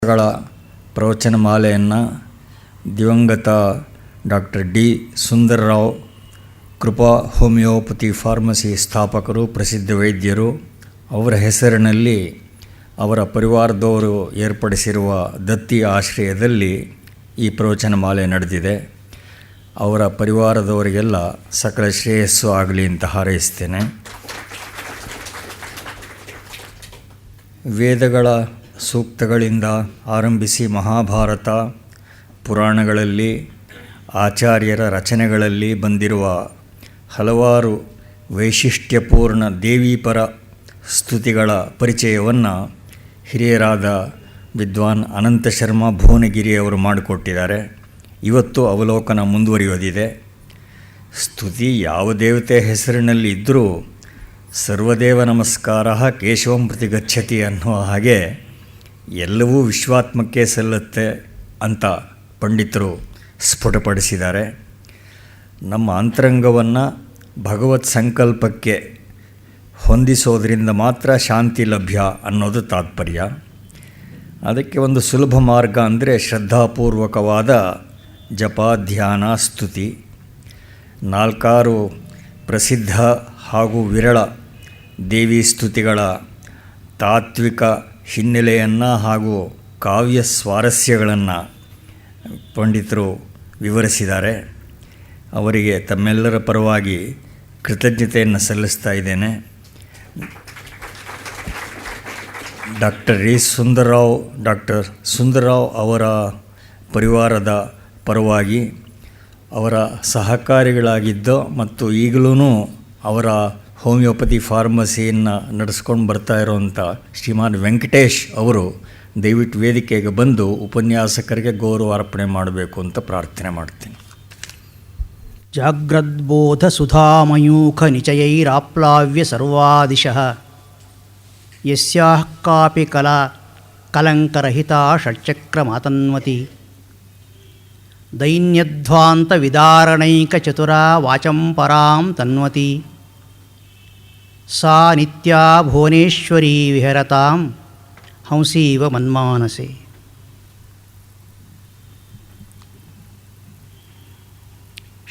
ಗಳ ಪ್ರವಚನ ಮಾಲೆಯನ್ನು ದಿವಂಗತ ಡಾಕ್ಟರ್ ಡಿ ಸುಂದರರಾವ್, ಕೃಪಾ ಹೋಮಿಯೋಪತಿ ಫಾರ್ಮಸಿ ಸ್ಥಾಪಕರು, ಪ್ರಸಿದ್ಧ ವೈದ್ಯರು, ಅವರ ಹೆಸರಿನಲ್ಲಿ ಅವರ ಪರಿವಾರದವರು ಏರ್ಪಡಿಸಿರುವ ದತ್ತಿ ಆಶ್ರಯದಲ್ಲಿ ಈ ಪ್ರವಚನ ಮಾಲೆ ನಡೆದಿದೆ. ಅವರ ಪರಿವಾರದವರಿಗೆಲ್ಲ ಸಕಲ ಶ್ರೇಯಸ್ಸು ಆಗಲಿ ಅಂತ ಹಾರೈಸ್ತೇನೆ. ವೇದಗಳ ಸೂಕ್ತಗಳಿಂದ ಆರಂಭಿಸಿ ಮಹಾಭಾರತ, ಪುರಾಣಗಳಲ್ಲಿ, ಆಚಾರ್ಯರ ರಚನೆಗಳಲ್ಲಿ ಬಂದಿರುವ ಹಲವಾರು ವೈಶಿಷ್ಟ್ಯಪೂರ್ಣ ದೇವೀಪರ ಸ್ತುತಿಗಳ ಪರಿಚಯವನ್ನು ಹಿರಿಯರಾದ ವಿದ್ವಾನ್ ಅನಂತ ಶರ್ಮಾ ಭುವನಗಿರಿಯವರು ಮಾಡಿಕೊಟ್ಟಿದ್ದಾರೆ. ಇವತ್ತು ಅವಲೋಕನ ಮುಂದುವರಿಯೋದಿದೆ. ಸ್ತುತಿ ಯಾವ ದೇವತೆ ಹೆಸರಿನಲ್ಲಿ ಇದ್ದರೂ ಸರ್ವದೇವ ನಮಸ್ಕಾರ ಕೇಶವಂ ಪ್ರತಿ ಗಚ್ಚತಿ ಅನ್ನುವ ಹಾಗೆ ಎಲ್ಲವೂ ವಿಶ್ವಾತ್ಮಕ್ಕೆ ಸಲ್ಲುತ್ತೆ ಅಂತ ಪಂಡಿತರು ಸ್ಫುಟಪಡಿಸಿದ್ದಾರೆ. ನಮ್ಮ ಅಂತರಂಗವನ್ನು ಭಗವತ್ ಸಂಕಲ್ಪಕ್ಕೆ ಹೊಂದಿಸೋದ್ರಿಂದ ಮಾತ್ರ ಶಾಂತಿ ಲಭ್ಯ ಅನ್ನೋದು ತಾತ್ಪರ್ಯ. ಅದಕ್ಕೆ ಒಂದು ಸುಲಭ ಮಾರ್ಗ ಅಂದರೆ ಶ್ರದ್ಧಾಪೂರ್ವಕವಾದ ಜಪ, ಧ್ಯಾನ, ಸ್ತುತಿ. 4 ಪ್ರಸಿದ್ಧ ಹಾಗೂ ವಿರಳ ದೇವಿ ಸ್ತುತಿಗಳ ತಾತ್ವಿಕ ಹಿನ್ನೆಲೆಯನ್ನು ಹಾಗೂ ಕಾವ್ಯ ಸ್ವಾರಸ್ಯಗಳನ್ನು ಪಂಡಿತರು ವಿವರಿಸಿದ್ದಾರೆ. ಅವರಿಗೆ ತಮ್ಮೆಲ್ಲರ ಪರವಾಗಿ ಕೃತಜ್ಞತೆಯನ್ನು ಸಲ್ಲಿಸ್ತಾ ಇದ್ದೇನೆ. ಡಾಕ್ಟರ್ ಸುಂದರರಾವ್ ಅವರ ಪರಿವಾರದ ಪರವಾಗಿ ಅವರ ಸಹಕಾರಿಗಳಾಗಿದ್ದು ಮತ್ತು ಈಗಲೂ ಅವರ ಹೋಮಿಯೋಪತಿ ಫಾರ್ಮಸಿಯನ್ನು ನಡೆಸ್ಕೊಂಡು ಬರ್ತಾ ಇರೋವಂಥ ಶ್ರೀಮಾನ್ ವೆಂಕಟೇಶ್ ಅವರು ದಯವಿಟ್ಟು ವೇದಿಕೆಗೆ ಬಂದು ಉಪನ್ಯಾಸಕರಿಗೆ ಗೌರವ ಅರ್ಪಣೆ ಮಾಡಬೇಕು ಅಂತ ಪ್ರಾರ್ಥನೆ ಮಾಡ್ತೀನಿ. ಜಾಗ್ರದ್ಬೋಧ ಸುಧಾಮಯೂಖ ನಿಚಯೈರಾಪ್ಲಾವ್ಯ ಸರ್ವಾದಿಶಃ ಯಸ್ಯಾಃ ಕಾಪಿ ಕಲಾ ಕಲಂಕರಹಿತಾ ಷಟ್ಚಕ್ರ ಮಾತನ್ವತಿ ದೈನ್ಯಧ್ವಾಂತ ವಿದಾರಣೈಕ ಚತುರಾ ವಾಚಂ ಪರಾಂ ತನ್ವತಿ ಸಾ ನಿತ್ಯಾ ಭುವನೇಶ್ವರೀ ವಿಹರತಾಂ ಹಂಸೀವ ಮನ್ಮಾನಸೆ.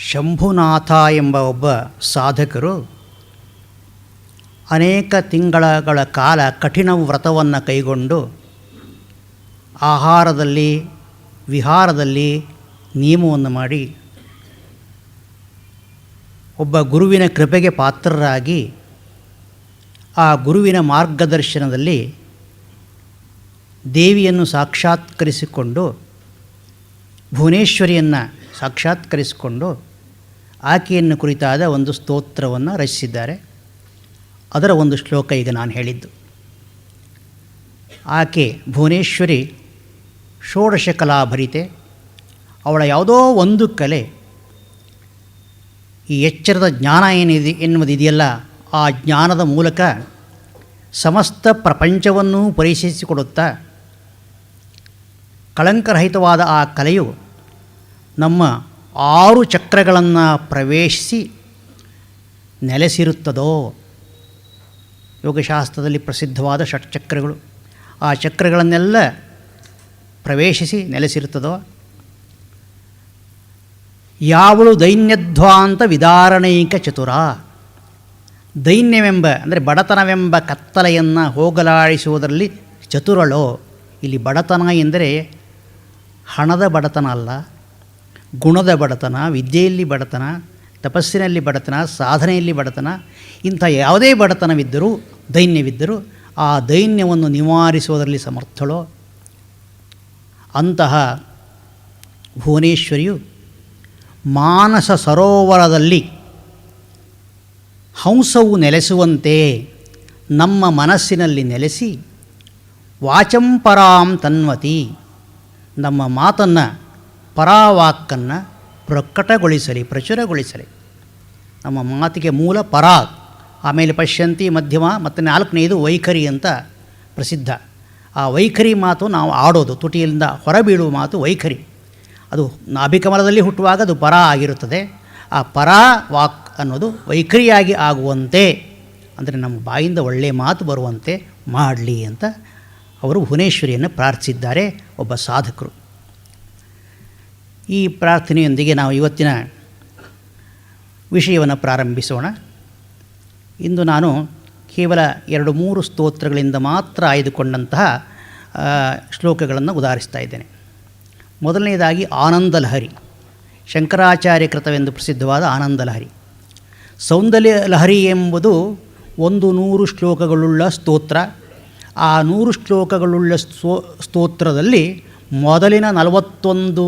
ಶಂಭುನಾಥ ಎಂಬ ಒಬ್ಬ ಸಾಧಕರು ಅನೇಕ ತಿಂಗಳ ಕಾಲ ಕಠಿಣ ವ್ರತವನ್ನು ಕೈಗೊಂಡು ಆಹಾರದಲ್ಲಿ, ವಿಹಾರದಲ್ಲಿ ನಿಯಮವನ್ನು ಮಾಡಿ ಒಬ್ಬ ಗುರುವಿನ ಕೃಪೆಗೆ ಪಾತ್ರರಾಗಿ ಆ ಗುರುವಿನ ಮಾರ್ಗದರ್ಶನದಲ್ಲಿ ದೇವಿಯನ್ನು ಸಾಕ್ಷಾತ್ಕರಿಸಿಕೊಂಡು, ಭುವನೇಶ್ವರಿಯನ್ನು ಸಾಕ್ಷಾತ್ಕರಿಸಿಕೊಂಡು ಆಕೆಯನ್ನು ಕುರಿತಾದ ಒಂದು ಸ್ತೋತ್ರವನ್ನು ರಚಿಸಿದ್ದಾರೆ. ಅದರ ಒಂದು ಶ್ಲೋಕ ಈಗ ನಾನು ಹೇಳಿದ್ದು. ಆಕೆ ಭುವನೇಶ್ವರಿ ಷೋಡಶ ಕಲಾಭರಿತೆ. ಅವಳ ಯಾವುದೋ ಒಂದು ಕಲೆ, ಈ ಎಚ್ಚರದ ಜ್ಞಾನ ಏನಿದೆ ಎನ್ನುವುದಿದೆಯಲ್ಲ, ಆ ಜ್ಞಾನದ ಮೂಲಕ ಸಮಸ್ತ ಪ್ರಪಂಚವನ್ನು ಪರಿಶೀಲಿಸಿಕೊಡುತ್ತಾ ಕಳಂಕರಹಿತವಾದ ಆ ಕಲೆಯು ನಮ್ಮ 6 ಚಕ್ರಗಳನ್ನು ಪ್ರವೇಶಿಸಿ ನೆಲೆಸಿರುತ್ತದೋ. ಯೋಗಶಾಸ್ತ್ರದಲ್ಲಿ ಪ್ರಸಿದ್ಧವಾದ ಷಟ್ಚಕ್ರಗಳು, ಆ ಚಕ್ರಗಳನ್ನೆಲ್ಲ ಪ್ರವೇಶಿಸಿ ನೆಲೆಸಿರುತ್ತದೋ. ಯಾವಳು ದೈನ್ಯಧ್ವಾಂತ ವಿದಾರಣೈಕ ಚತುರ, ದೈನ್ಯವೆಂಬ ಅಂದರೆ ಬಡತನವೆಂಬ ಕತ್ತಲೆಯನ್ನು ಹೋಗಲಾಡಿಸುವುದರಲ್ಲಿ ಚತುರಳೋ. ಇಲ್ಲಿ ಬಡತನ ಎಂದರೆ ಹಣದ ಬಡತನ ಅಲ್ಲ, ಗುಣದ ಬಡತನ, ವಿದ್ಯೆಯಲ್ಲಿ ಬಡತನ, ತಪಸ್ಸಿನಲ್ಲಿ ಬಡತನ, ಸಾಧನೆಯಲ್ಲಿ ಬಡತನ. ಇಂಥ ಯಾವುದೇ ಬಡತನವಿದ್ದರೂ, ದೈನ್ಯವಿದ್ದರೂ ಆ ದೈನ್ಯವನ್ನು ನಿವಾರಿಸುವುದರಲ್ಲಿ ಸಮರ್ಥಳೋ. ಅಂತಹ ಭುವನೇಶ್ವರಿಯು ಮಾನಸ ಸರೋವರದಲ್ಲಿ ಹಂಸವು ನೆಲೆಸುವಂತೆ ನಮ್ಮ ಮನಸ್ಸಿನಲ್ಲಿ ನೆಲೆಸಿ ವಾಚಂ ಪರಾಂ ತನ್ವತಿ, ನಮ್ಮ ಮಾತನ್ನು, ಪರಾವಾಕ್ಕನ್ನು ಪ್ರಕಟಗೊಳಿಸಲಿ, ಪ್ರಚುರಗೊಳಿಸಲಿ. ನಮ್ಮ ಮಾತಿಗೆ ಮೂಲ ಪರಾ, ಆಮೇಲೆ ಪಶ್ಯಂತಿ, ಮಧ್ಯಮ ಮತ್ತು 4ನೇದು ವೈಖರಿ ಅಂತ ಪ್ರಸಿದ್ಧ. ಆ ವೈಖರಿ ಮಾತು ನಾವು ಆಡೋದು, ತುಟಿಯಿಂದ ಹೊರಬೀಳುವ ಮಾತು ವೈಖರಿ. ಅದು ನಾಭಿಕಮಲದಲ್ಲಿ ಹುಟ್ಟುವಾಗ ಅದು ಪರ ಆಗಿರುತ್ತದೆ. ಆ ಪರಾ ವಾಕ್ ಅನ್ನೋದು ವೈಖರಿಯಾಗಿ ಆಗುವಂತೆ, ಅಂದರೆ ನಮ್ಮ ಬಾಯಿಂದ ಒಳ್ಳೆಯ ಮಾತು ಬರುವಂತೆ ಮಾಡಲಿ ಅಂತ ಅವರು ಭುವನೇಶ್ವರಿಯನ್ನು ಪ್ರಾರ್ಥಿಸಿದ್ದಾರೆ, ಒಬ್ಬ ಸಾಧಕರು. ಈ ಪ್ರಾರ್ಥನೆಯೊಂದಿಗೆ ನಾವು ಇವತ್ತಿನ ವಿಷಯವನ್ನು ಪ್ರಾರಂಭಿಸೋಣ. ಇಂದು ನಾನು ಕೇವಲ 2-3 ಸ್ತೋತ್ರಗಳಿಂದ ಮಾತ್ರ ಆಯ್ದುಕೊಂಡಂತಹ ಶ್ಲೋಕಗಳನ್ನು ಉದಾಹರಿಸ್ತಾ ಇದ್ದೇನೆ. ಮೊದಲನೇದಾಗಿ ಆನಂದಲಹರಿ, ಶಂಕರಾಚಾರ್ಯ ಕೃತವೆಂದು ಪ್ರಸಿದ್ಧವಾದ ಆನಂದಲಹರಿ. ಸೌಂದರ್ಯ ಲಹರಿ ಎಂಬುದು 100 ಶ್ಲೋಕಗಳುಳ್ಳ ಸ್ತೋತ್ರ. ಆ 100 ಶ್ಲೋಕಗಳುಳ್ಳ ಸ್ತೋತ್ರದಲ್ಲಿ ಮೊದಲಿನ 41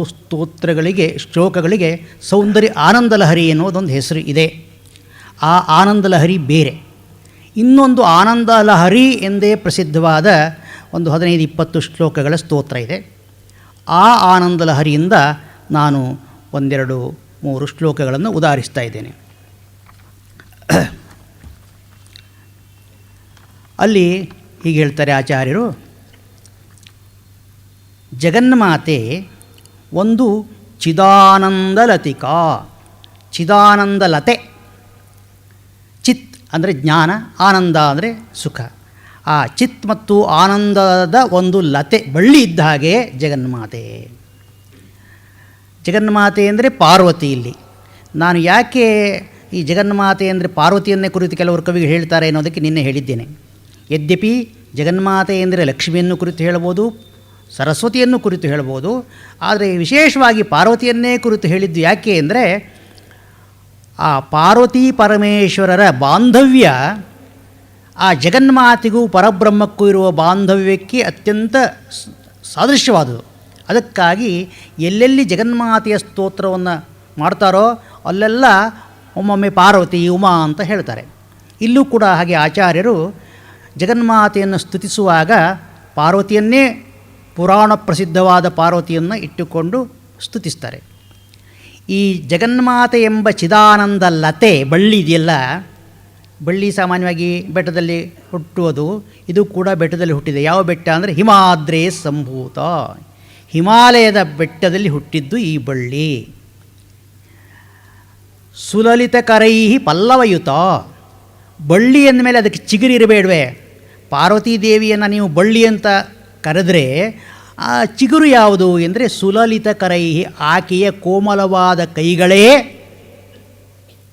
ಶ್ಲೋಕಗಳಿಗೆ ಸೌಂದರ್ಯ ಆನಂದಲಹರಿ ಎನ್ನುವುದೊಂದು ಹೆಸರು ಇದೆ. ಆ ಆನಂದಲಹರಿ ಬೇರೆ. ಇನ್ನೊಂದು ಆನಂದಲಹರಿ ಎಂದೇ ಪ್ರಸಿದ್ಧವಾದ ಒಂದು 15-20 ಶ್ಲೋಕಗಳ ಸ್ತೋತ್ರ ಇದೆ. ಆ ಆನಂದಲಹರಿಯಿಂದ ನಾನು 1-2-3 ಶ್ಲೋಕಗಳನ್ನು ಉದಾಹರಿಸ್ತಾ ಇದ್ದೇನೆ. ಅಲ್ಲಿ ಹೀಗೆ ಹೇಳ್ತಾರೆ ಆಚಾರ್ಯರು, ಜಗನ್ಮಾತೆ ಒಂದು ಚಿದಾನಂದಲತಿಕಾ. ಚಿದಾನಂದಲತೆ, ಚಿತ್ ಅಂದರೆ ಜ್ಞಾನ, ಆನಂದ ಅಂದರೆ ಸುಖ. ಆ ಚಿತ್ ಮತ್ತು ಆನಂದದ ಒಂದು ಲತೆ, ಬಳ್ಳಿ ಇದ್ದ ಹಾಗೆ ಜಗನ್ಮಾತೆ. ಜಗನ್ಮಾತೆ ಅಂದರೆ ಪಾರ್ವತಿ. ಇಲ್ಲಿ ನಾನು ಯಾಕೆ ಈ ಜಗನ್ಮಾತೆ ಅಂದರೆ ಪಾರ್ವತಿಯನ್ನೇ ಕುರಿತು ಕೆಲವರು ಕವಿಗಳು ಹೇಳ್ತಾರೆ ಅನ್ನೋದಕ್ಕೆ ನಿನ್ನೆ ಹೇಳಿದ್ದೇನೆ. ಯದ್ಯಪಿ ಜಗನ್ಮಾತೆ ಎಂದರೆ ಲಕ್ಷ್ಮಿಯನ್ನು ಕುರಿತು ಹೇಳ್ಬೋದು, ಸರಸ್ವತಿಯನ್ನು ಕುರಿತು ಹೇಳ್ಬೋದು, ಆದರೆ ವಿಶೇಷವಾಗಿ ಪಾರ್ವತಿಯನ್ನೇ ಕುರಿತು ಹೇಳಿದ್ದು ಯಾಕೆ ಅಂದರೆ ಆ ಪಾರ್ವತಿ ಪರಮೇಶ್ವರರ ಬಾಂಧವ್ಯ ಆ ಜಗನ್ಮಾತೆಗೂ ಪರಬ್ರಹ್ಮಕ್ಕೂ ಇರುವ ಬಾಂಧವ್ಯಕ್ಕೆ ಅತ್ಯಂತ ಸಾದೃಶ್ಯವಾದುದು. ಅದಕ್ಕಾಗಿ ಎಲ್ಲೆಲ್ಲಿ ಜಗನ್ಮಾತೆಯ ಸ್ತೋತ್ರವನ್ನು ಮಾಡ್ತಾರೋ ಅಲ್ಲೆಲ್ಲ ಒಮ್ಮೊಮ್ಮೆ ಪಾರ್ವತಿ, ಉಮಾ ಅಂತ ಹೇಳ್ತಾರೆ. ಇಲ್ಲೂ ಕೂಡ ಹಾಗೆ ಆಚಾರ್ಯರು ಜಗನ್ಮಾತೆಯನ್ನು ಸ್ತುತಿಸುವಾಗ ಪಾರ್ವತಿಯನ್ನೇ, ಪುರಾಣ ಪ್ರಸಿದ್ಧವಾದ ಪಾರ್ವತಿಯನ್ನು ಇಟ್ಟುಕೊಂಡು ಸ್ತುತಿಸ್ತಾರೆ. ಈ ಜಗನ್ಮಾತೆ ಎಂಬ ಚಿದಾನಂದ ಲತೆ, ಬಳ್ಳಿ ಇದೆಯಲ್ಲ, ಬಳ್ಳಿ ಸಾಮಾನ್ಯವಾಗಿ ಬೆಟ್ಟದಲ್ಲಿ ಹುಟ್ಟುವುದು. ಇದು ಕೂಡ ಬೆಟ್ಟದಲ್ಲಿ ಹುಟ್ಟಿದೆ. ಯಾವ ಬೆಟ್ಟ ಅಂದರೆ ಹಿಮಾದ್ರೇ ಸಂಭೂತ, ಹಿಮಾಲಯದ ಬೆಟ್ಟದಲ್ಲಿ ಹುಟ್ಟಿದ್ದು ಈ ಬಳ್ಳಿ. ಸುಲಲಿತ ಕರೈಹಿ ಪಲ್ಲವಯುತ, ಬಳ್ಳಿ ಅಂದಮೇಲೆ ಅದಕ್ಕೆ ಚಿಗುರಿರಬೇಡವೆ. ಪಾರ್ವತೀ ದೇವಿಯನ್ನು ನೀವು ಬಳ್ಳಿ ಅಂತ ಕರೆದರೆ ಆ ಚಿಗುರು ಯಾವುದು ಎಂದರೆ ಸುಲಲಿತ ಕರೈಹಿ, ಆಕೆಯ ಕೋಮಲವಾದ ಕೈಗಳೇ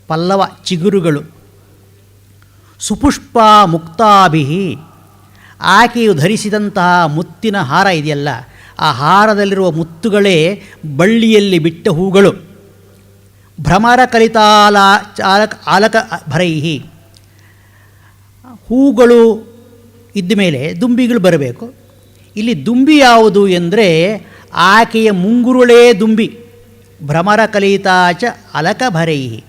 ಪಲ್ಲವ, ಚಿಗುರುಗಳು. ಸುಪುಷ್ಪ ಮುಕ್ತಾಭಿ, ಆಕೆಯು ಧರಿಸಿದಂತಹ ಮುತ್ತಿನ ಹಾರ ಇದೆಯಲ್ಲ, ಆ ಹಾರದಲ್ಲಿರುವ ಮುತ್ತುಗಳೇ ಬಳ್ಳಿಯಲ್ಲಿ ಬಿಟ್ಟ ಹೂಗಳು. ಭ್ರಮರ ಕಲಿತಾಲ ಆಲಕ ಭರೈಹಿ, ಹೂಗಳು ಇದ್ದ ಮೇಲೆ ದುಂಬಿಗಳು ಬರಬೇಕು. ಇಲ್ಲಿ ದುಂಬಿ ಯಾವುದು ಎಂದರೆ ಆಕೆಯ ಮುಂಗುರುಳೇ ದುಂಬಿ. ಭ್ರಮರ ಕಲಿತಾಚ ಅಲಕ ಭರೈಹಿ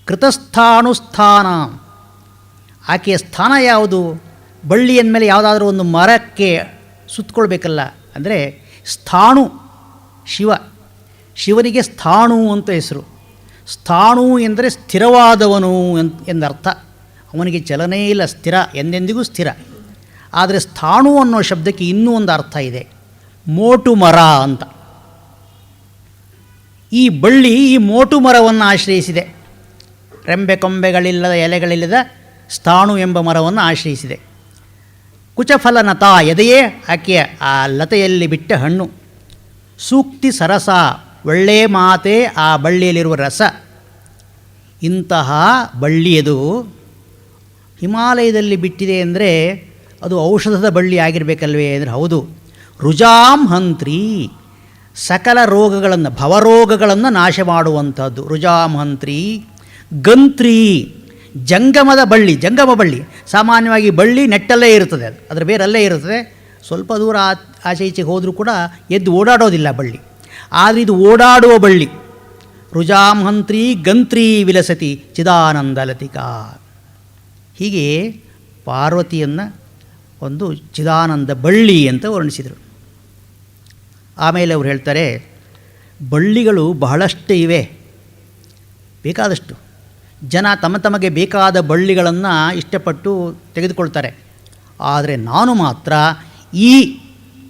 ಕೃತಸ್ಥಾನುಸ್ಥಾನ, ಆಕೆಯ ಸ್ಥಾನ ಯಾವುದು? ಬಳ್ಳಿ ಅಂದಮೇಲೆ ಯಾವುದಾದ್ರೂ ಒಂದು ಮರಕ್ಕೆ ಸುತ್ತಕೊಳ್ಬೇಕಲ್ಲ, ಅಂದರೆ ಸ್ಥಾಣು ಶಿವ, ಶಿವನಿಗೆ ಸ್ಥಾಣು ಅಂತ ಹೆಸರು. ಸ್ಥಾಣು ಎಂದರೆ ಸ್ಥಿರವಾದವನು ಎಂದರ್ಥ. ಅವನಿಗೆ ಚಲನೆ ಇಲ್ಲ, ಸ್ಥಿರ, ಎಂದೆಂದಿಗೂ ಸ್ಥಿರ. ಆದರೆ ಸ್ಥಾಣು ಅನ್ನೋ ಶಬ್ದಕ್ಕೆ ಇನ್ನೂ ಒಂದು ಅರ್ಥ ಇದೆ, ಮೋಟು ಮರ ಅಂತ. ಈ ಬಳ್ಳಿ ಈ ಮೋಟು ಮರವನ್ನು ಆಶ್ರಯಿಸಿದೆ. ರೆಂಬೆ ಕೊಂಬೆಗಳಿಲ್ಲದ, ಎಲೆಗಳಿಲ್ಲದ ಸ್ಥಾಣು ಎಂಬ ಮರವನ್ನು ಆಶ್ರಯಿಸಿದೆ. ಕುಚಫಲನತ, ಎದೆಯೇ ಆಕೆಯ ಆ ಲತೆಯಲ್ಲಿ ಬಿಟ್ಟ ಹಣ್ಣು. ಸೂಕ್ತಿ ಸರಸ, ಒಳ್ಳೆಯ ಮಾತೆ ಆ ಬಳ್ಳಿಯಲ್ಲಿರುವ ರಸ. ಇಂತಹ ಬಳ್ಳಿಯದು ಹಿಮಾಲಯದಲ್ಲಿ ಬಿಟ್ಟಿದೆ ಅಂದರೆ ಅದು ಔಷಧದ ಬಳ್ಳಿ ಆಗಿರಬೇಕಲ್ವೇ ಅಂದರೆ ಹೌದು. ರುಜಾಂ ಹಂತ್ರಿ, ಸಕಲ ರೋಗಗಳನ್ನು, ಭವರೋಗಗಳನ್ನು ನಾಶ ಮಾಡುವಂಥದ್ದು ರುಜಾಂ ಹಂತ್ರಿ. ಗಂತ್ರಿ, ಜಂಗಮದ ಬಳ್ಳಿ, ಜಂಗಮ ಬಳ್ಳಿ. ಸಾಮಾನ್ಯವಾಗಿ ಬಳ್ಳಿ ನೆಟ್ಟಲ್ಲೇ ಇರುತ್ತದೆ, ಅದು ಅದರ ಬೇರಲ್ಲೇ ಇರುತ್ತದೆ. ಸ್ವಲ್ಪ ದೂರ ಆಚೆ ಈಚೆಗೆ ಹೋದರೂ ಕೂಡ ಎದ್ದು ಓಡಾಡೋದಿಲ್ಲ ಬಳ್ಳಿ. ಆದರೆ ಇದು ಓಡಾಡುವ ಬಳ್ಳಿ. ರುಜಾಂ ಹಂತ್ರಿ ಗಂತ್ರಿ ವಿಲಸತಿ ಚಿದಾನಂದ ಲತಿಕಾ. ಹೀಗೆ ಪಾರ್ವತಿಯನ್ನು ಒಂದು ಚಿದಾನಂದ ಬಳ್ಳಿ ಅಂತ ವರ್ಣಿಸಿದರು. ಆಮೇಲೆ ಅವರು ಹೇಳ್ತಾರೆ, ಬಳ್ಳಿಗಳು ಬಹಳಷ್ಟು ಇವೆ, ಬೇಕಾದಷ್ಟು. ಜನ ತಮಗೆ ಬೇಕಾದ ಬಳ್ಳಿಗಳನ್ನು ಇಷ್ಟಪಟ್ಟು ತೆಗೆದುಕೊಳ್ತಾರೆ. ಆದರೆ ನಾನು ಮಾತ್ರ ಈ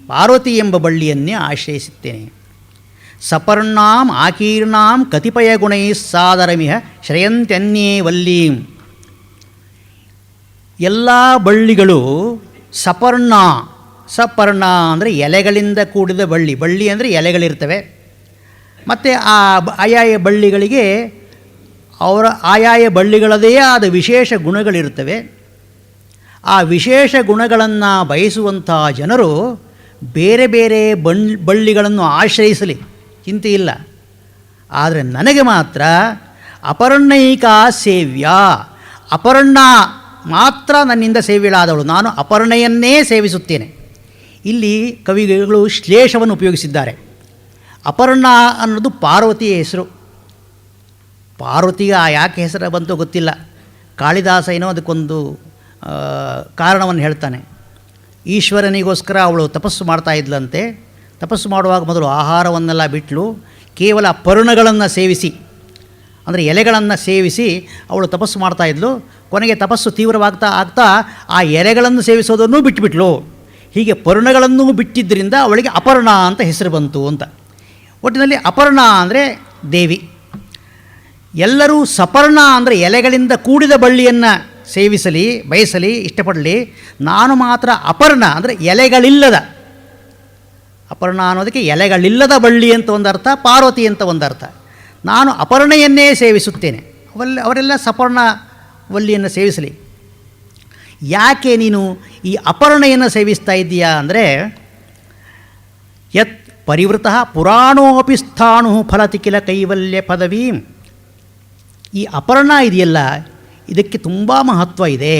ಪಾರ್ವತಿ ಎಂಬ ಬಳ್ಳಿಯನ್ನೇ ಆಶ್ರಯಿಸುತ್ತೇನೆ. ಸಪರ್ಣಾಂ ಆಕೀರ್ಣಾಂ ಕತಿಪಯ ಗುಣೈ ಸಾದರಮಿಹ ಶ್ರೇಯಂತ್ಯನ್ಯೇ ವಲ್ಲೀಂ. ಎಲ್ಲ ಬಳ್ಳಿಗಳು ಸಪರ್ಣ, ಸಪರ್ಣ ಅಂದರೆ ಎಲೆಗಳಿಂದ ಕೂಡಿದ ಬಳ್ಳಿ. ಬಳ್ಳಿ ಅಂದರೆ ಎಲೆಗಳಿರ್ತವೆ. ಮತ್ತು ಆ ಆಯಾಯ ಬಳ್ಳಿಗಳಿಗೆ ಅವರ ಆಯಾಯ ಬಳ್ಳಿಗಳದೇ ಆದ ವಿಶೇಷ ಗುಣಗಳಿರುತ್ತವೆ. ಆ ವಿಶೇಷ ಗುಣಗಳನ್ನು ಬಯಸುವಂಥ ಜನರು ಬೇರೆ ಬೇರೆ ಬಳ್ಳಿಗಳನ್ನು ಆಶ್ರಯಿಸಲಿ, ಚಿಂತೆ ಇಲ್ಲ. ಆದರೆ ನನಗೆ ಮಾತ್ರ ಅಪರ್ಣೈಕಾ ಸೇವ್ಯ, ಅಪರ್ಣ ಮಾತ್ರ ನನ್ನಿಂದ ಸೇವ್ಯಳಾದವಳು, ನಾನು ಅಪರ್ಣೆಯನ್ನೇ ಸೇವಿಸುತ್ತೇನೆ. ಇಲ್ಲಿ ಕವಿಗಳು ಶ್ಲೇಷವನ್ನು ಉಪಯೋಗಿಸಿದ್ದಾರೆ. ಅಪರ್ಣ ಅನ್ನೋದು ಪಾರ್ವತಿಯ ಹೆಸರು. ಪಾರ್ವತಿಗೆ ಯಾಕೆ ಹೆಸರು ಬಂತೋ ಗೊತ್ತಿಲ್ಲ. ಕಾಳಿದಾಸ ಏನೋ ಅದಕ್ಕೊಂದು ಕಾರಣವನ್ನು ಹೇಳ್ತಾನೆ. ಈಶ್ವರನಿಗೋಸ್ಕರ ಅವಳು ತಪಸ್ಸು ಮಾಡ್ತಾ ಇದ್ಲಂತೆ. ತಪಸ್ಸು ಮಾಡುವಾಗ ಮೊದಲು ಆಹಾರವನ್ನೆಲ್ಲ ಬಿಟ್ಟಳು, ಕೇವಲ ಪರ್ಣಗಳನ್ನು ಸೇವಿಸಿ, ಅಂದರೆ ಎಲೆಗಳನ್ನು ಸೇವಿಸಿ ಅವಳು ತಪಸ್ಸು ಮಾಡ್ತಾಯಿದ್ಲು. ಕೊನೆಗೆ ತಪಸ್ಸು ತೀವ್ರವಾಗ್ತಾ ಆಗ್ತಾ ಆ ಎಲೆಗಳನ್ನು ಸೇವಿಸೋದನ್ನು ಬಿಟ್ಟುಬಿಟ್ಲು. ಹೀಗೆ ಪರ್ಣಗಳನ್ನು ಬಿಟ್ಟಿದ್ದರಿಂದ ಅವಳಿಗೆ ಅಪರ್ಣ ಅಂತ ಹೆಸರು ಬಂತು ಅಂತ. ಒಟ್ಟಿನಲ್ಲಿ ಅಪರ್ಣ ಅಂದರೆ ದೇವಿ. ಎಲ್ಲರೂ ಸಪರ್ಣ ಅಂದರೆ ಎಲೆಗಳಿಂದ ಕೂಡಿದ ಬಳ್ಳಿಯನ್ನು ಸೇವಿಸಲಿ, ಬಯಸಲಿ, ಇಷ್ಟಪಡಲಿ. ನಾನು ಮಾತ್ರ ಅಪರ್ಣ ಅಂದರೆ ಎಲೆಗಳಿಲ್ಲದ, ಅಪರ್ಣ ಅನ್ನೋದಕ್ಕೆ ಎಲೆಗಳಿಲ್ಲದ ಬಳ್ಳಿ ಅಂತ ಒಂದು ಅರ್ಥ, ಪಾರ್ವತಿ ಅಂತ ಒಂದು ಅರ್ಥ. ನಾನು ಅಪರ್ಣೆಯನ್ನೇ ಸೇವಿಸುತ್ತೇನೆ, ಅವರೆಲ್ಲ ಸಪರ್ಣ ವಲ್ಲಿಯನ್ನು ಸೇವಿಸಲಿ. ಯಾಕೆ ನೀನು ಈ ಅಪರ್ಣೆಯನ್ನು ಸೇವಿಸ್ತಾ ಇದ್ದೀಯಾ ಅಂದರೆ, ಯತ್ ಪರಿವೃತಃ ಪುರಾಣೋಪಿ ಸ್ಥಾಣು ಫಲತಿ ಕಿಲ ಕೈವಲ್ಯ ಪದವಿ. ಈ ಅಪರ್ಣ ಇದೆಯಲ್ಲ, ಇದಕ್ಕೆ ತುಂಬ ಮಹತ್ವ ಇದೆ.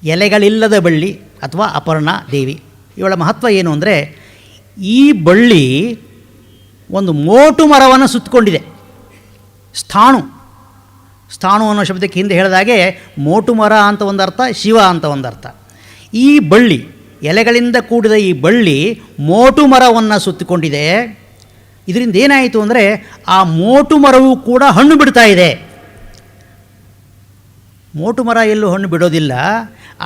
ಎಲೆಗಳಿಲ್ಲದ ಬಳ್ಳಿ ಅಥವಾ ಅಪರ್ಣ ದೇವಿ, ಇವಳ ಮಹತ್ವ ಏನು ಅಂದರೆ, ಈ ಬಳ್ಳಿ ಒಂದು ಮೋಟು ಮರವನ್ನು ಸುತ್ತಕೊಂಡಿದೆ. ಸ್ಥಾಣು, ಸ್ಥಾಣು ಅನ್ನೋ ಶಬ್ದಕ್ಕೆ ಹಿಂದೆ ಹೇಳಿದಾಗೆ ಮೋಟು ಮರ ಅಂತ ಒಂದು ಅರ್ಥ, ಶಿವ ಅಂತ ಒಂದು ಅರ್ಥ. ಈ ಬಳ್ಳಿ, ಎಲೆಗಳಿಂದ ಕೂಡಿದ ಈ ಬಳ್ಳಿ ಮೋಟು ಮರವನ್ನು ಸುತ್ತಿಕೊಂಡಿದೆ. ಇದರಿಂದ ಏನಾಯಿತು ಅಂದರೆ, ಆ ಮೋಟು ಮರವು ಕೂಡ ಹಣ್ಣು ಬಿಡ್ತಾ ಇದೆ. ಮೋಟು ಮರ ಎಲ್ಲೂ ಹಣ್ಣು ಬಿಡೋದಿಲ್ಲ,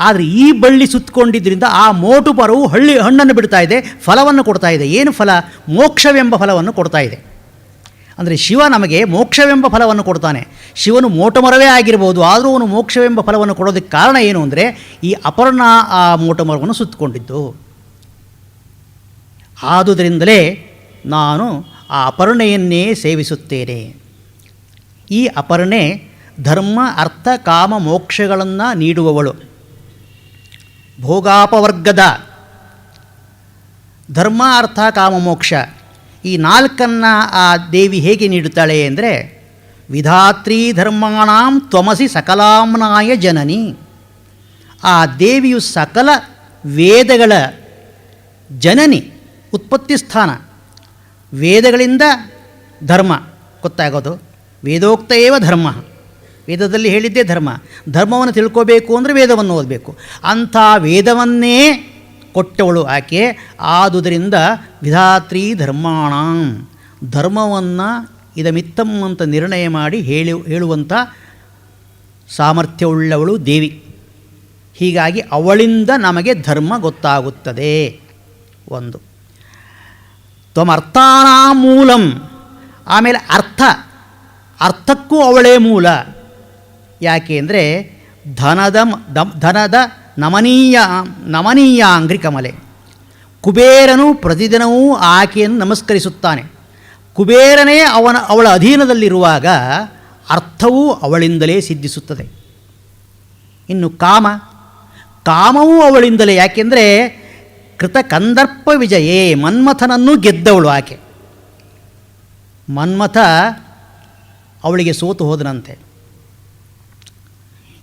ಆದರೆ ಈ ಬಳ್ಳಿ ಸುತ್ತಕೊಂಡಿದ್ದರಿಂದ ಆ ಮೋಟು ಮರವು ಹಣ್ಣನ್ನು ಬಿಡ್ತಾ ಇದೆ, ಫಲವನ್ನು ಕೊಡ್ತಾ ಇದೆ. ಏನು ಫಲ? ಮೋಕ್ಷವೆಂಬ ಫಲವನ್ನು ಕೊಡ್ತಾ ಇದೆ. ಅಂದರೆ ಶಿವ ನಮಗೆ ಮೋಕ್ಷವೆಂಬ ಫಲವನ್ನು ಕೊಡ್ತಾನೆ. ಶಿವನು ಮೋಟು ಮರವೇ ಆಗಿರ್ಬೋದು, ಆದರೂ ಅವನು ಮೋಕ್ಷವೆಂಬ ಫಲವನ್ನು ಕೊಡೋದಕ್ಕೆ ಕಾರಣ ಏನು ಅಂದರೆ, ಈ ಅಪರ್ಣ ಆ ಮೋಟು ಮರವನ್ನು ಸುತ್ತಕೊಂಡಿದ್ದು. ಆದುದರಿಂದಲೇ ನಾನು ಆ ಅಪರ್ಣೆಯನ್ನೇ ಸೇವಿಸುತ್ತೇನೆ. ಈ ಅಪರ್ಣೆ ಧರ್ಮ ಅರ್ಥ ಕಾಮ ಮೋಕ್ಷಗಳನ್ನು ನೀಡುವವಳು. ಭೋಗಾಪವರ್ಗದ ಧರ್ಮ ಅರ್ಥ ಕಾಮ ಮೋಕ್ಷ ಈ ನಾಲ್ಕನ್ನು ಆ ದೇವಿ ಹೇಗೆ ನೀಡುತ್ತಾಳೆ ಅಂದರೆ, ವಿಧಾತ್ರೀ ಧರ್ಮಾಣಾಂ ತ್ವಮಸಿ ಸಕಲಾಂನಾಯ ಜನನಿ. ಆ ದೇವಿಯು ಸಕಲ ವೇದಗಳ ಜನನಿ, ಉತ್ಪತ್ತಿ ಸ್ಥಾನ. ವೇದಗಳಿಂದ ಧರ್ಮ ಗೊತ್ತಾಗೋದು, ವೇದೋಕ್ತ ಏವ ಧರ್ಮ, ವೇದದಲ್ಲಿ ಹೇಳಿದ್ದೇ ಧರ್ಮ. ಧರ್ಮವನ್ನು ತಿಳ್ಕೋಬೇಕು ಅಂದರೆ ವೇದವನ್ನು ಓದಬೇಕು. ಅಂಥ ವೇದವನ್ನೇ ಕೊಟ್ಟವಳು ಆಕೆ. ಆದುದರಿಂದ ವಿಧಾತ್ರೀ ಧರ್ಮಾಣಾಂ, ಧರ್ಮವನ್ನು ಇದಮಿತ್ತಂ ಅಂತ ನಿರ್ಣಯ ಮಾಡಿ ಹೇಳುವಂಥ ಸಾಮರ್ಥ್ಯವುಳ್ಳವಳು ದೇವಿ. ಹೀಗಾಗಿ ಅವಳಿಂದ ನಮಗೆ ಧರ್ಮ ಗೊತ್ತಾಗುತ್ತದೆ. ಒಂದು ತ್ವಮರ್ಥಾನಾಂ ಮೂಲಂ, ಆಮೇಲೆ ಅರ್ಥಕ್ಕೂ ಅವಳೇ ಮೂಲ. ಯಾಕೆ ಅಂದರೆ ಧನದ ನಮನೀಯ ಅಂಗ್ರಿ ಕಮಲೆ. ಕುಬೇರನು ಪ್ರತಿದಿನವೂ ಆಕೆಯನ್ನು ನಮಸ್ಕರಿಸುತ್ತಾನೆ. ಕುಬೇರನೇ ಅವಳ ಅಧೀನದಲ್ಲಿರುವಾಗ ಅರ್ಥವೂ ಅವಳಿಂದಲೇ ಸಿದ್ಧಿಸುತ್ತದೆ. ಇನ್ನು ಕಾಮವೂ ಅವಳಿಂದಲೇ. ಯಾಕೆಂದರೆ ಕೃತ ಕಂದರ್ಪ ವಿಜಯೇ, ಮನ್ಮಥನನ್ನು ಗೆದ್ದವಳು ಆಕೆ. ಮನ್ಮಥ ಅವಳಿಗೆ ಸೋತು ಹೋದನಂತೆ.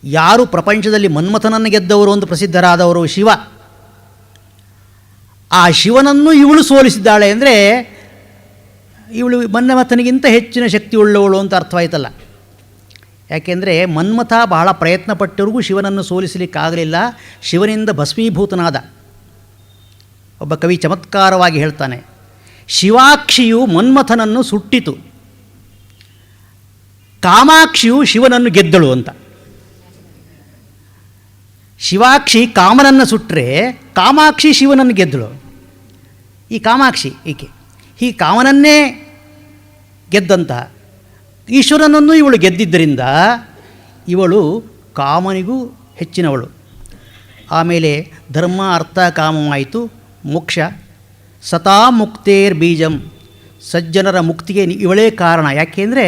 ಯಾರು ಪ್ರಪಂಚದಲ್ಲಿ ಮನ್ಮಥನನ್ನು ಗೆದ್ದವರು ಅಂತ ಪ್ರಸಿದ್ಧರಾದವರು? ಶಿವ. ಆ ಶಿವನನ್ನು ಇವಳು ಸೋಲಿಸಿದ್ದಾಳೆ ಅಂದರೆ ಇವಳು ಮನ್ಮಥನಿಗಿಂತ ಹೆಚ್ಚಿನ ಶಕ್ತಿ ಉಳ್ಳವಳು ಅಂತ ಅರ್ಥವಾಯ್ತಲ್ಲ. ಯಾಕೆಂದರೆ ಮನ್ಮಥ ಬಹಳ ಪ್ರಯತ್ನಪಟ್ಟವರಿಗೂ ಶಿವನನ್ನು ಸೋಲಿಸಲಿಕ್ಕಾಗಲಿಲ್ಲ. ಶಿವನಿಂದ ಭಸ್ಮೀಭೂತನಾದ. ಒಬ್ಬ ಕವಿ ಚಮತ್ಕಾರವಾಗಿ ಹೇಳ್ತಾನೆ, ಶಿವಾಕ್ಷಿಯು ಮನ್ಮಥನನ್ನು ಸುಟ್ಟಿತು, ಕಾಮಾಕ್ಷಿಯು ಶಿವನನ್ನು ಗೆದ್ದಳು ಅಂತ. ಶಿವಾಕ್ಷಿ ಕಾಮನನ್ನು ಸುಟ್ಟರೆ ಕಾಮಾಕ್ಷಿ ಶಿವನನ್ನು ಗೆದ್ದಳು. ಈ ಕಾಮಾಕ್ಷಿ ಈಕೆ ಈ ಕಾಮನನ್ನೇ ಗೆದ್ದಂಥ ಈಶ್ವರನನ್ನು ಇವಳು ಗೆದ್ದಿದ್ದರಿಂದ ಇವಳು ಕಾಮನಿಗೂ ಹೆಚ್ಚಿನವಳು. ಆಮೇಲೆ ಧರ್ಮ ಅರ್ಥ ಕಾಮವಾಯಿತು, ಮೋಕ್ಷ. ಸತಾ ಮುಕ್ತೇರ್ ಬೀಜಂ, ಸಜ್ಜನರ ಮುಕ್ತಿಗೆ ಇವಳೇ ಕಾರಣ. ಯಾಕೆಂದರೆ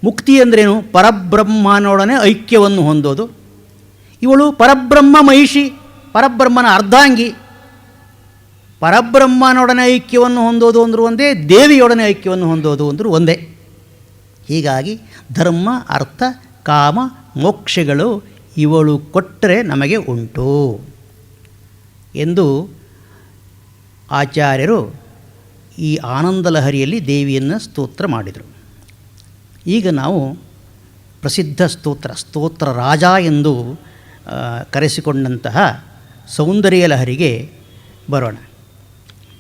ಮುಕ್ತಿ ಅಂದ್ರೇನು? ಪರಬ್ರಹ್ಮನೊಡನೆ ಐಕ್ಯವನ್ನು ಹೊಂದೋದು. ಇವಳು ಪರಬ್ರಹ್ಮ ಮಹಿಷಿ, ಪರಬ್ರಹ್ಮನ ಅರ್ಧಾಂಗಿ. ಪರಬ್ರಹ್ಮನೊಡನೆ ಐಕ್ಯವನ್ನು ಹೊಂದೋದು ಅಂದರೂ ಒಂದೇ, ದೇವಿಯೊಡನೆ ಐಕ್ಯವನ್ನು ಹೊಂದೋದು ಅಂದರೂ ಒಂದೇ. ಹೀಗಾಗಿ ಧರ್ಮ ಅರ್ಥ ಕಾಮ ಮೋಕ್ಷಗಳು ಇವಳು ಕೊಟ್ಟರೆ ನಮಗೆ ಉಂಟು ಎಂದು ಆಚಾರ್ಯರು ಈ ಆನಂದ ಲಹರಿಯಲ್ಲಿ ದೇವಿಯನ್ನು ಸ್ತೋತ್ರ ಮಾಡಿದರು. ಈಗ ನಾವು ಪ್ರಸಿದ್ಧ ಸ್ತೋತ್ರ ರಾಜ ಎಂದು ಕರೆಸಿಕೊಂಡಂತಹ ಸೌಂದರ್ಯ ಲಹರಿಗೆ ಬರೋಣ.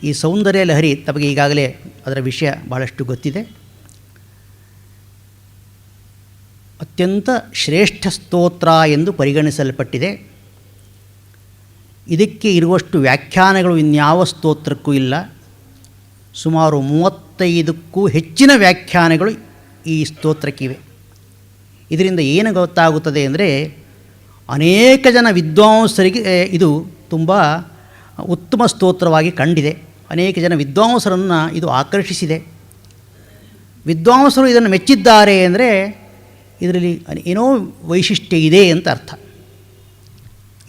ಈ ಸೌಂದರ್ಯ ಲಹರಿ ತಮಗೆ ಈಗಾಗಲೇ ಅದರ ವಿಷಯ ಭಾಳಷ್ಟು ಗೊತ್ತಿದೆ. ಅತ್ಯಂತ ಶ್ರೇಷ್ಠ ಸ್ತೋತ್ರ ಎಂದು ಪರಿಗಣಿಸಲ್ಪಟ್ಟಿದೆ. ಇದಕ್ಕೆ ಇರುವಷ್ಟು ವ್ಯಾಖ್ಯಾನಗಳು ಇನ್ಯಾವ ಸ್ತೋತ್ರಕ್ಕೂ ಇಲ್ಲ. ಸುಮಾರು 35ಕ್ಕೂ ಹೆಚ್ಚಿನ ವ್ಯಾಖ್ಯಾನಗಳು ಈ ಸ್ತೋತ್ರಕ್ಕಿವೆ. ಇದರಿಂದ ಏನು ಗೊತ್ತಾಗುತ್ತದೆ ಅಂದರೆ, ಅನೇಕ ಜನ ವಿದ್ವಾಂಸರಿಗೆ ಇದು ತುಂಬ ಉತ್ತಮ ಸ್ತೋತ್ರವಾಗಿ ಕಂಡಿದೆ. ಅನೇಕ ಜನ ವಿದ್ವಾಂಸರನ್ನು ಇದು ಆಕರ್ಷಿಸಿದೆ. ವಿದ್ವಾಂಸರು ಇದನ್ನು ಮೆಚ್ಚಿದ್ದಾರೆ ಅಂದರೆ ಇದರಲ್ಲಿ ಏನೋ ವೈಶಿಷ್ಟ್ಯ ಇದೆ ಅಂತ ಅರ್ಥ.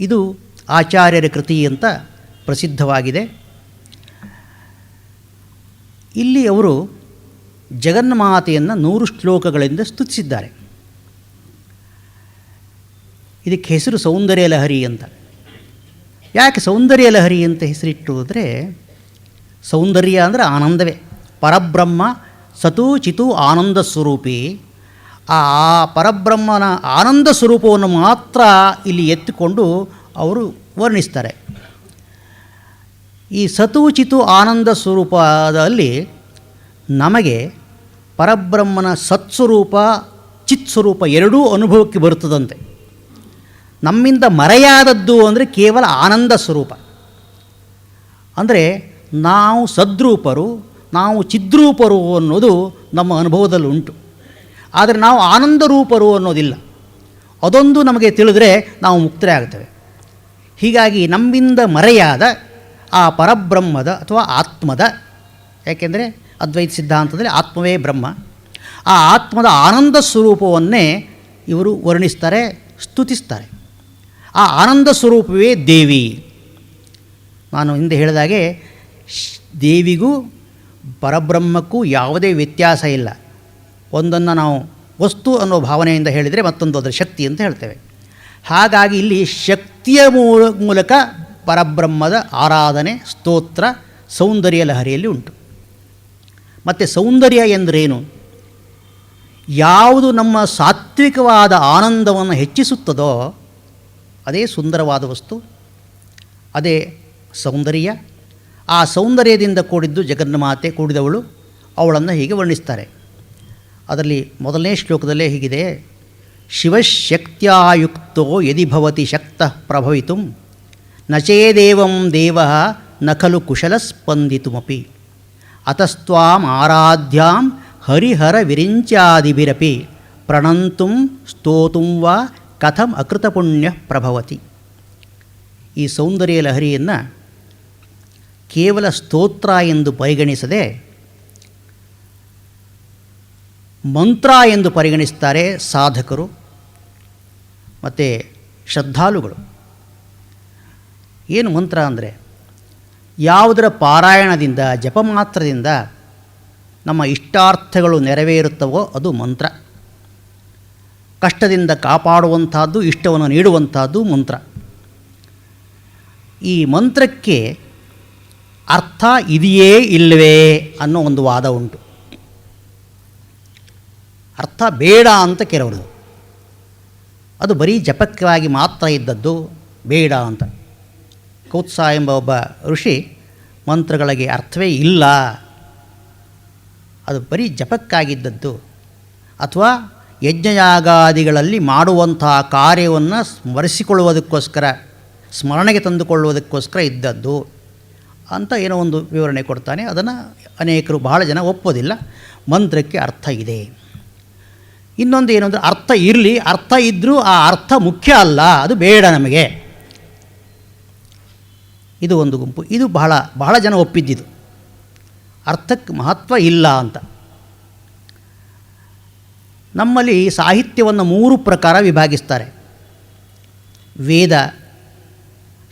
ಇದು ಆಚಾರ್ಯರ ಕೃತಿ ಅಂತ ಪ್ರಸಿದ್ಧವಾಗಿದೆ. ಇಲ್ಲಿ ಅವರು ಜಗನ್ಮಾತೆಯನ್ನು 100 ಶ್ಲೋಕಗಳಿಂದ ಸ್ತುತಿಸಿದ್ದಾರೆ. ಇದಕ್ಕೆ ಹೆಸರು ಸೌಂದರ್ಯ ಲಹರಿ ಅಂತ. ಯಾಕೆ ಸೌಂದರ್ಯ ಲಹರಿ ಅಂತ ಹೆಸರಿಟ್ಟು ಅಂದರೆ, ಸೌಂದರ್ಯ ಅಂದರೆ ಆನಂದವೇ. ಪರಬ್ರಹ್ಮ ಸತು ಚಿತು ಆನಂದ ಸ್ವರೂಪಿ. ಆ ಪರಬ್ರಹ್ಮನ ಆನಂದ ಸ್ವರೂಪವನ್ನು ಮಾತ್ರ ಇಲ್ಲಿ ಎತ್ತಿಕೊಂಡು ಅವರು ವರ್ಣಿಸ್ತಾರೆ. ಈ ಸತು ಚಿತು ಆನಂದ ಸ್ವರೂಪದಲ್ಲಿ ನಮಗೆ ಪರಬ್ರಹ್ಮನ ಸತ್ಸ್ವರೂಪ ಚಿತ್ಸ್ವರೂಪ ಎರಡೂ ಅನುಭವಕ್ಕೆ ಬರುತ್ತದಂತೆ. ನಮ್ಮಿಂದ ಮರೆಯಾದದ್ದು ಅಂದರೆ ಕೇವಲ ಆನಂದ ಸ್ವರೂಪ. ಅಂದರೆ ನಾವು ಸದ್ರೂಪರು, ನಾವು ಚಿದ್ರೂಪರು ಅನ್ನೋದು ನಮ್ಮ ಅನುಭವದಲ್ಲಿ ಉಂಟು. ಆದರೆ ನಾವು ಆನಂದ ರೂಪರು ಅನ್ನೋದಿಲ್ಲ. ಅದೊಂದು ನಮಗೆ ತಿಳಿದರೆ ನಾವು ಮುಕ್ತರೇ ಆಗ್ತೇವೆ. ಹೀಗಾಗಿ ನಮ್ಮಿಂದ ಮರೆಯಾದ ಆ ಪರಬ್ರಹ್ಮದ ಅಥವಾ ಆತ್ಮದ, ಯಾಕೆಂದರೆ ಅದ್ವೈತ ಸಿದ್ಧಾಂತದಲ್ಲಿ ಆತ್ಮವೇ ಬ್ರಹ್ಮ, ಆ ಆತ್ಮದ ಆನಂದ ಸ್ವರೂಪವನ್ನೇ ಇವರು ವರ್ಣಿಸ್ತಾರೆ, ಸ್ತುತಿಸ್ತಾರೆ. ಆ ಆನಂದ ಸ್ವರೂಪವೇ ದೇವಿ. ನಾನು ಹಿಂದೆ ಹೇಳಿದಾಗೆ ದೇವಿಗೂ ಪರಬ್ರಹ್ಮಕ್ಕೂ ಯಾವುದೇ ವ್ಯತ್ಯಾಸ ಇಲ್ಲ. ಒಂದನ್ನು ನಾವು ವಸ್ತು ಅನ್ನೋ ಭಾವನೆಯಿಂದ ಹೇಳಿದರೆ ಮತ್ತೊಂದು ಅದರ ಶಕ್ತಿ ಅಂತ ಹೇಳ್ತೇವೆ. ಹಾಗಾಗಿ ಇಲ್ಲಿ ಶಕ್ತಿಯ ಮೂಲಕ ಪರಬ್ರಹ್ಮದ ಆರಾಧನೆ ಸ್ತೋತ್ರ ಸೌಂದರ್ಯ ಲಹರಿಯಲ್ಲಿ ಉಂಟು. ಮತ್ತು ಸೌಂದರ್ಯ ಎಂದರೇನು? ಯಾವುದು ನಮ್ಮ ಸಾತ್ವಿಕವಾದ ಆನಂದವನ್ನು ಹೆಚ್ಚಿಸುತ್ತದೋ ಅದೇ ಸುಂದರವಾದ ವಸ್ತು, ಅದೇ ಸೌಂದರ್ಯ. ಆ ಸೌಂದರ್ಯದಿಂದ ಕೂಡಿದ್ದು ಜಗನ್ಮಾತೆ, ಕೂಡಿದವಳು. ಅವಳನ್ನು ಹೀಗೆ ವರ್ಣಿಸ್ತಾರೆ. ಅದರಲ್ಲಿ ಮೊದಲನೇ ಶ್ಲೋಕದಲ್ಲೇ ಹೀಗಿದೆ: ಶಿವಶಕ್ತ್ಯಾಯುಕ್ತೋ ಯದಿ ಭವತಿ ಶಕ್ತಃ ಪ್ರಭವಿತುಂ ನಚೇದೇವಂ ದೇವಃ ನ ಖಲು ಕುಶಲ ಸ್ಪಂದಿತುಮಪಿ ಅತಸ್ತ್ವಾಂ ಆರಾಧ್ಯಾಂ ಹರಿಹರ ವಿರಿಂಚಾದಿಭಿರಪಿ ಪ್ರಣಂತುಂ ಸ್ತೋತುಂ ವಾ ಕಥಂ ಅಕೃತಪುಣ್ಯ ಪ್ರಭವತಿ. ಈ ಸೌಂದರ್ಯ ಲಹರಿಯನ್ನು ಕೇವಲ ಸ್ತೋತ್ರ ಎಂದು ಪರಿಗಣಿಸದೆ ಮಂತ್ರ ಎಂದು ಪರಿಗಣಿಸ್ತಾರೆ ಸಾಧಕರು ಮತ್ತು ಶ್ರದ್ಧಾಳುಗಳು. ಏನು ಮಂತ್ರ ಅಂದರೆ, ಯಾವುದರ ಪಾರಾಯಣದಿಂದ ಜಪಮಾತ್ರದಿಂದ ನಮ್ಮ ಇಷ್ಟಾರ್ಥಗಳು ನೆರವೇರುತ್ತವೋ ಅದು ಮಂತ್ರ. ಕಷ್ಟದಿಂದ ಕಾಪಾಡುವಂಥದ್ದು, ಇಷ್ಟವನ್ನು ನೀಡುವಂಥದ್ದು ಮಂತ್ರ. ಈ ಮಂತ್ರಕ್ಕೆ ಅರ್ಥ ಇದೆಯೇ ಇಲ್ಲವೇ ಅನ್ನೋ ಒಂದು ವಾದ ಉಂಟು. ಅರ್ಥ ಬೇಡ ಅಂತ ಕೆಲವರು, ಅದು ಬರೀ ಜಪಕ್ಕಾಗಿ ಮಾತ್ರ ಇದ್ದದ್ದು, ಬೇಡ ಅಂತ. ಕೌತ್ಸ ಎಂಬ ಒಬ್ಬ ಋಷಿ ಮಂತ್ರಗಳಿಗೆ ಅರ್ಥವೇ ಇಲ್ಲ, ಅದು ಬರೀ ಜಪಕ್ಕಾಗಿದ್ದದ್ದು, ಅಥವಾ ಯಜ್ಞಯಾಗಾದಿಗಳಲ್ಲಿ ಮಾಡುವಂತಹ ಕಾರ್ಯವನ್ನು ಸ್ಮರಿಸಿಕೊಳ್ಳುವುದಕ್ಕೋಸ್ಕರ, ಸ್ಮರಣೆಗೆ ತಂದುಕೊಳ್ಳುವುದಕ್ಕೋಸ್ಕರ ಇದ್ದದ್ದು ಅಂತ ಏನೋ ಒಂದು ವಿವರಣೆ ಕೊಡ್ತಾನೆ. ಅದನ್ನು ಅನೇಕರು, ಬಹಳ ಜನ ಒಪ್ಪೋದಿಲ್ಲ. ಮಂತ್ರಕ್ಕೆ ಅರ್ಥ ಇದೆ. ಇನ್ನೊಂದು ಏನು ಅಂದರೆ, ಅರ್ಥ ಇರಲಿ, ಅರ್ಥ ಇದ್ದರೂ ಆ ಅರ್ಥ ಮುಖ್ಯ ಅಲ್ಲ, ಅದು ಬೇಡ ನಮಗೆ. ಇದು ಒಂದು ಗುಂಪು. ಇದು ಬಹಳ ಬಹಳ ಜನ ಒಪ್ಪಿದ್ದಿದ್ದು, ಅರ್ಥಕ್ಕೆ ಮಹತ್ವ ಇಲ್ಲ ಅಂತ. ನಮ್ಮಲ್ಲಿ ಸಾಹಿತ್ಯವನ್ನು 3 ಪ್ರಕಾರ ವಿಭಾಗಿಸ್ತಾರೆ: ವೇದ,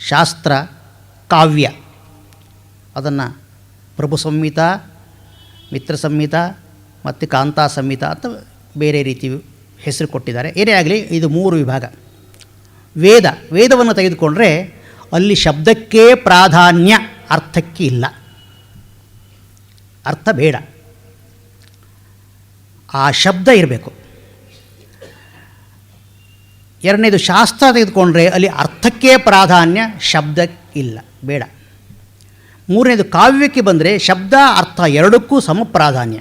ಶಾಸ್ತ್ರ, ಕಾವ್ಯ. ಅದನ್ನು ಪ್ರಭು ಸಂಹಿತ, ಮಿತ್ರ ಸಂಹಿತ ಮತ್ತು ಕಾಂತಾ ಸಂಹಿತ ಅಂತ ಬೇರೆ ರೀತಿ ಹೆಸರು ಕೊಟ್ಟಿದ್ದಾರೆ. ಏನೇ ಆಗಲಿ, ಇದು 3 ವಿಭಾಗ. ವೇದವನ್ನು ತೆಗೆದುಕೊಂಡ್ರೆ ಅಲ್ಲಿ ಶಬ್ದಕ್ಕೇ ಪ್ರಾಧಾನ್ಯ, ಅರ್ಥಕ್ಕೆ ಇಲ್ಲ. ಅರ್ಥ ಬೇಡ, ಆ ಶಬ್ದ ಇರಬೇಕು. ಎರಡನೇದು ಶಾಸ್ತ್ರ ತೆಗೆದುಕೊಂಡ್ರೆ ಅಲ್ಲಿ ಅರ್ಥಕ್ಕೆ ಪ್ರಾಧಾನ್ಯ, ಶಬ್ದಕ್ಕಿಲ್ಲ, ಬೇಡ. ಮೂರನೇದು ಕಾವ್ಯಕ್ಕೆ ಬಂದರೆ ಶಬ್ದ ಅರ್ಥ ಎರಡಕ್ಕೂ ಸಮ ಪ್ರಾಧಾನ್ಯ.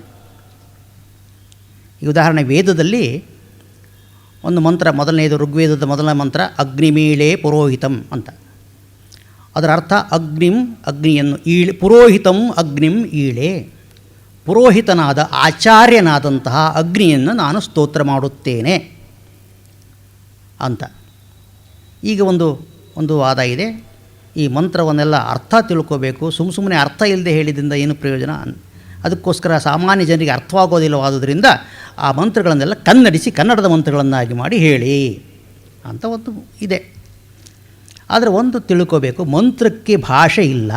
ಈ ಉದಾಹರಣೆ, ವೇದದಲ್ಲಿ ಒಂದು ಮಂತ್ರ, ಮೊದಲನೇದು ಋಗ್ವೇದದ ಮೊದಲನೇ ಮಂತ್ರ ಅಗ್ನಿಮೀಳೆ ಪುರೋಹಿತಂ ಅಂತ. ಅದರ ಅರ್ಥ ಅಗ್ನಿಂ, ಅಗ್ನಿಯನ್ನು ಪುರೋಹಿತಂ ಅಗ್ನಿಂ ಈಳೆ, ಪುರೋಹಿತನಾದ ಆಚಾರ್ಯನಾದಂತಹ ಅಗ್ನಿಯನ್ನು ನಾನು ಸ್ತೋತ್ರ ಮಾಡುತ್ತೇನೆ ಅಂತ. ಈಗ ಒಂದು ವಾದ ಇದೆ, ಈ ಮಂತ್ರವನ್ನೆಲ್ಲ ಅರ್ಥ ತಿಳ್ಕೋಬೇಕು, ಸುಮ್ಮನೆ ಅರ್ಥ ಇಲ್ಲದೆ ಹೇಳಿದ್ರಿಂದ ಏನು ಪ್ರಯೋಜನ. ಅದಕ್ಕೋಸ್ಕರ ಸಾಮಾನ್ಯ ಜನರಿಗೆ ಅರ್ಥವಾಗೋದಿಲ್ಲವಾದುದರಿಂದ ಆ ಮಂತ್ರಗಳನ್ನೆಲ್ಲ ಕನ್ನಡಿಸಿ ಕನ್ನಡದ ಮಂತ್ರಗಳನ್ನಾಗಿ ಮಾಡಿ ಹೇಳಿ ಅಂತ ಒಂದು ಇದೆ. ಆದರೆ ಒಂದು ತಿಳ್ಕೋಬೇಕು, ಮಂತ್ರಕ್ಕೆ ಭಾಷೆ ಇಲ್ಲ.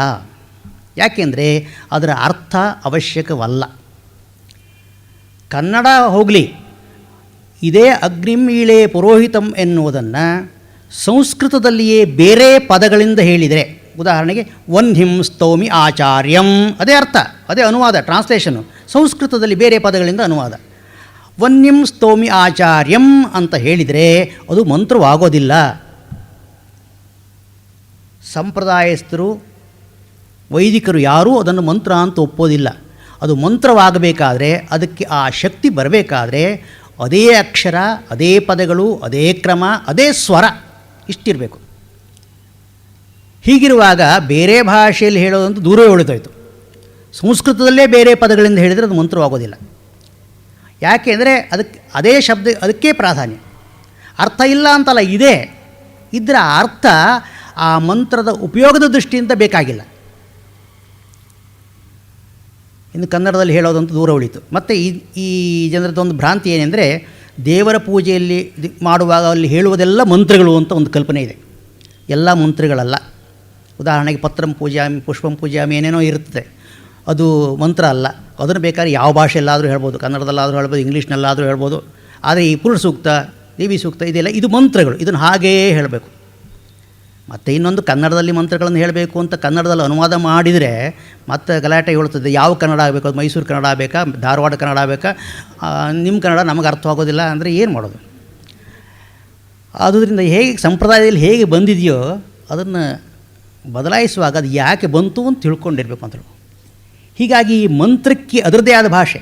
ಯಾಕೆಂದರೆ ಅದರ ಅರ್ಥ ಅವಶ್ಯಕವಲ್ಲ. ಕನ್ನಡ ಹೋಗಲಿ, ಇದೇ ಅಗ್ನಿಂ ಈಳೆ ಪುರೋಹಿತಂ ಎನ್ನುವುದನ್ನು ಸಂಸ್ಕೃತದಲ್ಲಿಯೇ ಬೇರೆ ಪದಗಳಿಂದ ಹೇಳಿದರೆ, ಉದಾಹರಣೆಗೆ ವನ್ಹಿಂ ಸ್ತೌಮಿ ಆಚಾರ್ಯಂ, ಅದೇ ಅರ್ಥ, ಅದೇ ಅನುವಾದ, ಟ್ರಾನ್ಸ್ಲೇಷನ್ನು. ಸಂಸ್ಕೃತದಲ್ಲಿ ಬೇರೆ ಪದಗಳಿಂದ ಅನುವಾದ. ವನ್ಹಿಂ ಸ್ತೌಮಿ ಆಚಾರ್ಯಂ ಅಂತ ಹೇಳಿದರೆ ಅದು ಮಂತ್ರವಾಗೋದಿಲ್ಲ. ಸಂಪ್ರದಾಯಸ್ಥರು, ವೈದಿಕರು ಯಾರೂ ಅದನ್ನು ಮಂತ್ರ ಅಂತ ಒಪ್ಪೋದಿಲ್ಲ. ಅದು ಮಂತ್ರವಾಗಬೇಕಾದ್ರೆ, ಅದಕ್ಕೆ ಆ ಶಕ್ತಿ ಬರಬೇಕಾದ್ರೆ ಅದೇ ಅಕ್ಷರ, ಅದೇ ಪದಗಳು, ಅದೇ ಕ್ರಮ, ಅದೇ ಸ್ವರ, ಇಷ್ಟಿರಬೇಕು. ಹೀಗಿರುವಾಗ ಬೇರೆ ಭಾಷೆಯಲ್ಲಿ ಹೇಳೋದಂತೂ ದೂರವೇ ಉಳಿದೋಯ್ತು. ಸಂಸ್ಕೃತದಲ್ಲೇ ಬೇರೆ ಪದಗಳಿಂದ ಹೇಳಿದರೆ ಅದು ಮಂತ್ರವಾಗೋದಿಲ್ಲ. ಯಾಕೆಂದರೆ ಅದೇ ಶಬ್ದ, ಅದಕ್ಕೆ ಪ್ರಾಧಾನ್ಯ. ಅರ್ಥ ಇಲ್ಲ ಅಂತಲ್ಲ, ಇದರ ಅರ್ಥ ಆ ಮಂತ್ರದ ಉಪಯೋಗದ ದೃಷ್ಟಿಯಿಂದ ಬೇಕಾಗಿಲ್ಲ. ಇನ್ನು ಕನ್ನಡದಲ್ಲಿ ಹೇಳೋದಂತೂ ದೂರ ಉಳಿತು. ಮತ್ತು ಈ ಜನರದ್ದೊಂದು ಭ್ರಾಂತಿ ಏನೆಂದರೆ, ದೇವರ ಪೂಜೆಯಲ್ಲಿ ಮಾಡುವಾಗ ಅಲ್ಲಿ ಹೇಳುವುದೆಲ್ಲ ಮಂತ್ರಗಳು ಅಂತ ಒಂದು ಕಲ್ಪನೆ ಇದೆ. ಎಲ್ಲ ಮಂತ್ರಗಳಲ್ಲ. ಉದಾಹರಣೆಗೆ ಪತ್ರಂ ಪೂಜಾಮಿ, ಪುಷ್ಪಂ ಪೂಜಾಮಿ ಏನೇನೋ ಇರುತ್ತದೆ, ಅದು ಮಂತ್ರ ಅಲ್ಲ. ಅದನ್ನು ಬೇಕಾದ್ರೆ ಯಾವ ಭಾಷೆಯಲ್ಲಾದರೂ ಹೇಳ್ಬೋದು, ಕನ್ನಡದಲ್ಲಾದರೂ ಹೇಳ್ಬೋದು, ಇಂಗ್ಲೀಷ್ನಲ್ಲಾದರೂ ಹೇಳ್ಬೋದು. ಆದರೆ ಈ ಪುರುಷ ಸೂಕ್ತ, ದೇವಿ ಸೂಕ್ತ ಇದೆಲ್ಲ ಇದು ಮಂತ್ರಗಳು, ಇದನ್ನು ಹಾಗೆಯೇ ಹೇಳಬೇಕು. ಮತ್ತು ಇನ್ನೊಂದು, ಕನ್ನಡದಲ್ಲಿ ಮಂತ್ರಗಳನ್ನು ಹೇಳಬೇಕು ಅಂತ ಕನ್ನಡದಲ್ಲಿ ಅನುವಾದ ಮಾಡಿದರೆ ಮತ್ತೆ ಗಲಾಟೆ ಹೇಳ್ತದೆ. ಯಾವ ಕನ್ನಡ ಆಗಬೇಕು, ಅದು ಮೈಸೂರು ಕನ್ನಡ ಆಗಬೇಕಾ, ಧಾರವಾಡ ಕನ್ನಡ ಆಗಬೇಕಾ, ನಿಮ್ಮ ಕನ್ನಡ ನಮಗೆ ಅರ್ಥವಾಗೋದಿಲ್ಲ ಅಂದರೆ ಏನು ಮಾಡೋದು? ಆದುದರಿಂದ ಹೇಗೆ ಸಂಪ್ರದಾಯದಲ್ಲಿ ಹೇಗೆ ಬಂದಿದೆಯೋ ಅದನ್ನು ಬದಲಾಯಿಸುವಾಗ ಅದು ಯಾಕೆ ಬಂತು ಅಂತ ತಿಳ್ಕೊಂಡಿರ್ಬೇಕು ಅಂತ. ಹೀಗಾಗಿ ಈ ಮಂತ್ರಕ್ಕೆ ಅದರದ್ದೇ ಆದ ಭಾಷೆ.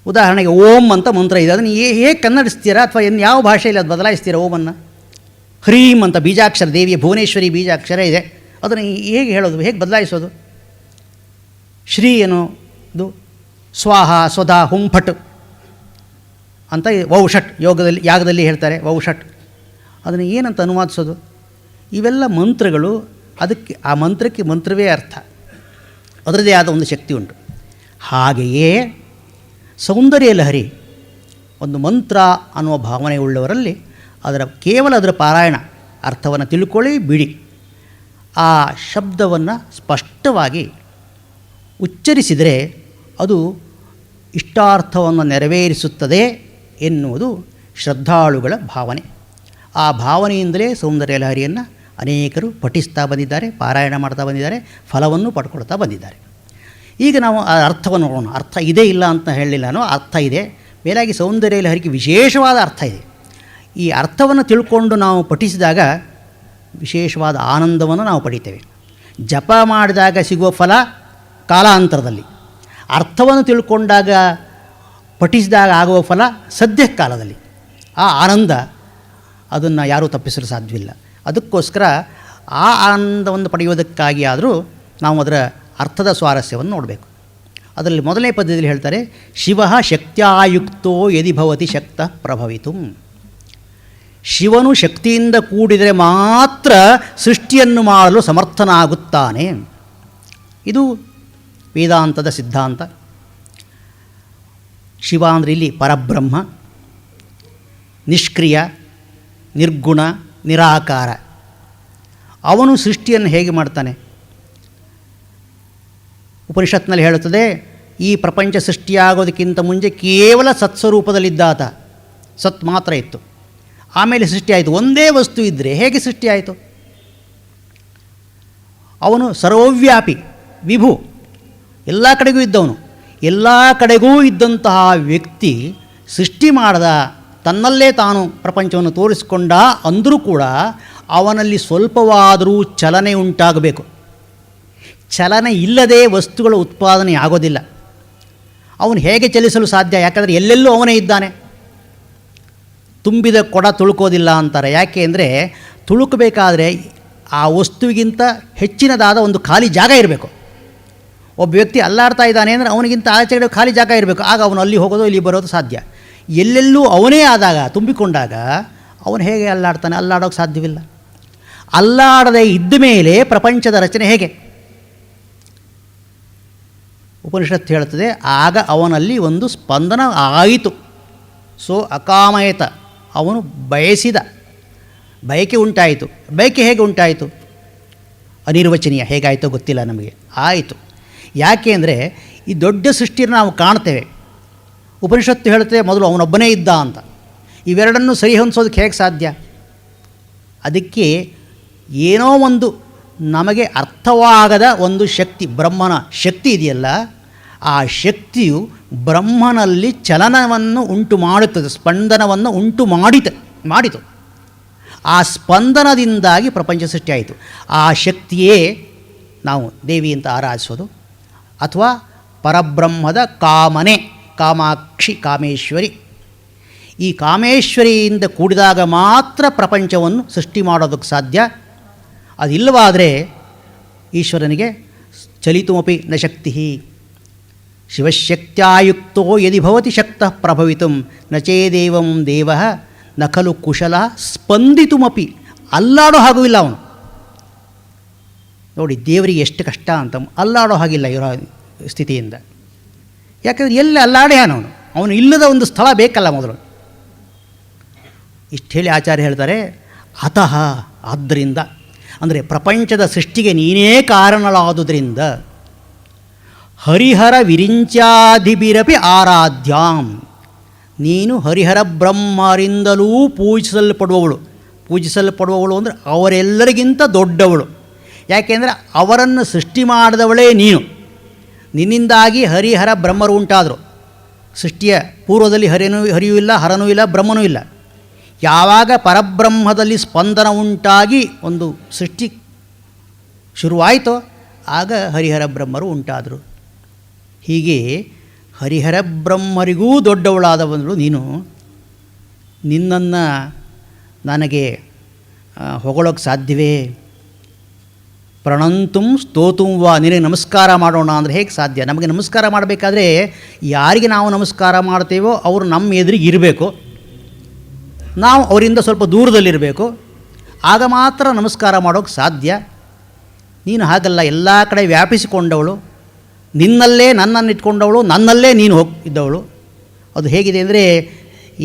ಉದಾಹರಣೆಗೆ ಓಂ ಅಂತ ಮಂತ್ರ ಇದೆ, ಅದನ್ನು ಹೇಗೆ ಕನ್ನಡಿಸ್ತೀರಾ ಅಥವಾ ಯಾವ ಭಾಷೆಯಲ್ಲಿ ಅದು ಬದಲಾಯಿಸ್ತೀರಾ? ಓಮನ್ನು ಹ್ರೀಂ ಅಂತ ಬೀಜಾಕ್ಷರ, ದೇವಿಯ ಭುವನೇಶ್ವರಿ ಬೀಜಾಕ್ಷರ ಇದೆ, ಅದನ್ನು ಹೇಗೆ ಹೇಳೋದು, ಹೇಗೆ ಬದಲಾಯಿಸೋದು? ಶ್ರೀ ಅನ್ನೋದು ಸ್ವಾಹ, ಸ್ವಧಾ, ಹುಂಫಟ್ ಅಂತ ವೌಷಟ್ ಯಾಗದಲ್ಲಿ ಹೇಳ್ತಾರೆ, ವೌಷಟ್. ಅದನ್ನು ಏನಂತ ಅನುವಾದಿಸೋದು? ಇವೆಲ್ಲ ಮಂತ್ರಗಳು. ಅದಕ್ಕೆ ಆ ಮಂತ್ರಕ್ಕೆ ಮಂತ್ರವೇ ಅರ್ಥ, ಅದರದೇ ಆದ ಒಂದು ಶಕ್ತಿ ಉಂಟು. ಹಾಗೆಯೇ ಸೌಂದರ್ಯ ಲಹರಿ ಒಂದು ಮಂತ್ರ ಅನ್ನುವ ಭಾವನೆ ಉಳ್ಳವರಲ್ಲಿ ಕೇವಲ ಅದರ ಪಾರಾಯಣ, ಅರ್ಥವನ್ನು ತಿಳ್ಕೊಳ್ಳಿ ಬಿಡಿ. ಆ ಶಬ್ದವನ್ನು ಸ್ಪಷ್ಟವಾಗಿ ಉಚ್ಚರಿಸಿದರೆ ಅದು ಇಷ್ಟಾರ್ಥವನ್ನು ನೆರವೇರಿಸುತ್ತದೆ ಎನ್ನುವುದು ಶ್ರದ್ಧಾಳುಗಳ ಭಾವನೆ. ಆ ಭಾವನೆಯಿಂದಲೇ ಸೌಂದರ್ಯ ಲಹರಿಯನ್ನು ಅನೇಕರು ಪಠಿಸ್ತಾ ಬಂದಿದ್ದಾರೆ, ಪಾರಾಯಣ ಮಾಡ್ತಾ ಬಂದಿದ್ದಾರೆ, ಫಲವನ್ನು ಪಡ್ಕೊಳ್ತಾ ಬಂದಿದ್ದಾರೆ. ಈಗ ನಾವು ಆ ಅರ್ಥವನ್ನು ನೋಡೋಣ. ಅರ್ಥ ಇದೆ ಇಲ್ಲ ಅಂತ ಹೇಳಲಿಲ್ಲ ನಾನು, ಅರ್ಥ ಇದೆ. ಮೇಲಾಗಿ ಸೌಂದರ್ಯ ಲಹರಿಗೆ ವಿಶೇಷವಾದ ಅರ್ಥ ಇದೆ. ಈ ಅರ್ಥವನ್ನು ತಿಳ್ಕೊಂಡು ನಾವು ಪಠಿಸಿದಾಗ ವಿಶೇಷವಾದ ಆನಂದವನ್ನು ನಾವು ಪಡಿತೇವೆ. ಜಪ ಮಾಡಿದಾಗ ಸಿಗುವ ಫಲ ಕಾಲಾಂತರದಲ್ಲಿ, ಅರ್ಥವನ್ನು ತಿಳ್ಕೊಂಡಾಗ ಪಠಿಸಿದಾಗ ಆಗುವ ಫಲ ಸದ್ಯ ಕಾಲದಲ್ಲಿ. ಆ ಆನಂದ ಅದನ್ನು ಯಾರೂ ತಪ್ಪಿಸಲು ಸಾಧ್ಯವಿಲ್ಲ. ಅದಕ್ಕೋಸ್ಕರ ಆ ಆನಂದವನ್ನು ಪಡೆಯುವುದಕ್ಕಾಗಿ ಆದರೂ ನಾವು ಅದರ ಅರ್ಥದ ಸ್ವಾರಸ್ಯವನ್ನು ನೋಡಬೇಕು. ಅದರಲ್ಲಿ ಮೊದಲನೇ ಪದ್ಯದಲ್ಲಿ ಹೇಳ್ತಾರೆ, ಶಿವ ಶಕ್ತ್ಯಾಯುಕ್ತೋ ಯದಿ ಭವತಿ ಶಕ್ತ ಪ್ರಭವಿತು. ಶಿವನು ಶಕ್ತಿಯಿಂದ ಕೂಡಿದರೆ ಮಾತ್ರ ಸೃಷ್ಟಿಯನ್ನು ಮಾಡಲು ಸಮರ್ಥನಾಗುತ್ತಾನೆ. ಇದು ವೇದಾಂತದ ಸಿದ್ಧಾಂತ. ಶಿವ ಅಂದರೆ ಇಲ್ಲಿ ಪರಬ್ರಹ್ಮ, ನಿಷ್ಕ್ರಿಯ, ನಿರ್ಗುಣ, ನಿರಾಕಾರ. ಅವನು ಸೃಷ್ಟಿಯನ್ನು ಹೇಗೆ ಮಾಡ್ತಾನೆ? ಉಪನಿಷತ್ನಲ್ಲಿ ಹೇಳುತ್ತದೆ, ಈ ಪ್ರಪಂಚ ಸೃಷ್ಟಿಯಾಗೋದಕ್ಕಿಂತ ಮುಂಚೆ ಕೇವಲ ಸತ್ಸ್ವರೂಪದಲ್ಲಿದ್ದಾತ, ಸತ್ ಮಾತ್ರ ಇತ್ತು. ಆಮೇಲೆ ಸೃಷ್ಟಿಯಾಯಿತು. ಒಂದೇ ವಸ್ತು ಇದ್ದರೆ ಹೇಗೆ ಸೃಷ್ಟಿಯಾಯಿತು? ಅವನು ಸರ್ವವ್ಯಾಪಿ, ವಿಭು, ಎಲ್ಲ ಕಡೆಗೂ ಇದ್ದವನು. ಎಲ್ಲ ಕಡೆಗೂ ಇದ್ದಂತಹ ವ್ಯಕ್ತಿ ಸೃಷ್ಟಿ ಮಾಡದ, ತನ್ನಲ್ಲೇ ತಾನು ಪ್ರಪಂಚವನ್ನು ತೋರಿಸಿಕೊಂಡ ಅಂದರೂ ಕೂಡ ಅವನಲ್ಲಿ ಸ್ವಲ್ಪವಾದರೂ ಚಲನೆ ಉಂಟಾಗಬೇಕು. ಚಲನೆ ಇಲ್ಲದೆ ವಸ್ತುಗಳ ಉತ್ಪಾದನೆ ಆಗೋದಿಲ್ಲ. ಅವನು ಹೇಗೆ ಚಲಿಸಲು ಸಾಧ್ಯ? ಯಾಕಂದರೆ ಎಲ್ಲೆಲ್ಲೂ ಅವನೇ ಇದ್ದಾನೆ. ತುಂಬಿದ ಕೊಡ ತುಳುಕೋದಿಲ್ಲ ಅಂತಾರೆ. ಯಾಕೆ ಅಂದರೆ ತುಳುಕಬೇಕಾದ್ರೆ ಆ ವಸ್ತುವಿಗಿಂತ ಹೆಚ್ಚಿನದಾದ ಒಂದು ಖಾಲಿ ಜಾಗ ಇರಬೇಕು. ಒಬ್ಬ ವ್ಯಕ್ತಿ ಅಲ್ಲಾಡ್ತಾ ಇದ್ದಾನೆ ಅಂದರೆ ಅವನಿಗಿಂತ ಆಚೆಗಡೆ ಖಾಲಿ ಜಾಗ ಇರಬೇಕು. ಆಗ ಅವನು ಅಲ್ಲಿ ಹೋಗೋದು, ಇಲ್ಲಿ ಬರೋದು ಸಾಧ್ಯ. ಎಲ್ಲೆಲ್ಲೂ ಅವನೇ ಆದಾಗ, ತುಂಬಿಕೊಂಡಾಗ ಅವನು ಹೇಗೆ ಅಲ್ಲಾಡ್ತಾನೆ? ಅಲ್ಲಾಡೋಕ್ಕೆ ಸಾಧ್ಯವಿಲ್ಲ. ಅಲ್ಲಾಡದೆ ಇದ್ದ ಮೇಲೆ ಪ್ರಪಂಚದ ರಚನೆ ಹೇಗೆ? ಉಪನಿಷತ್ತು ಹೇಳುತ್ತದೆ, ಆಗ ಅವನಲ್ಲಿ ಒಂದು ಸ್ಪಂದನ ಆಯಿತು. ಸೊ ಅಕಾಮಯತ, ಅವನು ಬಯಸಿದ, ಬಯಕೆ ಉಂಟಾಯಿತು. ಬಯಕೆ ಹೇಗೆ ಉಂಟಾಯಿತು? ಅನಿರ್ವಚನೀಯ. ಹೇಗಾಯಿತೋ ಗೊತ್ತಿಲ್ಲ ನಮಗೆ, ಆಯಿತು. ಯಾಕೆ ಅಂದರೆ ಈ ದೊಡ್ಡ ಸೃಷ್ಟಿಯನ್ನು ನಾವು ಕಾಣ್ತೇವೆ. ಉಪನಿಷತ್ತು ಹೇಳುತ್ತದೆ ಮೊದಲು ಅವನೊಬ್ಬನೇ ಇದ್ದ ಅಂತ. ಇವೆರಡನ್ನು ಸರಿ ಹೊಂದಿಸೋದಕ್ಕೆ ಹೇಗೆ ಸಾಧ್ಯ? ಅದಕ್ಕೆ ಏನೋ ಒಂದು ನಮಗೆ ಅರ್ಥವಾಗದ ಒಂದು ಶಕ್ತಿ, ಬ್ರಹ್ಮನ ಶಕ್ತಿ ಇದೆಯಲ್ಲ, ಆ ಶಕ್ತಿಯು ಬ್ರಹ್ಮನಲ್ಲಿ ಚಲನವನ್ನು ಉಂಟು ಮಾಡುತ್ತದೆ, ಸ್ಪಂದನವನ್ನು ಉಂಟು ಮಾಡಿತು. ಆ ಸ್ಪಂದನದಿಂದಾಗಿ ಪ್ರಪಂಚ ಸೃಷ್ಟಿಯಾಯಿತು. ಆ ಶಕ್ತಿಯೇ ನಾವು ದೇವಿ ಅಂತ ಆರಾಧಿಸೋದು, ಅಥವಾ ಪರಬ್ರಹ್ಮದ ಕಾಮನೆ, ಕಾಮಾಕ್ಷಿ, ಕಾಮೇಶ್ವರಿ. ಈ ಕಾಮೇಶ್ವರಿಯಿಂದ ಕೂಡಿದಾಗ ಮಾತ್ರ ಪ್ರಪಂಚವನ್ನು ಸೃಷ್ಟಿ ಮಾಡೋದಕ್ಕೆ ಸಾಧ್ಯ. ಅದಿಲ್ಲವಾದರೆ ಈಶ್ವರನಿಗೆ ಚಲಿತುಮಪಿ ನ ಶಕ್ತಿ. ಶಿವಶಕ್ತ್ಯಾಯುಕ್ತೋ ಯದಿ ಭವತಿ ಶಕ್ತಃ ಪ್ರಭವಿತುಂ ನ ಚೇದೇವಂ ದೇವಃ ನ ಖಲು ಕುಶಲ ಸ್ಪಂದಿತುಮಪಿ. ಅಲ್ಲಾಡೋ ಹಾಗೂ ಇಲ್ಲ ಅವನು. ನೋಡಿ ದೇವರಿಗೆ ಎಷ್ಟು ಕಷ್ಟ ಅಂತ. ಅಲ್ಲಾಡೋ ಹಾಗಿಲ್ಲ ಇವರ ಸ್ಥಿತಿಯಿಂದ. ಯಾಕಂದರೆ ಎಲ್ಲಿ ಅಲ್ಲಾಡ್ಯಾನವನು, ಅವನು ಇಲ್ಲದ ಒಂದು ಸ್ಥಳ ಬೇಕಲ್ಲ ಮೊದಲು. ಇಷ್ಟು ಹೇಳಿ ಆಚಾರ್ಯ ಹೇಳ್ತಾರೆ, ಅತಃ, ಆದ್ದರಿಂದ, ಅಂದರೆ ಪ್ರಪಂಚದ ಸೃಷ್ಟಿಗೆ ನೀನೇ ಕಾರಣಳಾದುದರಿಂದ ಹರಿಹರ ವಿರಿಂಚಾದಿಭಿರಪಿ ಆರಾಧ್ಯಾಂ, ನೀನು ಹರಿಹರ ಬ್ರಹ್ಮರಿಂದಲೂ ಪೂಜಿಸಲ್ಪಡುವವಳು ಅಂದರೆ ಅವರೆಲ್ಲರಿಗಿಂತ ದೊಡ್ಡವಳು. ಯಾಕೆಂದರೆ ಅವರನ್ನು ಸೃಷ್ಟಿ ಮಾಡಿದವಳೇ ನೀನು. ನಿನ್ನಿಂದಾಗಿ ಹರಿಹರ ಬ್ರಹ್ಮರು ಉಂಟಾದರು. ಸೃಷ್ಟಿಯ ಪೂರ್ವದಲ್ಲಿ ಹರಿಯೂ ಇಲ್ಲ, ಹರನೂ ಇಲ್ಲ, ಬ್ರಹ್ಮನೂ ಇಲ್ಲ. ಯಾವಾಗ ಪರಬ್ರಹ್ಮದಲ್ಲಿ ಸ್ಪಂದನ ಉಂಟಾಗಿ ಒಂದು ಸೃಷ್ಟಿ ಶುರುವಾಯಿತೋ ಆಗ ಹರಿಹರ ಬ್ರಹ್ಮರು ಉಂಟಾದರು. ಹೀಗೆ ಹರಿಹರ ಬ್ರಹ್ಮರಿಗೂ ದೊಡ್ಡವಳಾದವನು ನೀನು. ನಿನ್ನನ್ನು ನನಗೆ ಹೊಗಳೋಕ್ಕೆ ಸಾಧ್ಯವೇ? ಪ್ರಣಂತುಂ ಸ್ತೋತುಂ ವಾ, ನಿನಗೆ ನಮಸ್ಕಾರ ಮಾಡೋಣ ಅಂದರೆ ಹೇಗೆ ಸಾಧ್ಯ? ನಮಗೆ ನಮಸ್ಕಾರ ಮಾಡಬೇಕಾದ್ರೆ ಯಾರಿಗೆ ನಾವು ನಮಸ್ಕಾರ ಮಾಡ್ತೇವೋ ಅವರು ನಮ್ಮ ಎದುರಿಗೆ ಇರಬೇಕು, ನಾವು ಅವರಿಂದ ಸ್ವಲ್ಪ ದೂರದಲ್ಲಿರಬೇಕು. ಆಗ ಮಾತ್ರ ನಮಸ್ಕಾರ ಮಾಡೋಕ್ಕೆ ಸಾಧ್ಯ. ನೀನು ಹಾಗಲ್ಲ, ಎಲ್ಲ ಕಡೆ ವ್ಯಾಪಿಸಿಕೊಂಡವಳು, ನಿನ್ನಲ್ಲೇ ನನ್ನನ್ನು ಇಟ್ಕೊಂಡವಳು, ನನ್ನಲ್ಲೇ ನೀನು ಇದ್ದವಳು. ಅದು ಹೇಗಿದೆ ಅಂದರೆ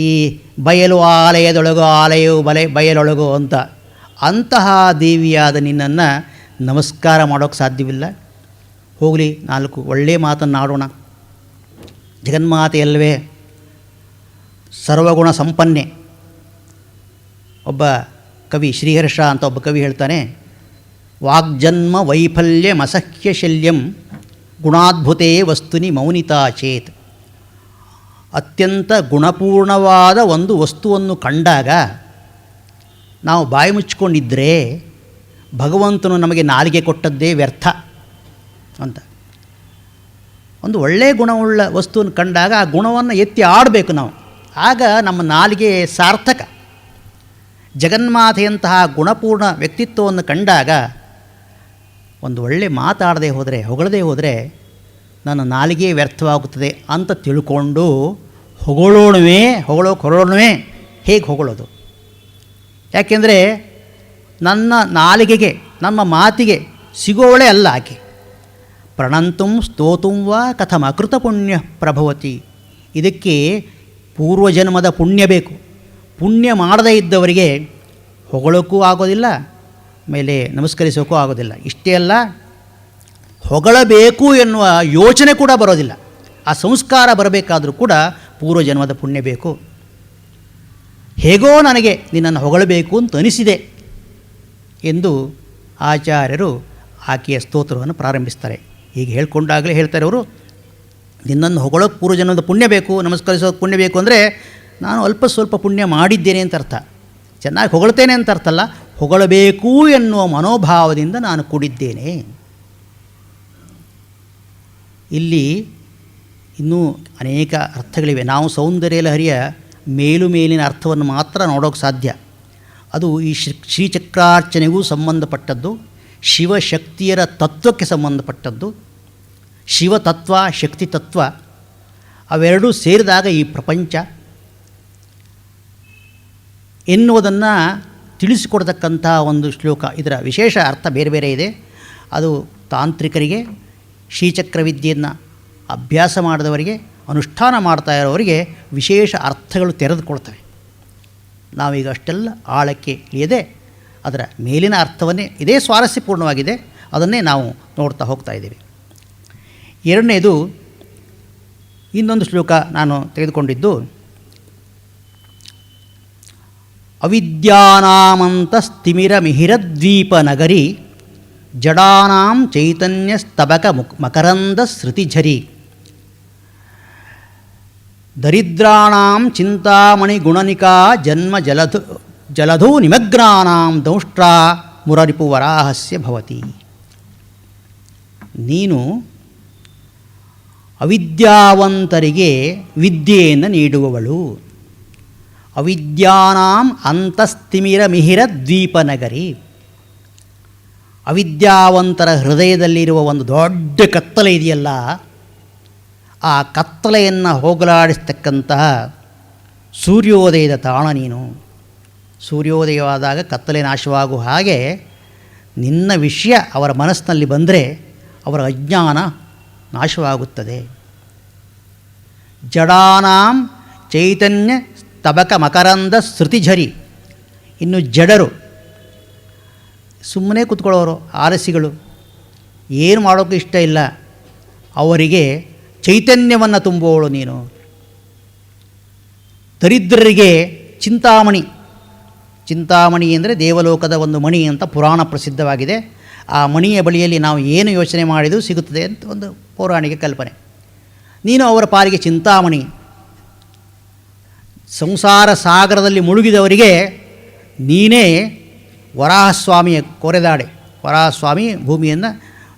ಈ ಬಯಲು ಆಲಯದೊಳಗು ಆಲಯವು ಬಯಲೊಳಗು ಅಂತ, ಅಂತಹ ದೇವಿಯಾದ ನಿನ್ನನ್ನು ನಮಸ್ಕಾರ ಮಾಡೋಕ್ಕೆ ಸಾಧ್ಯವಿಲ್ಲ. ಹೋಗಲಿ, 4 ಒಳ್ಳೆಯ ಮಾತನ್ನಾಡೋಣ. ಜಗನ್ಮಾತೆಯಲ್ವೇ, ಸರ್ವಗುಣ ಸಂಪನ್ನೆ. ಒಬ್ಬ ಕವಿ, ಶ್ರೀಹರ್ಷ ಅಂತ ಒಬ್ಬ ಕವಿ ಹೇಳ್ತಾನೆ, ವಾಗ್ಜನ್ಮ ವೈಫಲ್ಯಮಸಹ್ಯ ಶಲ್ಯಂ ಗುಣಾದ್ಭುತೇ ವಸ್ತುನಿ ಮೌನಿತಾ ಚೇತ್. ಅತ್ಯಂತ ಗುಣಪೂರ್ಣವಾದ ಒಂದು ವಸ್ತುವನ್ನು ಕಂಡಾಗ ನಾವು ಬಾಯಿ ಮುಚ್ಚಿಕೊಂಡಿದ್ದರೆ ಭಗವಂತನು ನಮಗೆ ನಾಲಿಗೆ ಕೊಟ್ಟದ್ದೇ ವ್ಯರ್ಥ ಅಂತ. ಒಂದು ಒಳ್ಳೆಯ ಗುಣವುಳ್ಳ ವಸ್ತುವನ್ನು ಕಂಡಾಗ ಆ ಗುಣವನ್ನು ಎತ್ತಿ ಆಡಬೇಕು ನಾವು, ಆಗ ನಮ್ಮ ನಾಲಿಗೆ ಸಾರ್ಥಕ. ಜಗನ್ಮಾತೆಯಂತಹ ಗುಣಪೂರ್ಣ ವ್ಯಕ್ತಿತ್ವವನ್ನು ಕಂಡಾಗ ಒಂದು ಒಳ್ಳೆ ಮಾತಾಡದೆ ಹೋದರೆ, ಹೊಗಳದೇ ಹೋದರೆ ನನ್ನ ನಾಲಿಗೆ ವ್ಯರ್ಥವಾಗುತ್ತದೆ ಅಂತ ತಿಳ್ಕೊಂಡು ಹೊಗಳೋಣವೇ. ಹೇಗೆ ಹೊಗಳೋದು? ಯಾಕೆಂದರೆ ನನ್ನ ನಾಲಿಗೆಗೆ, ನಮ್ಮ ಮಾತಿಗೆ ಸಿಗೋವಳೆ ಅಲ್ಲ ಆಕೆ. ಪ್ರಣಂತುಂ ಸ್ತೋತುಂ ವಾ ಕಥಮ ಅಕೃತ ಪುಣ್ಯ ಪ್ರಭವತಿ. ಇದಕ್ಕೆ ಪೂರ್ವಜನ್ಮದ ಪುಣ್ಯ ಬೇಕು. ಪುಣ್ಯ ಮಾಡದೇ ಇದ್ದವರಿಗೆ ಹೊಗಳೋಕ್ಕೂ ಆಗೋದಿಲ್ಲ, ಮೇಲೆ ನಮಸ್ಕರಿಸೋಕ್ಕೂ ಆಗೋದಿಲ್ಲ. ಇಷ್ಟೇ ಅಲ್ಲ, ಹೊಗಳಬೇಕು ಎನ್ನುವ ಯೋಚನೆ ಕೂಡ ಬರೋದಿಲ್ಲ. ಆ ಸಂಸ್ಕಾರ ಬರಬೇಕಾದರೂ ಕೂಡ ಪೂರ್ವಜನ್ಮದ ಪುಣ್ಯ ಬೇಕು. ಹೇಗೋ ನನಗೆ ನಿನ್ನನ್ನು ಹೊಗಳಬೇಕು ಅಂತ ಅನಿಸಿದೆ ಎಂದು ಆಚಾರ್ಯರು ಆಕೆಯ ಸ್ತೋತ್ರವನ್ನು ಪ್ರಾರಂಭಿಸ್ತಾರೆ. ಹೀಗೆ ಹೇಳ್ಕೊಂಡಾಗಲೇ ಹೇಳ್ತಾರೆ ಅವರು, ನಿನ್ನನ್ನು ಹೊಗಳೋಕ್ಕೆ ಪೂರ್ವಜನ್ಮದ ಪುಣ್ಯ ಬೇಕು, ನಮಸ್ಕರಿಸೋಕ್ಕೆ ಪುಣ್ಯ ಬೇಕು ಅಂದರೆ ನಾನು ಅಲ್ಪ ಸ್ವಲ್ಪ ಪುಣ್ಯ ಮಾಡಿದ್ದೇನೆ ಅಂತ ಅರ್ಥ. ಚೆನ್ನಾಗಿ ಹೊಗಳ್ತೇನೆ ಅಂತ ಅರ್ಥ ಅಲ್ಲ, ಹೊಗಳಬೇಕು ಎನ್ನುವ ಮನೋಭಾವದಿಂದ ನಾನು ಕೂಡಿದ್ದೇನೆ. ಇಲ್ಲಿ ಇನ್ನೂ ಅನೇಕ ಅರ್ಥಗಳಿವೆ. ನಾವು ಸೌಂದರ್ಯ ಲಹರಿಯ ಮೇಲಿನ ಅರ್ಥವನ್ನು ಮಾತ್ರ ನೋಡೋಕ್ಕೆ ಸಾಧ್ಯ. ಅದು ಈ ಶ್ರೀಚಕ್ರಾರ್ಚನೆಗೂ ಸಂಬಂಧಪಟ್ಟದ್ದು, ಶಿವಶಕ್ತಿಯರ ತತ್ವಕ್ಕೆ ಸಂಬಂಧಪಟ್ಟದ್ದು. ಶಿವತತ್ವ, ಶಕ್ತಿ ತತ್ವ ಅವೆರಡೂ ಸೇರಿದಾಗ ಈ ಪ್ರಪಂಚ ಎನ್ನುವುದನ್ನು ತಿಳಿಸಿಕೊಡ್ತಕ್ಕಂಥ ಒಂದು ಶ್ಲೋಕ. ಇದರ ವಿಶೇಷ ಅರ್ಥ ಬೇರೆ ಬೇರೆ ಇದೆ. ಅದು ತಾಂತ್ರಿಕರಿಗೆ, ಶ್ರೀಚಕ್ರ ವಿದ್ಯೆಯನ್ನು ಅಭ್ಯಾಸ ಮಾಡಿದವರಿಗೆ, ಅನುಷ್ಠಾನ ಮಾಡ್ತಾ ಇರೋವರಿಗೆ ವಿಶೇಷ ಅರ್ಥಗಳು ತೆರೆದುಕೊಳ್ತವೆ. ನಾವೀಗ ಅಷ್ಟೆಲ್ಲ ಆಳಕ್ಕೆ ಇಳಿಯದೆ ಅದರ ಮೇಲಿನ ಅರ್ಥವನ್ನೇ, ಇದೇ ಸ್ವಾರಸ್ಯಪೂರ್ಣವಾಗಿದೆ, ಅದನ್ನೇ ನಾವು ನೋಡ್ತಾ ಹೋಗ್ತಾ ಇದ್ದೀವಿ. ಎರಡನೇದು, ಇನ್ನೊಂದು ಶ್ಲೋಕ ನಾನು ತೆಗೆದುಕೊಂಡಿದ್ದು, ಅವಿದ್ಯಾನಾಮಂತಸ್ತಿಮಿರ ಮಿಹಿರದ್ವೀಪ ನಗರಿ ಜಡಾನಾಂ ಚೈತನ್ಯ ಸ್ತಬಕ ಮಕರಂದ ಶ್ರುತಿಝರಿ ದರಿದ್ರಾಣಾಂ ಚಿಂತಾಮಣಿ ಗುಣನಿಕಾ ಜನ್ಮ ಜಲಧೂ ನಿಮಗ್ನಾನಾಂ ದೌಷ್ಟ್ರಾ ಮುರರಿಪು ವರಾಹಸ್ಯ ಭವತಿ. ನೀನು ಅವಿದ್ಯಾವಂತರಿಗೆ ವಿದ್ಯೆಯನ್ನು ನೀಡುವವಳು. ಅವಿದ್ಯಾನಾಂ ಅಂತಸ್ತಿಮಿರ ಮಿಹಿರ ದ್ವೀಪನಗರಿ. ಅವಿದ್ಯಾವಂತರ ಹೃದಯದಲ್ಲಿರುವ ಒಂದು ದೊಡ್ಡ ಕತ್ತಲೆ ಇದೆಯಲ್ಲ, ಆ ಕತ್ತಲೆಯನ್ನು ಹೋಗಲಾಡಿಸ್ತಕ್ಕಂತಹ ಸೂರ್ಯೋದಯದ ತಾಣ ನೀನು. ಸೂರ್ಯೋದಯವಾದಾಗ ಕತ್ತಲೆ ನಾಶವಾಗುವ ಹಾಗೆ ನಿನ್ನ ವಿಷಯ ಅವರ ಮನಸ್ಸಿನಲ್ಲಿ ಬಂದರೆ ಅವರ ಅಜ್ಞಾನ ನಾಶವಾಗುತ್ತದೆ. ಜಡಾನಾಂ ಚೈತನ್ಯ ಸ್ತಬಕ ಮಕರಂದ ಶ್ರುತಿಝರಿ. ಇನ್ನು ಜಡರು, ಸುಮ್ಮನೆ ಕೂತ್ಕೊಳ್ಳೋರು, ಆಲಸಿಗಳು, ಏನು ಮಾಡೋಕ್ಕೆ ಇಷ್ಟ ಇಲ್ಲ, ಅವರಿಗೆ ಚೈತನ್ಯವನ್ನು ತುಂಬುವವಳು ನೀನು. ದರಿದ್ರರಿಗೆ ಚಿಂತಾಮಣಿ. ಚಿಂತಾಮಣಿ ಅಂದರೆ ದೇವಲೋಕದ ಒಂದು ಮಣಿ ಅಂತ ಪುರಾಣ ಪ್ರಸಿದ್ಧವಾಗಿದೆ. ಆ ಮಣಿಯ ಬಳಿಯಲ್ಲಿ ನಾವು ಏನು ಯೋಚನೆ ಮಾಡಿದರೂ ಸಿಗುತ್ತದೆ ಅಂತ ಒಂದು ಪೌರಾಣಿಕ ಕಲ್ಪನೆ. ನೀನು ಅವರ ಪಾಲಿಗೆ ಚಿಂತಾಮಣಿ. ಸಂಸಾರ ಸಾಗರದಲ್ಲಿ ಮುಳುಗಿದವರಿಗೆ ನೀನೇ ವರಾಹಸ್ವಾಮಿಯ ಕೊರೆದಾಡೆ. ವರಾಹಸ್ವಾಮಿ ಭೂಮಿಯನ್ನು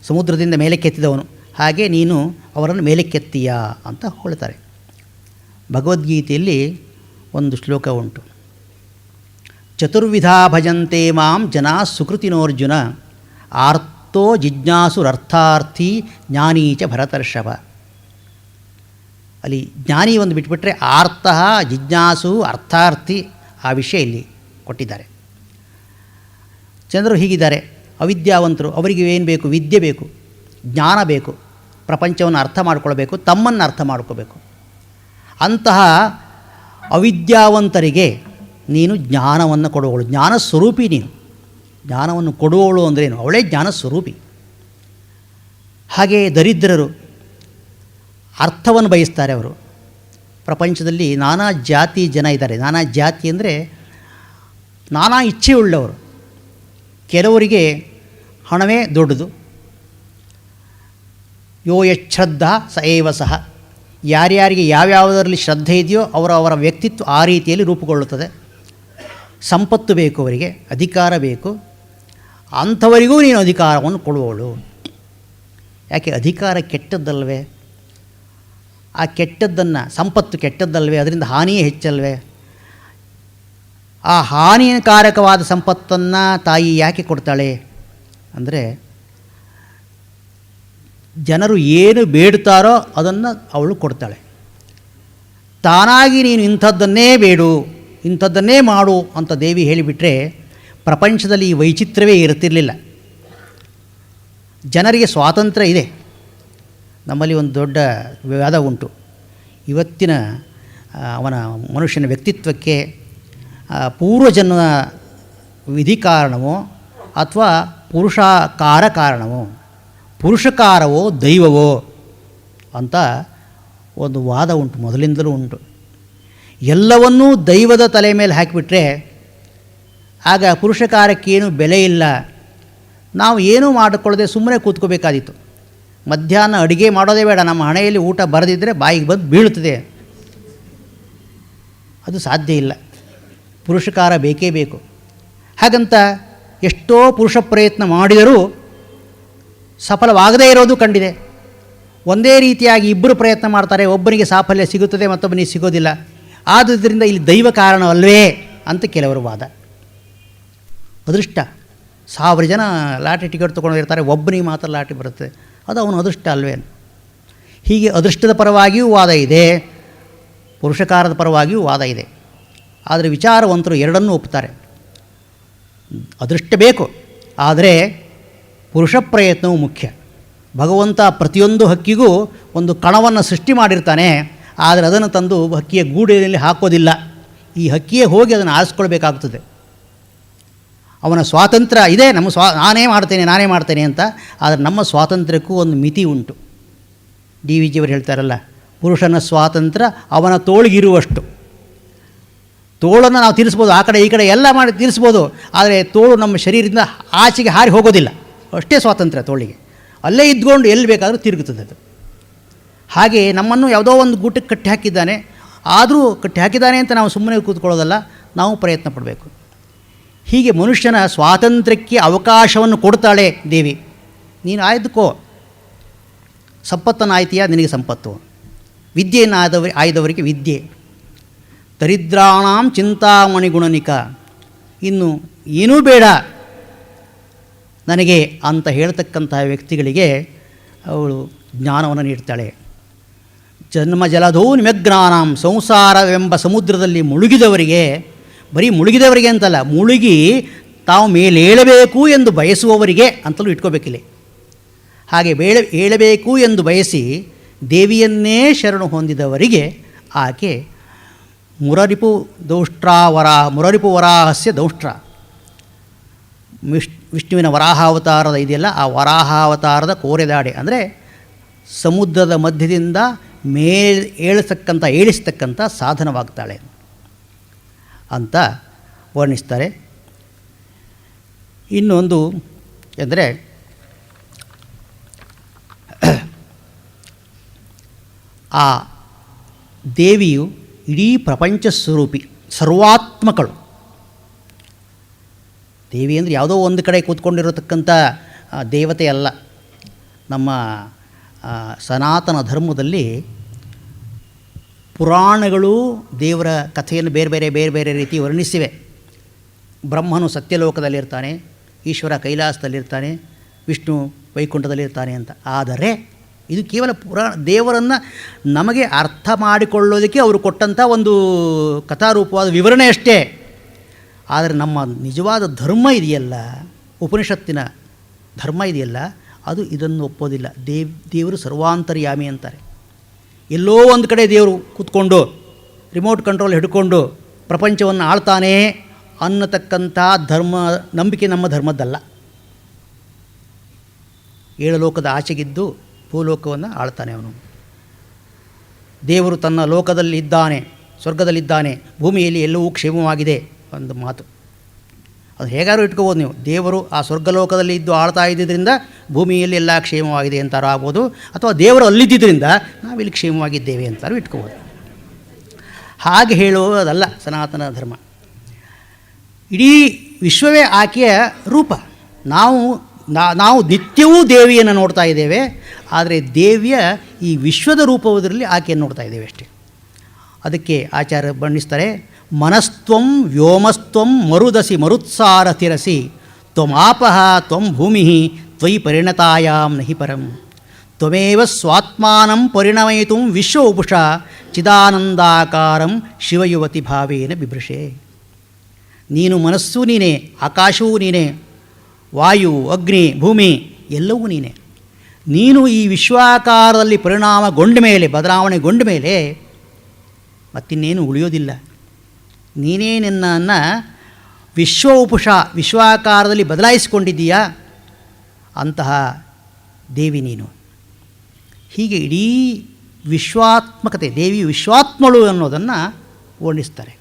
ಸಮುದ್ರದಿಂದ ಮೇಲಕ್ಕೆತ್ತಿದವನು, ಹಾಗೆ ನೀನು ಅವರನ್ನು ಮೇಲಕ್ಕೆತ್ತೀಯ ಅಂತ ಹೇಳ್ತಾರೆ. ಭಗವದ್ಗೀತೆಯಲ್ಲಿ ಒಂದು ಶ್ಲೋಕ ಉಂಟು, ಚತುರ್ವಿಧಾ ಭಜಂತೆ ಮಾಂ ಜನಾ ಸುಕೃತಿನೋರ್ಜುನ ಆರ್ತೋ ಜಿಜ್ಞಾಸುರರ್ಥಾರ್ಥಿ ಜ್ಞಾನೀಚ ಭರತರ್ಷಭ. ಅಲ್ಲಿ ಜ್ಞಾನಿ ಒಂದು ಬಿಟ್ಬಿಟ್ರೆ ಆರ್ತಃ, ಜಿಜ್ಞಾಸು, ಅರ್ಥಾರ್ಥಿ ಆ ವಿಷಯ ಇಲ್ಲಿ ಕೊಟ್ಟಿದ್ದಾರೆ. ಜನರು ಹೀಗಿದ್ದಾರೆ, ಅವಿದ್ಯಾವಂತರು. ಅವರಿಗೆ ಏನು ಬೇಕು? ವಿದ್ಯೆ ಬೇಕು, ಜ್ಞಾನ ಬೇಕು, ಪ್ರಪಂಚವನ್ನು ಅರ್ಥ ಮಾಡಿಕೊಳ್ಬೇಕು, ತಮ್ಮನ್ನು ಅರ್ಥ ಮಾಡ್ಕೋಬೇಕು. ಅಂತಹ ಅವಿದ್ಯಾವಂತರಿಗೆ ನೀನು ಜ್ಞಾನವನ್ನು ಕೊಡುವವಳು, ಜ್ಞಾನ ಸ್ವರೂಪಿ ನೀನು. ಜ್ಞಾನವನ್ನು ಕೊಡುವವಳು ಅಂದ್ರೇನು? ಅವಳೇ ಜ್ಞಾನ ಸ್ವರೂಪಿ. ಹಾಗೆ ದರಿದ್ರರು ಅರ್ಥವನ್ನು ಬಯಸ್ತಾರೆ. ಅವರು ಪ್ರಪಂಚದಲ್ಲಿ ನಾನಾ ಜಾತಿ ಜನ ಇದ್ದಾರೆ. ನಾನಾ ಜಾತಿ ಅಂದರೆ ನಾನಾ ಇಚ್ಛೆಯುಳ್ಳವರು. ಕೆಲವರಿಗೆ ಹಣವೇ ದೊಡ್ಡದು. ಯೋ ಯಶ್ರದ್ಧಾ ಸ ಏವ ಸಹ. ಯಾರ್ಯಾರಿಗೆ ಯಾವ್ಯಾವುದರಲ್ಲಿ ಶ್ರದ್ಧೆ ಇದೆಯೋ ಅವರ ವ್ಯಕ್ತಿತ್ವ ಆ ರೀತಿಯಲ್ಲಿ ರೂಪುಗೊಳ್ಳುತ್ತದೆ. ಸಂಪತ್ತು ಬೇಕು ಅವರಿಗೆ, ಅಧಿಕಾರ ಬೇಕು. ಅಂಥವರಿಗೂ ನೀನು ಅಧಿಕಾರವನ್ನು ಕೊಡುವವಳು. ಯಾಕೆ? ಅಧಿಕಾರ ಕೆಟ್ಟದ್ದಲ್ವೇ? ಆ ಕೆಟ್ಟದ್ದನ್ನು, ಸಂಪತ್ತು ಕೆಟ್ಟದ್ದಲ್ವೇ? ಅದರಿಂದ ಹಾನಿಯೇ ಹೆಚ್ಚಲ್ವೇ? ಆ ಹಾನಿಕಾರಕವಾದ ಸಂಪತ್ತನ್ನು ತಾಯಿ ಯಾಕೆ ಕೊಡ್ತಾಳೆ ಅಂದರೆ, ಜನರು ಏನು ಬೇಡ್ತಾರೋ ಅದನ್ನು ಅವಳು ಕೊಡ್ತಾಳೆ. ತಾನಾಗಿ ನೀನು ಇಂಥದ್ದನ್ನೇ ಬೇಡು ಇಂಥದ್ದನ್ನೇ ಮಾಡು ಅಂತ ದೇವಿ ಹೇಳಿಬಿಟ್ರೆ ಪ್ರಪಂಚದಲ್ಲಿ ಈ ವೈಚಿತ್ರ್ಯವೇ ಇರ್ತಿರಲಿಲ್ಲ. ಜನರಿಗೆ ಸ್ವಾತಂತ್ರ್ಯ ಇದೆ. ನಮ್ಮಲ್ಲಿ ಒಂದು ದೊಡ್ಡ ವಿವಾದ ಉಂಟು. ಇವತ್ತಿನ ಅವನ ಮನುಷ್ಯನ ವ್ಯಕ್ತಿತ್ವಕ್ಕೆ ಪೂರ್ವಜನ್ಮ ವಿಧಿ ಕಾರಣವೋ ಅಥವಾ ಪುರುಷಕಾರ ಕಾರಣವೋ, ಪುರುಷಕಾರವೋ ದೈವವೋ ಅಂತ ಒಂದು ವಾದ ಉಂಟು, ಮೊದಲಿಂದಲೂ ಉಂಟು. ಎಲ್ಲವನ್ನೂ ದೈವದ ತಲೆ ಮೇಲೆ ಹಾಕಿಬಿಟ್ರೆ ಆಗ ಪುರುಷಕಾರಕ್ಕೇನು ಬೆಲೆ ಇಲ್ಲ. ನಾವು ಏನೂ ಮಾಡಿಕೊಳ್ಳದೆ ಸುಮ್ಮನೆ ಕೂತ್ಕೋಬೇಕಾದೀತು. ಮಧ್ಯಾಹ್ನ ಅಡುಗೆ ಮಾಡೋದೇ ಬೇಡ, ನಮ್ಮ ಹಣೆಯಲ್ಲಿ ಊಟ ಬರೆದಿದ್ದರೆ ಬಾಯಿಗೆ ಬಂದು ಬೀಳ್ತದೆ. ಅದು ಸಾಧ್ಯ ಇಲ್ಲ. ಪುರುಷಕಾರ ಬೇಕೇ ಬೇಕು. ಹಾಗಂತ ಎಷ್ಟೋ ಪುರುಷ ಪ್ರಯತ್ನ ಮಾಡಿದರೂ ಸಫಲವಾಗದೇ ಇರೋದು ಕಂಡಿದೆ. ಒಂದೇ ರೀತಿಯಾಗಿ ಇಬ್ಬರು ಪ್ರಯತ್ನ ಮಾಡ್ತಾರೆ, ಒಬ್ಬನಿಗೆ ಸಾಫಲ್ಯ ಸಿಗುತ್ತದೆ, ಮತ್ತೊಬ್ಬನಿಗೆ ಸಿಗೋದಿಲ್ಲ. ಆದುದರಿಂದ ಇಲ್ಲಿ ದೈವ ಕಾರಣವಲ್ವೇ ಅಂತ ಕೆಲವರು ವಾದ. ಅದೃಷ್ಟ. 1000 ಜನ ಲಾಟ್ರಿ ಟಿಕೆಟ್ ತೊಗೊಂಡಿರ್ತಾರೆ, ಒಬ್ಬನಿಗೆ ಮಾತ್ರ ಲಾಟ್ರಿ ಬರುತ್ತೆ, ಅದು ಅವನು ಅದೃಷ್ಟ ಅಲ್ವೇ? ಹೀಗೆ ಅದೃಷ್ಟದ ಪರವಾಗಿಯೂ ವಾದ ಇದೆ, ಪುರುಷಕಾರದ ಪರವಾಗಿಯೂ ವಾದ ಇದೆ. ಆದರೆ ವಿಚಾರವಂತರು ಎರಡನ್ನೂ ಒಪ್ಪುತ್ತಾರೆ. ಅದೃಷ್ಟ ಬೇಕು, ಆದರೆ ಪುರುಷ ಪ್ರಯತ್ನವೂ ಮುಖ್ಯ. ಭಗವಂತ ಪ್ರತಿಯೊಂದು ಹಕ್ಕಿಗೂ ಒಂದು ಕಣವನ್ನು ಸೃಷ್ಟಿ ಮಾಡಿರ್ತಾನೆ, ಆದರೆ ಅದನ್ನು ತಂದು ಹಕ್ಕಿಯ ಗೂಡಿನಲ್ಲಿ ಹಾಕೋದಿಲ್ಲ. ಈ ಹಕ್ಕಿಯೇ ಹೋಗಿ ಅದನ್ನು ಆರಿಸ್ಕೊಳ್ಬೇಕಾಗ್ತದೆ. ಅವನ ಸ್ವಾತಂತ್ರ್ಯ ಇದೆ, ನಮ್ಮ ನಾನೇ ಮಾಡ್ತೇನೆ ಅಂತ. ಆದರೆ ನಮ್ಮ ಸ್ವಾತಂತ್ರ್ಯಕ್ಕೂ ಒಂದು ಮಿತಿ ಉಂಟು. ಡಿ ವಿ ಜಿಯವರು ಹೇಳ್ತಾರಲ್ಲ, ಪುರುಷನ ಸ್ವಾತಂತ್ರ್ಯ ಅವನ ತೋಳಿಗಿರುವಷ್ಟು. ತೋಳನ್ನು ನಾವು ತಿರ್ಸ್ಬೋದು, ಆ ಕಡೆ ಈ ಕಡೆ ಎಲ್ಲ ಮಾಡಿ ತಿರ್ಸ್ಬೋದು, ಆದರೆ ತೋಳು ನಮ್ಮ ಶರೀರದಿಂದ ಆಚೆಗೆ ಹಾರಿ ಹೋಗೋದಿಲ್ಲ. ಅಷ್ಟೇ ಸ್ವಾತಂತ್ರ್ಯ ತೋಳಿಗೆ. ಅಲ್ಲೇ ಇದ್ಕೊಂಡು ಎಲ್ಲಿ ಬೇಕಾದರೂ ತಿರುಗುತ್ತದೆ ಅದು. ಹಾಗೆ ನಮ್ಮನ್ನು ಯಾವುದೋ ಒಂದು ಗೂಟಕ್ಕೆ ಕಟ್ಟಿ ಹಾಕಿದ್ದಾನೆ, ಆದರೂ ಕಟ್ಟಿ ಹಾಕಿದ್ದಾನೆ ಅಂತ ನಾವು ಸುಮ್ಮನೆ ಕೂತ್ಕೊಳ್ಳೋದಲ್ಲ, ನಾವು ಪ್ರಯತ್ನ ಪಡಬೇಕು. ಹೀಗೆ ಮನುಷ್ಯನ ಸ್ವಾತಂತ್ರ್ಯಕ್ಕೆ ಅವಕಾಶವನ್ನು ಕೊಡ್ತಾಳೆ ದೇವಿ. ನೀನು ಆಯ್ದುಕೋ, ಸಂಪತ್ತನ್ನು ಆಯ್ತೀಯಾ, ನಿನಗೆ ಸಂಪತ್ತು. ವಿದ್ಯೆಯನ್ನು ಆಯ್ದವರಿಗೆ ವಿದ್ಯೆ. ದರಿದ್ರಾಣಾಂ ಚಿಂತಾಮಣಿ ಗುಣನಿಕ. ಇನ್ನು ಏನೂ ಬೇಡ ನನಗೆ ಅಂತ ಹೇಳ್ತಕ್ಕಂತಹ ವ್ಯಕ್ತಿಗಳಿಗೆ ಅವಳು ಜ್ಞಾನವನ್ನು ನೀಡ್ತಾಳೆ. ಜನ್ಮ ಜಲಧೋ ನಿಮಗ್ನಾನಾಂ. ಸಂಸಾರವೆಂಬ ಸಮುದ್ರದಲ್ಲಿ ಮುಳುಗಿದವರಿಗೆ, ಬರೀ ಮುಳುಗಿದವರಿಗೆ ಅಂತಲ್ಲ, ಮುಳುಗಿ ತಾವು ಮೇಲೇಳಬೇಕು ಎಂದು ಬಯಸುವವರಿಗೆ ಅಂತಲೂ ಇಟ್ಕೋಬೇಕಿಲ್ಲಿ. ಹಾಗೆ ಏಳಬೇಕು ಎಂದು ಬಯಸಿ ದೇವಿಯನ್ನೇ ಶರಣು ಹೊಂದಿದವರಿಗೆ ಆಕೆ ಮುರರಿಪು ವರಾಹಸ್ಯ ದೌಷ್ಟ್ರ. ವಿಷ್ಣುವಿನ ವರಾಹಾವತಾರದ ಇದೆಯಲ್ಲ, ಆ ವರಾಹಾವತಾರದ ಕೋರೆದಾಡೆ ಅಂದರೆ ಸಮುದ್ರದ ಮಧ್ಯದಿಂದ ಏಳಿಸ್ತಕ್ಕಂಥ ಸಾಧನವಾಗ್ತಾಳೆ ಅಂತ ವರ್ಣಿಸ್ತಾರೆ. ಇನ್ನೊಂದು ಎಂದರೆ ಆ ದೇವಿಯು ಇಡೀ ಪ್ರಪಂಚ ಸ್ವರೂಪಿ, ಸರ್ವಾತ್ಮಕಳು. ದೇವಿ ಅಂದರೆ ಯಾವುದೋ ಒಂದು ಕಡೆ ಕೂತ್ಕೊಂಡಿರತಕ್ಕಂಥ ದೇವತೆ ಅಲ್ಲ. ನಮ್ಮ ಸನಾತನ ಧರ್ಮದಲ್ಲಿ ಪುರಾಣಗಳು ದೇವರ ಕಥೆಯನ್ನು ಬೇರೆ ಬೇರೆ ರೀತಿ ವರ್ಣಿಸಿವೆ. ಬ್ರಹ್ಮನು ಸತ್ಯಲೋಕದಲ್ಲಿರ್ತಾನೆ, ಈಶ್ವರ ಕೈಲಾಸದಲ್ಲಿರ್ತಾನೆ, ವಿಷ್ಣು ವೈಕುಂಠದಲ್ಲಿರ್ತಾನೆ ಅಂತ. ಆದರೆ ಇದು ಕೇವಲ ದೇವರನ್ನು ನಮಗೆ ಅರ್ಥ ಮಾಡಿಕೊಳ್ಳೋದಕ್ಕೆ ಅವರು ಕೊಟ್ಟಂಥ ಒಂದು ಕಥಾರೂಪವಾದ ವಿವರಣೆ ಅಷ್ಟೇ. ಆದರೆ ನಮ್ಮ ನಿಜವಾದ ಧರ್ಮ ಇದೆಯಲ್ಲ, ಉಪನಿಷತ್ತಿನ ಧರ್ಮ ಇದೆಯಲ್ಲ, ಅದು ಇದನ್ನು ಒಪ್ಪೋದಿಲ್ಲ. ದೇವರು ಸರ್ವಾಂತರ್ಯಾಮಿ ಅಂತಾರೆ. ಎಲ್ಲೋ ಒಂದು ಕಡೆ ದೇವರು ಕೂತ್ಕೊಂಡು ರಿಮೋಟ್ ಕಂಟ್ರೋಲ್ ಹಿಡ್ಕೊಂಡು ಪ್ರಪಂಚವನ್ನು ಆಳ್ತಾನೆ ಅನ್ನತಕ್ಕಂಥ ಧರ್ಮ ನಂಬಿಕೆ ನಮ್ಮ ಧರ್ಮದ್ದಲ್ಲ. 7 ಲೋಕದ ಆಚೆಗಿದ್ದು ಭೂಲೋಕವನ್ನು ಆಳ್ತಾನೆ ಅವನು. ದೇವರು ತನ್ನ ಲೋಕದಲ್ಲಿ ಇದ್ದಾನೆ, ಸ್ವರ್ಗದಲ್ಲಿದ್ದಾನೆ, ಭೂಮಿಯಲ್ಲಿ ಎಲ್ಲವೂ ಕ್ಷೇಮವಾಗಿದೆ ಒಂದು ಮಾತು. ಅದು ಹೇಗಾದ್ರೂ ಇಟ್ಕೋಬೋದು ನೀವು. ದೇವರು ಆ ಸ್ವರ್ಗಲೋಕದಲ್ಲಿ ಇದ್ದು ಆಳ್ತಾ ಇದ್ದಿದ್ದರಿಂದ ಭೂಮಿಯಲ್ಲಿ ಎಲ್ಲ ಕ್ಷೇಮವಾಗಿದೆ ಅಂತಾರು ಆಗ್ಬೋದು, ಅಥವಾ ದೇವರು ಅಲ್ಲಿದ್ದರಿಂದ ನಾವಿಲ್ಲಿ ಕ್ಷೇಮವಾಗಿದ್ದೇವೆ ಅಂತಾರು ಇಟ್ಕೋಬೋದು. ಹಾಗೆ ಹೇಳುವುದಲ್ಲ ಸನಾತನ ಧರ್ಮ. ಇಡೀ ವಿಶ್ವವೇ ಆಕೆಯ ರೂಪ. ನಾವು ನಿತ್ಯವೂ ದೇವಿಯನ್ನು ನೋಡ್ತಾ ಇದ್ದೇವೆ, ಆದರೆ ದೇವಿಯ ಈ ವಿಶ್ವದ ರೂಪವುದರಲ್ಲಿ ಆಕೆಯನ್ನು ನೋಡ್ತಾ ಇದ್ದೇವೆ ಅಷ್ಟೇ. ಅದಕ್ಕೆ ಆಚಾರ್ಯ ಬಣ್ಣಿಸ್ತಾರೆ, ಮನಸ್ತ್ವಂ ವ್ಯೋಮಸ್ತ್ವಂ ಮರುದಸಿ ಮರುತ್ಸಾರ ತಿರಸಿ ತ್ವಮಾಪಃ ತ್ವಂ ಭೂಮಿ ತ್ವಯಿ ಪರಿಣತಾಯಾಂ ನಹಿ ಪರಂ ತ್ವಮೇವ ಸ್ವಾತ್ಮಾನಂ ಪರಿಣಮಯಿತುಂ ವಿಶ್ವ ಉಪುಷ ಚಿದಾನಂದಾಕಾರಂ ಶಿವಯುವತಿ ಭಾವೇನ ಬಿಭೃಷೆ. ನೀನು ಮನಸ್ಸು ನೀನೇ, ಆಕಾಶವೂ ನೀನೇ, ವಾಯು, ಅಗ್ನಿ, ಭೂಮಿ ಎಲ್ಲವೂ ನೀನೇ. ನೀನು ಈ ವಿಶ್ವಾಕಾರದಲ್ಲಿ ಪರಿಣಾಮಗೊಂಡ ಮೇಲೆ, ಬದಲಾವಣೆಗೊಂಡ ಮೇಲೆ ಮತ್ತಿನ್ನೇನು ಉಳಿಯೋದಿಲ್ಲ. ನೀನೇ ನಿನ್ನನ್ನು ವಿಶ್ವಾಕಾರದಲ್ಲಿ ಬದಲಾಯಿಸಿಕೊಂಡಿದ್ದೀಯಾ, ಅಂತಹ ದೇವಿ ನೀನು. ಹೀಗೆ ಇಡೀ ವಿಶ್ವಾತ್ಮಕತೆ, ದೇವಿ ವಿಶ್ವಾತ್ಮಳು ಅನ್ನೋದನ್ನು ವರ್ಣಿಸ್ತಾರೆ.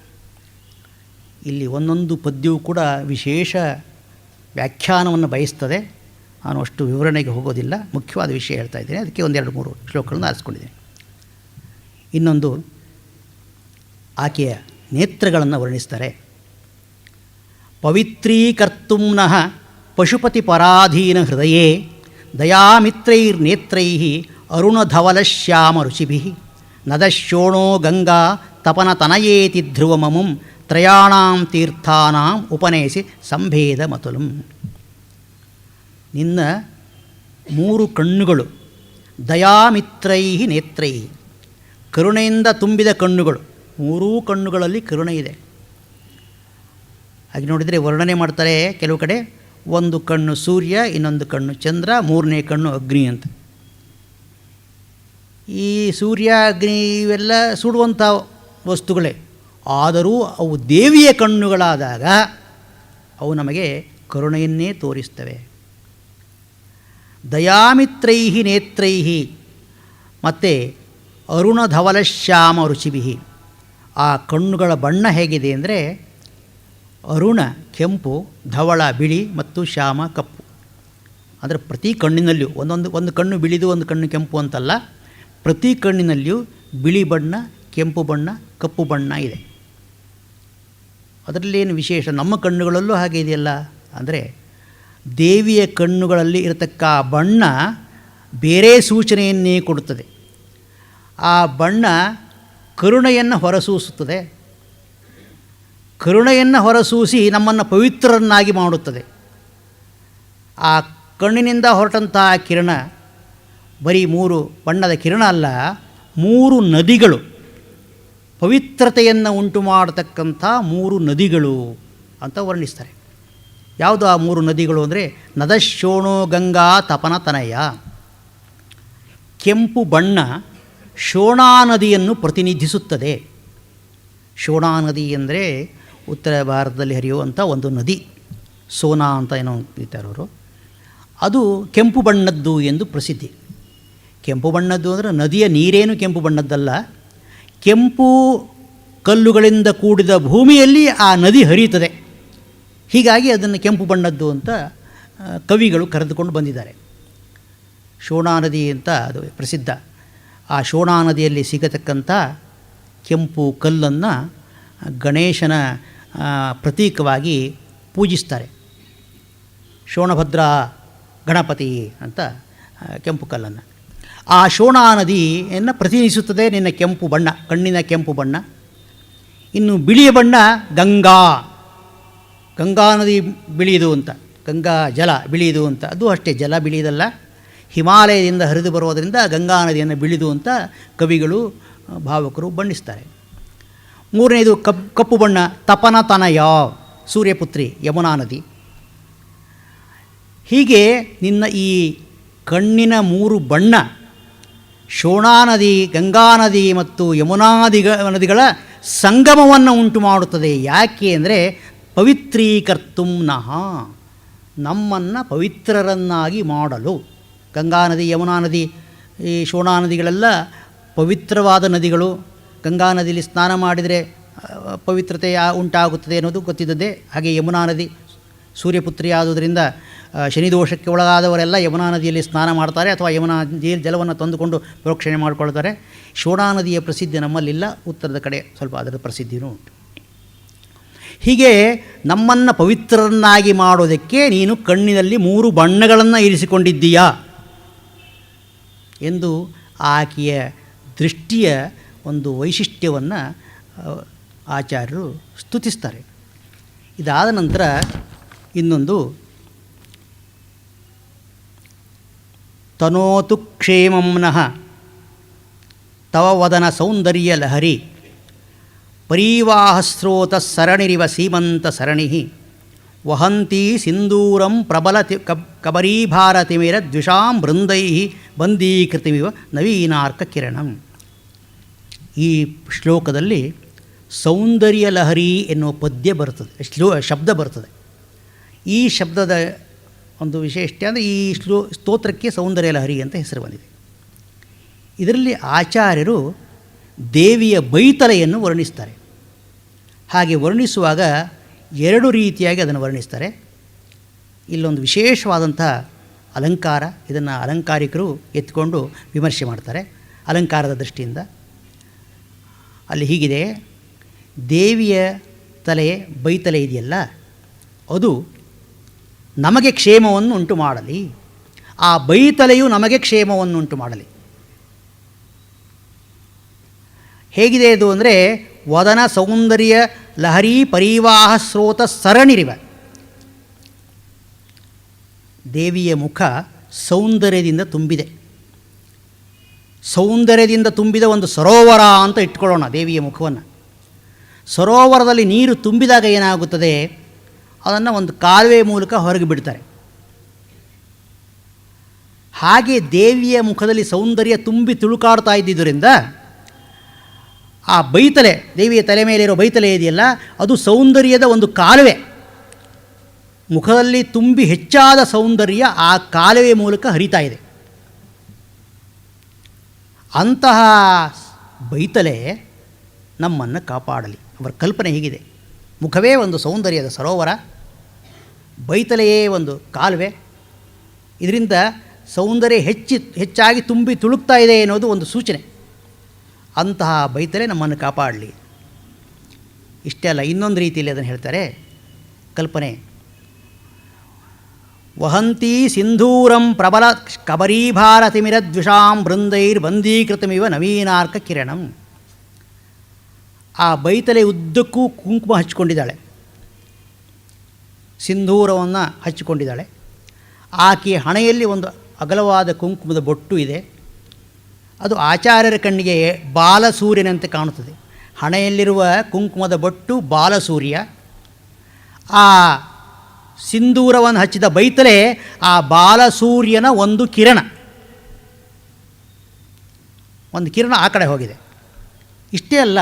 ಇಲ್ಲಿ ಒಂದೊಂದು ಪದ್ಯವೂ ಕೂಡ ವಿಶೇಷ ವ್ಯಾಖ್ಯಾನವನ್ನು ಬಯಸ್ತದೆ. ನಾನು ಅಷ್ಟು ವಿವರಣೆಗೆ ಹೋಗೋದಿಲ್ಲ, ಮುಖ್ಯವಾದ ವಿಷಯ ಹೇಳ್ತಾ ಇದ್ದೇನೆ. ಅದಕ್ಕೆ ಒಂದೆರಡು ಮೂರು ಶ್ಲೋಕಗಳನ್ನು ಆರಿಸ್ಕೊಂಡಿದ್ದೇನೆ. ಇನ್ನೊಂದು ಆಕೆಯ ನೇತ್ರಗಳನ್ನು ವರ್ಣಿಸ್ತಾರೆ. ಪವಿತ್ರೀಕರ್ತುಮ್ನಃ ಪಶುಪತಿ ಪರಾಧೀನ ಹೃದಯೇ ದಯಾಮಿತ್ರೈರ್ನೇತ್ರೈ ಅರುಣಧವಲಶ್ಯಾಮ ರುಚಿಭಿ ನದಶೋಣೋ ಗಂಗಾ ತಪನತನಯೇತಿ ಧ್ರುವಮಮುಂ ತ್ರಯಾಣಾಂ ತೀರ್ಥಾನಾಂ ಉಪನೇಸಿ ಸಂಭೇದ ಮತುಲಂ. ನಿನ್ನ ಮೂರು ಕಣ್ಣುಗಳು, ದಯಾಮಿತ್ರೈ ನೇತ್ರೈ, ಕರುಣೆಯಿಂದ ತುಂಬಿದ ಕಣ್ಣುಗಳು. ಮೂರೂ ಕಣ್ಣುಗಳಲ್ಲಿ ಕರುಣೆ ಇದೆ. ಹಾಗೆ ನೋಡಿದರೆ ವರ್ಣನೆ ಮಾಡ್ತಾರೆ ಕೆಲವು ಕಡೆ, ಒಂದು ಕಣ್ಣು ಸೂರ್ಯ, ಇನ್ನೊಂದು ಕಣ್ಣು ಚಂದ್ರ, ಮೂರನೇ ಕಣ್ಣು ಅಗ್ನಿ ಅಂತ. ಈ ಸೂರ್ಯ ಅಗ್ನಿ ಇವೆಲ್ಲ ಸುಡುವಂಥ ವಸ್ತುಗಳೇ, ಆದರೂ ಅವು ದೇವಿಯ ಕಣ್ಣುಗಳಾದಾಗ ಅವು ನಮಗೆ ಕರುಣೆಯನ್ನೇ ತೋರಿಸ್ತವೆ. ದಯಾಮಿತ್ರೈ ನೇತ್ರೈ ಮತ್ತು ಅರುಣಧವಲಶ್ಯಾಮ ರುಚಿಭಿ. ಆ ಕಣ್ಣುಗಳ ಬಣ್ಣ ಹೇಗಿದೆ ಅಂದರೆ, ಅರುಣ ಕೆಂಪು, ಧವಳ ಬಿಳಿ ಮತ್ತು ಶ್ಯಾಮ ಕಪ್ಪು. ಅಂದರೆ ಪ್ರತಿ ಕಣ್ಣಿನಲ್ಲಿಯೂ ಒಂದು ಕಣ್ಣು ಬಿಳಿದು ಒಂದು ಕಣ್ಣು ಕೆಂಪು ಅಂತಲ್ಲ, ಪ್ರತಿ ಕಣ್ಣಿನಲ್ಲಿಯೂ ಬಿಳಿ ಬಣ್ಣ, ಕೆಂಪು ಬಣ್ಣ, ಕಪ್ಪು ಬಣ್ಣ ಇದೆ. ಅದರಲ್ಲೇನು ವಿಶೇಷ? ನಮ್ಮ ಕಣ್ಣುಗಳಲ್ಲೂ ಹಾಗೆ ಇದೆಯಲ್ಲ ಅಂದರೆ, ದೇವಿಯ ಕಣ್ಣುಗಳಲ್ಲಿ ಇರತಕ್ಕ ಬಣ್ಣ ಬೇರೆ ಸೂಚನೆಯನ್ನೇ ಕೊಡುತ್ತದೆ. ಆ ಬಣ್ಣ ಕರುಣೆಯನ್ನು ಹೊರಸೂಸುತ್ತದೆ. ಕರುಣೆಯನ್ನು ಹೊರಸೂಸಿ ನಮ್ಮನ್ನು ಪವಿತ್ರರನ್ನಾಗಿ ಮಾಡುತ್ತದೆ. ಆ ಕಣ್ಣಿನಿಂದ ಹೊರಟಂತಹ ಕಿರಣ ಬರೀ ಮೂರು ಬಣ್ಣದ ಕಿರಣ ಅಲ್ಲ, ಮೂರು ನದಿಗಳು, ಪವಿತ್ರತೆಯನ್ನು ಉಂಟು ಮಾಡತಕ್ಕಂಥ ಮೂರು ನದಿಗಳು ಅಂತ ವರ್ಣಿಸ್ತಾರೆ. ಯಾವುದು ಆ ಮೂರು ನದಿಗಳು ಅಂದರೆ, ನದಶೋಣೋ ಗಂಗಾ ತಪನತನಯ. ಕೆಂಪು ಬಣ್ಣ ಶೋಣಾ ನದಿಯನ್ನು ಪ್ರತಿನಿಧಿಸುತ್ತದೆ. ಶೋಣಾ ನದಿ ಅಂದರೆ ಉತ್ತರ ಭಾರತದಲ್ಲಿ ಹರಿಯುವಂಥ ಒಂದು ನದಿ, ಸೋನಾ ಅಂತ ಏನೋ ಅಂತಾರೆ ಅವರು. ಅದು ಕೆಂಪು ಬಣ್ಣದ್ದು ಎಂದು ಪ್ರಸಿದ್ಧಿ. ಕೆಂಪು ಬಣ್ಣದ್ದು ಅಂದರೆ ನದಿಯ ನೀರೇನು ಕೆಂಪು ಬಣ್ಣದ್ದಲ್ಲ, ಕೆಂಪು ಕಲ್ಲುಗಳಿಂದ ಕೂಡಿದ ಭೂಮಿಯಲ್ಲಿ ಆ ನದಿ ಹರಿಯುತ್ತದೆ. ಹೀಗಾಗಿ ಅದನ್ನು ಕೆಂಪು ಬಣ್ಣದ್ದು ಅಂತ ಕವಿಗಳು ಕರೆದುಕೊಂಡು ಬಂದಿದ್ದಾರೆ. ಶೋಣಾ ನದಿ ಅಂತ ಅದು ಪ್ರಸಿದ್ಧ. ಆ ಶೋಣಾ ನದಿಯಲ್ಲಿ ಸಿಗತಕ್ಕಂಥ ಕೆಂಪು ಕಲ್ಲನ್ನು ಗಣೇಶನ ಪ್ರತೀಕವಾಗಿ ಪೂಜಿಸ್ತಾರೆ. ಶೋಣಭದ್ರ ಗಣಪತಿ ಅಂತ ಕೆಂಪು ಕಲ್ಲನ್ನು. ಆ ಶೋಣಾ ನದಿಯನ್ನು ಪ್ರತಿನಿಧಿಸುತ್ತದೆ ನಿನ್ನ ಕೆಂಪು ಬಣ್ಣ, ಕಣ್ಣಿನ ಕೆಂಪು ಬಣ್ಣ. ಇನ್ನು ಬಿಳಿಯ ಬಣ್ಣ ಗಂಗಾ. ಗಂಗಾ ನದಿ ಬಿಳಿಯದು ಅಂತ, ಗಂಗಾ ಜಲ ಬಿಳಿಯದು ಅಂತ. ಅದು ಅಷ್ಟೇ, ಜಲ ಬಿಳಿಯದಲ್ಲ, ಹಿಮಾಲಯದಿಂದ ಹರಿದು ಬರೋದರಿಂದ ಗಂಗಾ ನದಿಯನ್ನು ಬಿಳಿದು ಅಂತ ಕವಿಗಳು ಭಾವಕರು ಬಣ್ಣಿಸ್ತಾರೆ. ಮೂರನೇದು ಕಪ್ಪು ಬಣ್ಣ, ತಪನತನಯ, ಸೂರ್ಯಪುತ್ರಿ ಯಮುನಾ ನದಿ. ಹೀಗೆ ನಿನ್ನ ಈ ಕಣ್ಣಿನ ಮೂರು ಬಣ್ಣ ಶೋಣಾ ನದಿ, ಗಂಗಾ ನದಿ ಮತ್ತು ಯಮುನಾ ನದಿಗಳ ಸಂಗಮವನ್ನು ಉಂಟು ಮಾಡುತ್ತದೆ. ಯಾಕೆ ಅಂದರೆ, ಪವಿತ್ರೀಕರ್ತುಮ್ನಃ, ನಮ್ಮನ್ನು ಪವಿತ್ರರನ್ನಾಗಿ ಮಾಡಲು. ಗಂಗಾ ನದಿ, ಯಮುನಾ ನದಿ, ಈ ಶೋಣಾ ನದಿಗಳೆಲ್ಲ ಪವಿತ್ರವಾದ ನದಿಗಳು. ಗಂಗಾ ನದಿಯಲ್ಲಿ ಸ್ನಾನ ಮಾಡಿದರೆ ಪವಿತ್ರತೆ ಉಂಟಾಗುತ್ತದೆ ಅನ್ನೋದು ಗೊತ್ತಿದ್ದದೆ. ಹಾಗೆ ಯಮುನಾ ನದಿ ಸೂರ್ಯಪುತ್ರಿ ಆದುದರಿಂದ ಶನಿದೋಷಕ್ಕೆ ಒಳಗಾದವರೆಲ್ಲ ಯಮುನಾ ನದಿಯಲ್ಲಿ ಸ್ನಾನ ಮಾಡ್ತಾರೆ, ಅಥವಾ ಯಮುನಾ ನದಿಯಲ್ಲಿ ಜಲವನ್ನು ತಂದುಕೊಂಡು ಪ್ರೋಕ್ಷಣೆ ಮಾಡಿಕೊಳ್ತಾರೆ. ಶೋಣಾ ನದಿಯ ಪ್ರಸಿದ್ಧಿ ನಮ್ಮಲ್ಲಿಲ್ಲ, ಉತ್ತರದ ಕಡೆ ಸ್ವಲ್ಪ ಅದರ ಪ್ರಸಿದ್ಧಿಯೂ ಉಂಟು. ಹೀಗೆ ನಮ್ಮನ್ನು ಪವಿತ್ರರನ್ನಾಗಿ ಮಾಡೋದಕ್ಕೆ ನೀನು ಕಣ್ಣಿನಲ್ಲಿ ಮೂರು ಬಣ್ಣಗಳನ್ನು ಇರಿಸಿಕೊಂಡಿದ್ದೀಯಾ ಎಂದು ಆಕೆಯ ದೃಷ್ಟಿಯ ಒಂದು ವೈಶಿಷ್ಟ್ಯವನ್ನು ಆಚಾರ್ಯರು ಸ್ತುತಿಸ್ತಾರೆ. ಇದಾದ ನಂತರ ಇನ್ನೊಂದು, ತನೋತು ಕ್ಷೇಮಂನಃ ತವ ವದನ ಸೌಂದರ್ಯ ಲಹರಿ ಪರೀವಾಹಸ್ರೋತ ಸರಣಿರಿವ ಸೀಮಂತ ಸರಣಿ ವಹಂತಿ ಸಿಂಧೂರಂ ಪ್ರಬಲ ಕಬರೀಭಾರತಿಮಿರ ದ್ವಿಷಾಂ ಬೃಂದೈ ಬಂದೀಕೃತಿಮಿವ ನವೀನಾರ್ಕ ಕಿರಣಂ. ಈ ಶ್ಲೋಕದಲ್ಲಿ ಸೌಂದರ್ಯ ಲಹರಿ ಎನ್ನುವ ಪದ್ಯ ಬರ್ತದೆ, ಶಬ್ದ ಬರ್ತದೆ. ಈ ಶಬ್ದದ ಒಂದು ವಿಶೇಷತೆ ಅಂದರೆ ಈ ಸ್ತೋತ್ರಕ್ಕೆ ಸೌಂದರ್ಯ ಲಹರಿ ಅಂತ ಹೆಸರು ಬಂದಿದೆ. ಇದರಲ್ಲಿ ಆಚಾರ್ಯರು ದೇವಿಯ ಬೈತಲೆಯನ್ನು ವರ್ಣಿಸ್ತಾರೆ. ಹಾಗೆ ವರ್ಣಿಸುವಾಗ ಎರಡು ರೀತಿಯಾಗಿ ಅದನ್ನು ವರ್ಣಿಸ್ತಾರೆ. ಇಲ್ಲೊಂದು ವಿಶೇಷವಾದಂಥ ಅಲಂಕಾರ, ಇದನ್ನು ಅಲಂಕಾರಿಕರು ಎತ್ಕೊಂಡು ವಿಮರ್ಶೆ ಮಾಡ್ತಾರೆ ಅಲಂಕಾರದ ದೃಷ್ಟಿಯಿಂದ. ಅಲ್ಲಿ ಹೀಗಿದೆ, ದೇವಿಯ ತಲೆ ಬೈತಲೆ ಇದೆಯಲ್ಲ, ಅದು ನಮಗೆ ಕ್ಷೇಮವನ್ನು ಉಂಟು ಮಾಡಲಿ, ಆ ಬೈತಲೆಯು ನಮಗೆ ಕ್ಷೇಮವನ್ನು ಉಂಟು ಮಾಡಲಿ. ಹೇಗಿದೆ ಇದು ಅಂದರೆ ವದನ ಸೌಂದರ್ಯ ಲಹರಿ ಪರಿವಾಹ ಸ್ರೋತ ಸರಣಿರಿವ. ದೇವಿಯ ಮುಖ ಸೌಂದರ್ಯದಿಂದ ತುಂಬಿದೆ. ಸೌಂದರ್ಯದಿಂದ ತುಂಬಿದ ಒಂದು ಸರೋವರ ಅಂತ ಇಟ್ಕೊಳ್ಳೋಣ ದೇವಿಯ ಮುಖವನ್ನು. ಸರೋವರದಲ್ಲಿ ನೀರು ತುಂಬಿದಾಗ ಏನಾಗುತ್ತದೆ, ಅದನ್ನು ಒಂದು ಕಾಲುವೆ ಮೂಲಕ ಹೊರಗೆ ಬಿಡ್ತಾರೆ. ಹಾಗೆ ದೇವಿಯ ಮುಖದಲ್ಲಿ ಸೌಂದರ್ಯ ತುಂಬಿ ತುಳುಕಾಡ್ತಾ ಇದ್ದಿದ್ದರಿಂದ ಆ ಬೈತಲೆ, ದೇವಿಯ ತಲೆ ಮೇಲಿರೋ ಬೈತಲೆ ಇದೆಯಲ್ಲ, ಅದು ಸೌಂದರ್ಯದ ಒಂದು ಕಾಲುವೆ. ಮುಖದಲ್ಲಿ ತುಂಬಿ ಹೆಚ್ಚಾದ ಸೌಂದರ್ಯ ಆ ಕಾಲುವೆ ಮೂಲಕ ಹರಿತಾ ಇದೆ. ಅಂತಹ ಬೈತಲೆ ನಮ್ಮನ್ನು ಕಾಪಾಡಲಿ. ಅವರ ಕಲ್ಪನೆ ಹೀಗಿದೆ, ಮುಖವೇ ಒಂದು ಸೌಂದರ್ಯದ ಸರೋವರ, ಬೈತಲೆಯೇ ಒಂದು ಕಾಲುವೆ. ಇದರಿಂದ ಸೌಂದರ್ಯ ಹೆಚ್ಚಾಗಿ ತುಂಬಿ ತುಳುಕ್ತಾ ಇದೆ ಅನ್ನೋದು ಒಂದು ಸೂಚನೆ. ಅಂತಹ ಬೈತಲೆ ನಮ್ಮನ್ನು ಕಾಪಾಡಲಿ. ಇಷ್ಟೇ ಅಲ್ಲ, ಇನ್ನೊಂದು ರೀತಿಯಲ್ಲಿ ಅದನ್ನು ಹೇಳ್ತಾರೆ ಕಲ್ಪನೆ. ವಹಂತಿ ಸಿಂಧೂರಂ ಪ್ರಬಲ ಕಬರೀಭಾರತಿಮಿರ ದ್ವಿಷಾಂ ಬೃಂದೈರ್ ಬಂದೀಕೃತಮಿವ ನವೀನಾರ್ಕ ಕಿರಣಂ. ಆ ಬೈತಲೆ ಉದ್ದಕ್ಕೂ ಕುಂಕುಮ ಹಚ್ಚಿಕೊಂಡಿದ್ದಾಳೆ, ಸಿಂಧೂರವನ್ನು ಹಚ್ಚಿಕೊಂಡಿದ್ದಾಳೆ. ಆಕೆಯ ಹಣೆಯಲ್ಲಿ ಒಂದು ಅಗಲವಾದ ಕುಂಕುಮದ ಬೊಟ್ಟು ಇದೆ. ಅದು ಆಚಾರ್ಯರ ಕಣ್ಣಿಗೆ ಬಾಲಸೂರ್ಯನಂತೆ ಕಾಣುತ್ತದೆ. ಹಣೆಯಲ್ಲಿರುವ ಕುಂಕುಮದ ಬೊಟ್ಟು ಬಾಲಸೂರ್ಯ, ಆ ಸಿಂಧೂರವನ್ನು ಹಚ್ಚಿದ ಬೈತಲೆ ಆ ಬಾಲಸೂರ್ಯನ ಒಂದು ಕಿರಣ. ಒಂದು ಕಿರಣ ಆ ಕಡೆ ಹೋಗಿದೆ. ಇಷ್ಟೇ ಅಲ್ಲ,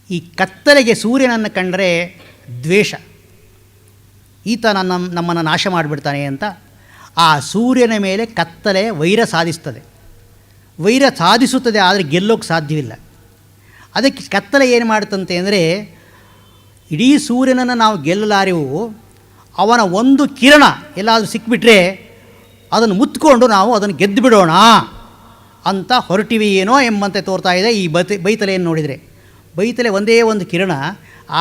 ಈ ಕತ್ತಲೆಗೆ ಸೂರ್ಯನನ್ನು ಕಂಡರೆ ದ್ವೇಷ, ಈತ ನಮ್ಮನ್ನು ನಾಶ ಮಾಡಿಬಿಡ್ತಾನೆ ಅಂತ ಆ ಸೂರ್ಯನ ಮೇಲೆ ಕತ್ತಲೆ ವೈರ ಸಾಧಿಸ್ತದೆ. ವೈರ ಸಾಧಿಸುತ್ತದೆ, ಆದರೆ ಗೆಲ್ಲೋಕ್ಕೆ ಸಾಧ್ಯವಿಲ್ಲ. ಅದಕ್ಕೆ ಕತ್ತಲೆ ಏನು ಮಾಡುತ್ತಂತೆ ಅಂದರೆ, ಇಡೀ ಸೂರ್ಯನನ್ನು ನಾವು ಗೆಲ್ಲಲಾರೆವು, ಅವನ ಒಂದು ಕಿರಣ ಎಲ್ಲಾದರೂ ಸಿಕ್ಕಿಬಿಟ್ರೆ ಅದನ್ನು ಮುತ್ಕೊಂಡು ನಾವು ಅದನ್ನು ಗೆದ್ದು ಬಿಡೋಣ ಅಂತ ಹೊರಟಿವಿ ಏನೋ ಎಂಬಂತೆ ತೋರ್ತಾ ಇದೆ ಈ ಬೈತಲೆಯನ್ನು ನೋಡಿದರೆ. ಬೈತಲೆ ಒಂದೇ ಒಂದು ಕಿರಣ,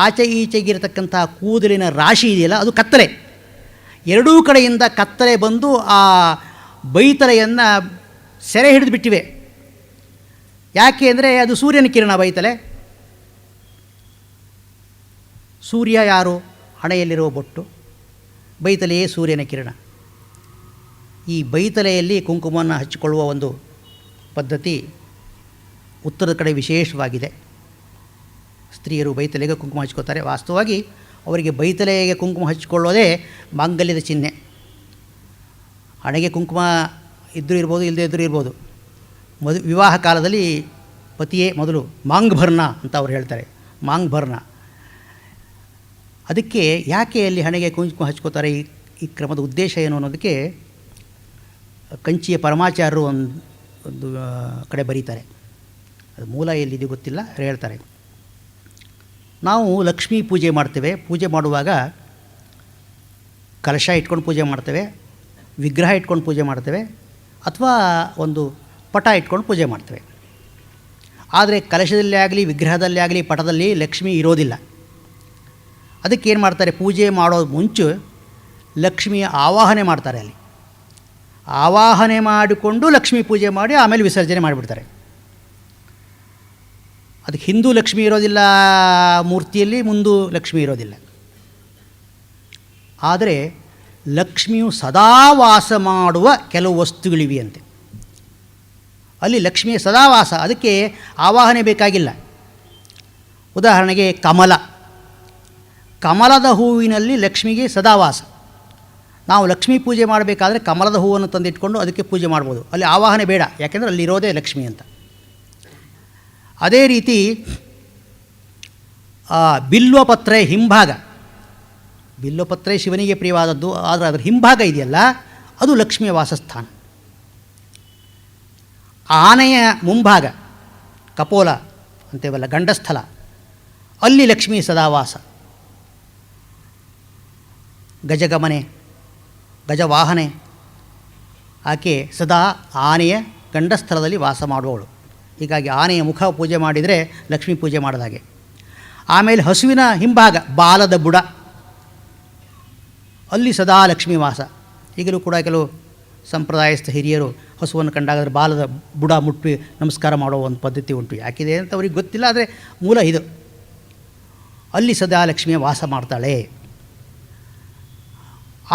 ಆಚೆ ಈಚೆಗಿರತಕ್ಕಂಥ ಕೂದಲಿನ ರಾಶಿ ಇದೆಯಲ್ಲ, ಅದು ಕತ್ತಲೆ. ಎರಡೂ ಕಡೆಯಿಂದ ಕತ್ತಲೆ ಬಂದು ಆ ಬೈತಲೆಯನ್ನು ಸೆರೆ ಹಿಡಿದು ಬಿಟ್ಟಿವೆ. ಯಾಕೆ ಅಂದರೆ ಅದು ಸೂರ್ಯನ ಕಿರಣ ಬೈತಲೆ. ಸೂರ್ಯ ಯಾರು? ಹಣೆಯಲ್ಲಿರುವ ಬೊಟ್ಟು. ಬೈತಲೆಯೇ ಸೂರ್ಯನ ಕಿರಣ. ಈ ಬೈತಲೆಯಲ್ಲಿ ಕುಂಕುಮವನ್ನು ಹಚ್ಚಿಕೊಳ್ಳುವ ಒಂದು ಪದ್ಧತಿ ಉತ್ತರದ ಕಡೆ ವಿಶೇಷವಾಗಿದೆ. ಸ್ತ್ರೀಯರು ಬೈತಲೆಗೆ ಕುಂಕುಮ ಹಚ್ಕೋತಾರೆ. ವಾಸ್ತವವಾಗಿ ಅವರಿಗೆ ಬೈತಲೆಗೆ ಕುಂಕುಮ ಹಚ್ಚಿಕೊಳ್ಳೋದೇ ಮಾಂಗಲ್ಯದ ಚಿಹ್ನೆ. ಹಣೆಗೆ ಕುಂಕುಮ ಇದ್ದರೂ ಇರ್ಬೋದು, ಇಲ್ಲದೇ ಇದ್ದರೂ ಇರ್ಬೋದು. ವಿವಾಹ ಕಾಲದಲ್ಲಿ ಪತಿಯೇ ಮೊದಲು ಮಾಂಗ್ಭರ್ಣ ಅಂತ ಅವ್ರು ಹೇಳ್ತಾರೆ, ಮಾಂಗ್ಭರ್ಣ. ಅದಕ್ಕೆ ಯಾಕೆ ಅಲ್ಲಿ ಹಣೆಗೆ ಕುಂಕುಮ ಹಚ್ಕೋತಾರೆ, ಈ ಕ್ರಮದ ಉದ್ದೇಶ ಏನು ಅನ್ನೋದಕ್ಕೆ ಕಂಚಿಯ ಪರಮಾಚಾರ್ಯರು ಒಂದು ಕಡೆ ಬರೀತಾರೆ. ಅದು ಮೂಲ ಎಲ್ಲಿದೆ ಗೊತ್ತಿಲ್ಲ, ಹೇಳ್ತಾರೆ. ನಾವು ಲಕ್ಷ್ಮೀ ಪೂಜೆ ಮಾಡ್ತೇವೆ. ಪೂಜೆ ಮಾಡುವಾಗ ಕಲಶ ಇಟ್ಕೊಂಡು ಪೂಜೆ ಮಾಡ್ತೇವೆ, ವಿಗ್ರಹ ಇಟ್ಕೊಂಡು ಪೂಜೆ ಮಾಡ್ತೇವೆ, ಅಥವಾ ಒಂದು ಪಟ ಇಟ್ಕೊಂಡು ಪೂಜೆ ಮಾಡ್ತೇವೆ. ಆದರೆ ಕಲಶದಲ್ಲಿ ಆಗಲಿ ವಿಗ್ರಹದಲ್ಲಿ ಆಗಲಿ ಪಟದಲ್ಲಿ ಲಕ್ಷ್ಮಿ ಇರೋದಿಲ್ಲ. ಅದಕ್ಕೆ ಏನು ಮಾಡ್ತಾರೆ, ಪೂಜೆ ಮಾಡೋದು ಮುಂಚೆ ಲಕ್ಷ್ಮಿಯ ಆವಾಹನೆ ಮಾಡ್ತಾರೆ. ಅಲ್ಲಿ ಆವಾಹನೆ ಮಾಡಿಕೊಂಡು ಲಕ್ಷ್ಮೀ ಪೂಜೆ ಮಾಡಿ ಆಮೇಲೆ ವಿಸರ್ಜನೆ ಮಾಡಿಬಿಡ್ತಾರೆ. ಅದಕ್ಕೆ ಹಿಂದೂ ಲಕ್ಷ್ಮಿ ಇರೋದಿಲ್ಲ ಮೂರ್ತಿಯಲ್ಲಿ, ಮುಂದೂ ಲಕ್ಷ್ಮಿ ಇರೋದಿಲ್ಲ. ಆದರೆ ಲಕ್ಷ್ಮಿಯು ಸದಾ ವಾಸ ಮಾಡುವ ಕೆಲವು ವಸ್ತುಗಳಿವೆಯಂತೆ. ಅಲ್ಲಿ ಲಕ್ಷ್ಮಿಯ ಸದಾವಾಸ, ಅದಕ್ಕೆ ಆವಾಹನೆ ಬೇಕಾಗಿಲ್ಲ. ಉದಾಹರಣೆಗೆ ಕಮಲದ ಹೂವಿನಲ್ಲಿ ಲಕ್ಷ್ಮಿಗೆ ಸದಾವಾಸ. ನಾವು ಲಕ್ಷ್ಮೀ ಪೂಜೆ ಮಾಡಬೇಕಾದ್ರೆ ಕಮಲದ ಹೂವನ್ನು ತಂದಿಟ್ಕೊಂಡು ಅದಕ್ಕೆ ಪೂಜೆ ಮಾಡ್ಬೋದು, ಅಲ್ಲಿ ಆವಾಹನೆ ಬೇಡ, ಯಾಕೆಂದರೆ ಅಲ್ಲಿರೋದೇ ಲಕ್ಷ್ಮಿ ಅಂತ. ಅದೇ ರೀತಿ ಬಿಲ್ವಪತ್ರೆ ಹಿಂಭಾಗ, ಬಿಲ್ವಪತ್ರೆ ಶಿವನಿಗೆ ಪ್ರಿಯವಾದದ್ದು, ಆದರೆ ಅದರ ಹಿಂಭಾಗ ಇದೆಯಲ್ಲ ಅದು ಲಕ್ಷ್ಮಿಯ ವಾಸಸ್ಥಾನ. ಆನೆಯ ಮುಂಭಾಗ ಕಪೋಲ ಅಂತೇವಲ್ಲ, ಗಂಡಸ್ಥಲ, ಅಲ್ಲಿ ಲಕ್ಷ್ಮೀ ಸದಾವಾಸ. ಗಜಗಮನೆ, ಗಜವಾಹನೆ, ಆಕೆ ಸದಾ ಆನೆಯ ಗಂಡಸ್ಥಳದಲ್ಲಿ ವಾಸ ಮಾಡುವವಳು. ಹೀಗಾಗಿ ಆನೆಯ ಮುಖ ಪೂಜೆ ಮಾಡಿದರೆ ಲಕ್ಷ್ಮೀ ಪೂಜೆ ಮಾಡಿದಾಗೆ. ಆಮೇಲೆ ಹಸುವಿನ ಹಿಂಭಾಗ ಬಾಲದ ಬುಡ, ಅಲ್ಲಿ ಸದಾ ಲಕ್ಷ್ಮೀ ವಾಸ. ಈಗಲೂ ಕೂಡ ಕೆಲವು ಸಂಪ್ರದಾಯಸ್ಥ ಹಿರಿಯರು ಹಸುವನ್ನು ಕಂಡಾಗ ಅದರ ಬಾಲದ ಬುಡ ಮುಟ್ಟಿ ನಮಸ್ಕಾರ ಮಾಡೋ ಒಂದು ಪದ್ಧತಿ ಉಂಟು. ಯಾಕಿದೆ ಅಂತ ಅವ್ರಿಗೆ ಗೊತ್ತಿಲ್ಲ, ಆದರೆ ಮೂಲ ಇದು. ಅಲ್ಲಿ ಸದಾ ಲಕ್ಷ್ಮಿಯ ವಾಸ ಮಾಡ್ತಾಳೆ.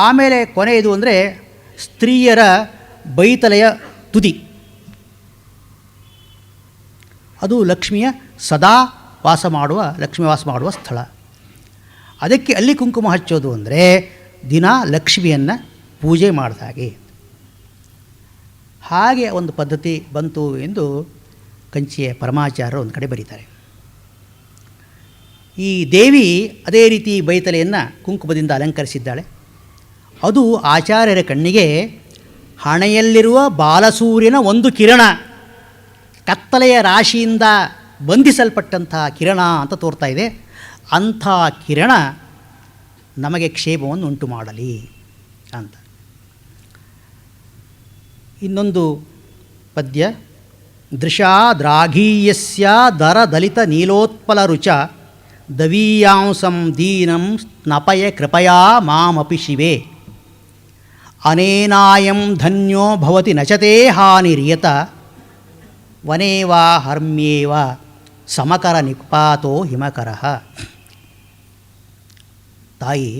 ಆಮೇಲೆ ಕೊನೆಯದು ಅಂದರೆ ಸ್ತ್ರೀಯರ ಬೈತಲೆಯ ತುದಿ, ಅದು ಲಕ್ಷ್ಮಿಯ ಸದಾ ಲಕ್ಷ್ಮೀ ವಾಸ ಮಾಡುವ ಸ್ಥಳ. ಅದಕ್ಕೆ ಅಲ್ಲಿ ಕುಂಕುಮ ಹಚ್ಚೋದು ಅಂದರೆ ದಿನ ಲಕ್ಷ್ಮಿಯನ್ನು ಪೂಜೆ ಮಾಡಿದ ಹಾಗೆ ಒಂದು ಪದ್ಧತಿ ಬಂತು ಎಂದು ಕಂಚಿಯ ಪರಮಾಚಾರ್ಯರು ಒಂದು ಕಡೆ ಬರೀತಾರೆ. ಈ ದೇವಿ ಅದೇ ರೀತಿ ಬೈತಲೆಯನ್ನು ಕುಂಕುಮದಿಂದ ಅಲಂಕರಿಸಿದ್ದಾಳೆ. ಅದು ಆಚಾರ್ಯರ ಕಣ್ಣಿಗೆ ಹಣೆಯಲ್ಲಿರುವ ಬಾಲಸೂರ್ಯನ ಒಂದು ಕಿರಣ, ಕತ್ತಲೆಯ ರಾಶಿಯಿಂದ ಬಂಧಿಸಲ್ಪಟ್ಟಂಥ ಕಿರಣ ಅಂತ ತೋರ್ತಾ ಇದೆ. ಅಂಥ ಕಿರಣ ನಮಗೆ ಕ್ಷೇಮವನ್ನು ಉಂಟು ಮಾಡಲಿ ಅಂತ. ಇನ್ನೊಂದು ಪದ್ಯ, ದೃಶಾ ದ್ರಾಘೀಯಸ್ಯ ದರ ದಲಿತ ನೀಲೋತ್ಪಲ ರುಚ ದವೀಯಾಂಸಂ ದೀನಂ ಸ್ನಪಯ ಕೃಪಯಾ ಮಾಮಪಿ ಶಿವೆ ಅನೇನಾಯಂ ಧನ್ಯೋ ಭವತಿ ನಚತೆ ಹಾನಿರ್ಯತ ವನೇವಾ ಹರ್ಮ್ಯೇವ ಸಮಕರ ನಿಪಾತೋ ಹಿಮಕರಃ. ತಾಯಿ,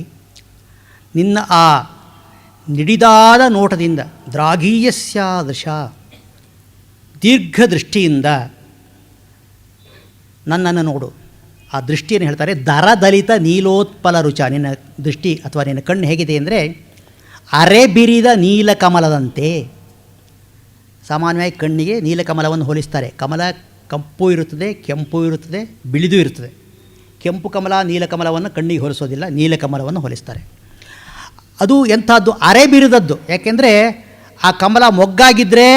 ನಿನ್ನ ಆ ನಿಡಿದಾದ ನೋಟದಿಂದ, ದ್ರಾಘೀಯಸ್ಯ ದೃಶ, ದೀರ್ಘ ದೃಷ್ಟಿಯಿಂದ ನನ್ನನ್ನು ನೋಡು. ಆ ದೃಷ್ಟಿಯನ್ನು ಹೇಳ್ತಾರೆ ದರದಲಿತ ನೀಲೋತ್ಪಲ ರುಚ. ನಿನ್ನ ದೃಷ್ಟಿ ಅಥವಾ ನಿನ್ನ ಕಣ್ಣು ಹೇಗಿದೆ ಅಂದರೆ ಅರೆ ಬಿರಿದ ನೀಲಕಮಲದಂತೆ. ಸಾಮಾನ್ಯವಾಗಿ ಕಣ್ಣಿಗೆ ನೀಲಕಮಲವನ್ನು ಹೋಲಿಸ್ತಾರೆ. ಕಮಲ ಕಪ್ಪು ಇರುತ್ತದೆ, ಕೆಂಪು ಇರುತ್ತದೆ, ಬಿಳಿದು ಇರುತ್ತದೆ. ಕೆಂಪು ಕಮಲ ನೀಲಕಮಲವನ್ನು ಕಣ್ಣಿಗೆ ಹೋಲಿಸೋದಿಲ್ಲ, ನೀಲಕಮಲವನ್ನು ಹೋಲಿಸ್ತಾರೆ. ಅದು ಎಂಥದ್ದು, ಅರೆ ಬಿರಿದದ್ದು. ಯಾಕೆಂದರೆ ಆ ಕಮಲ ಮೊಗ್ಗಾಗಿದ್ದರೆ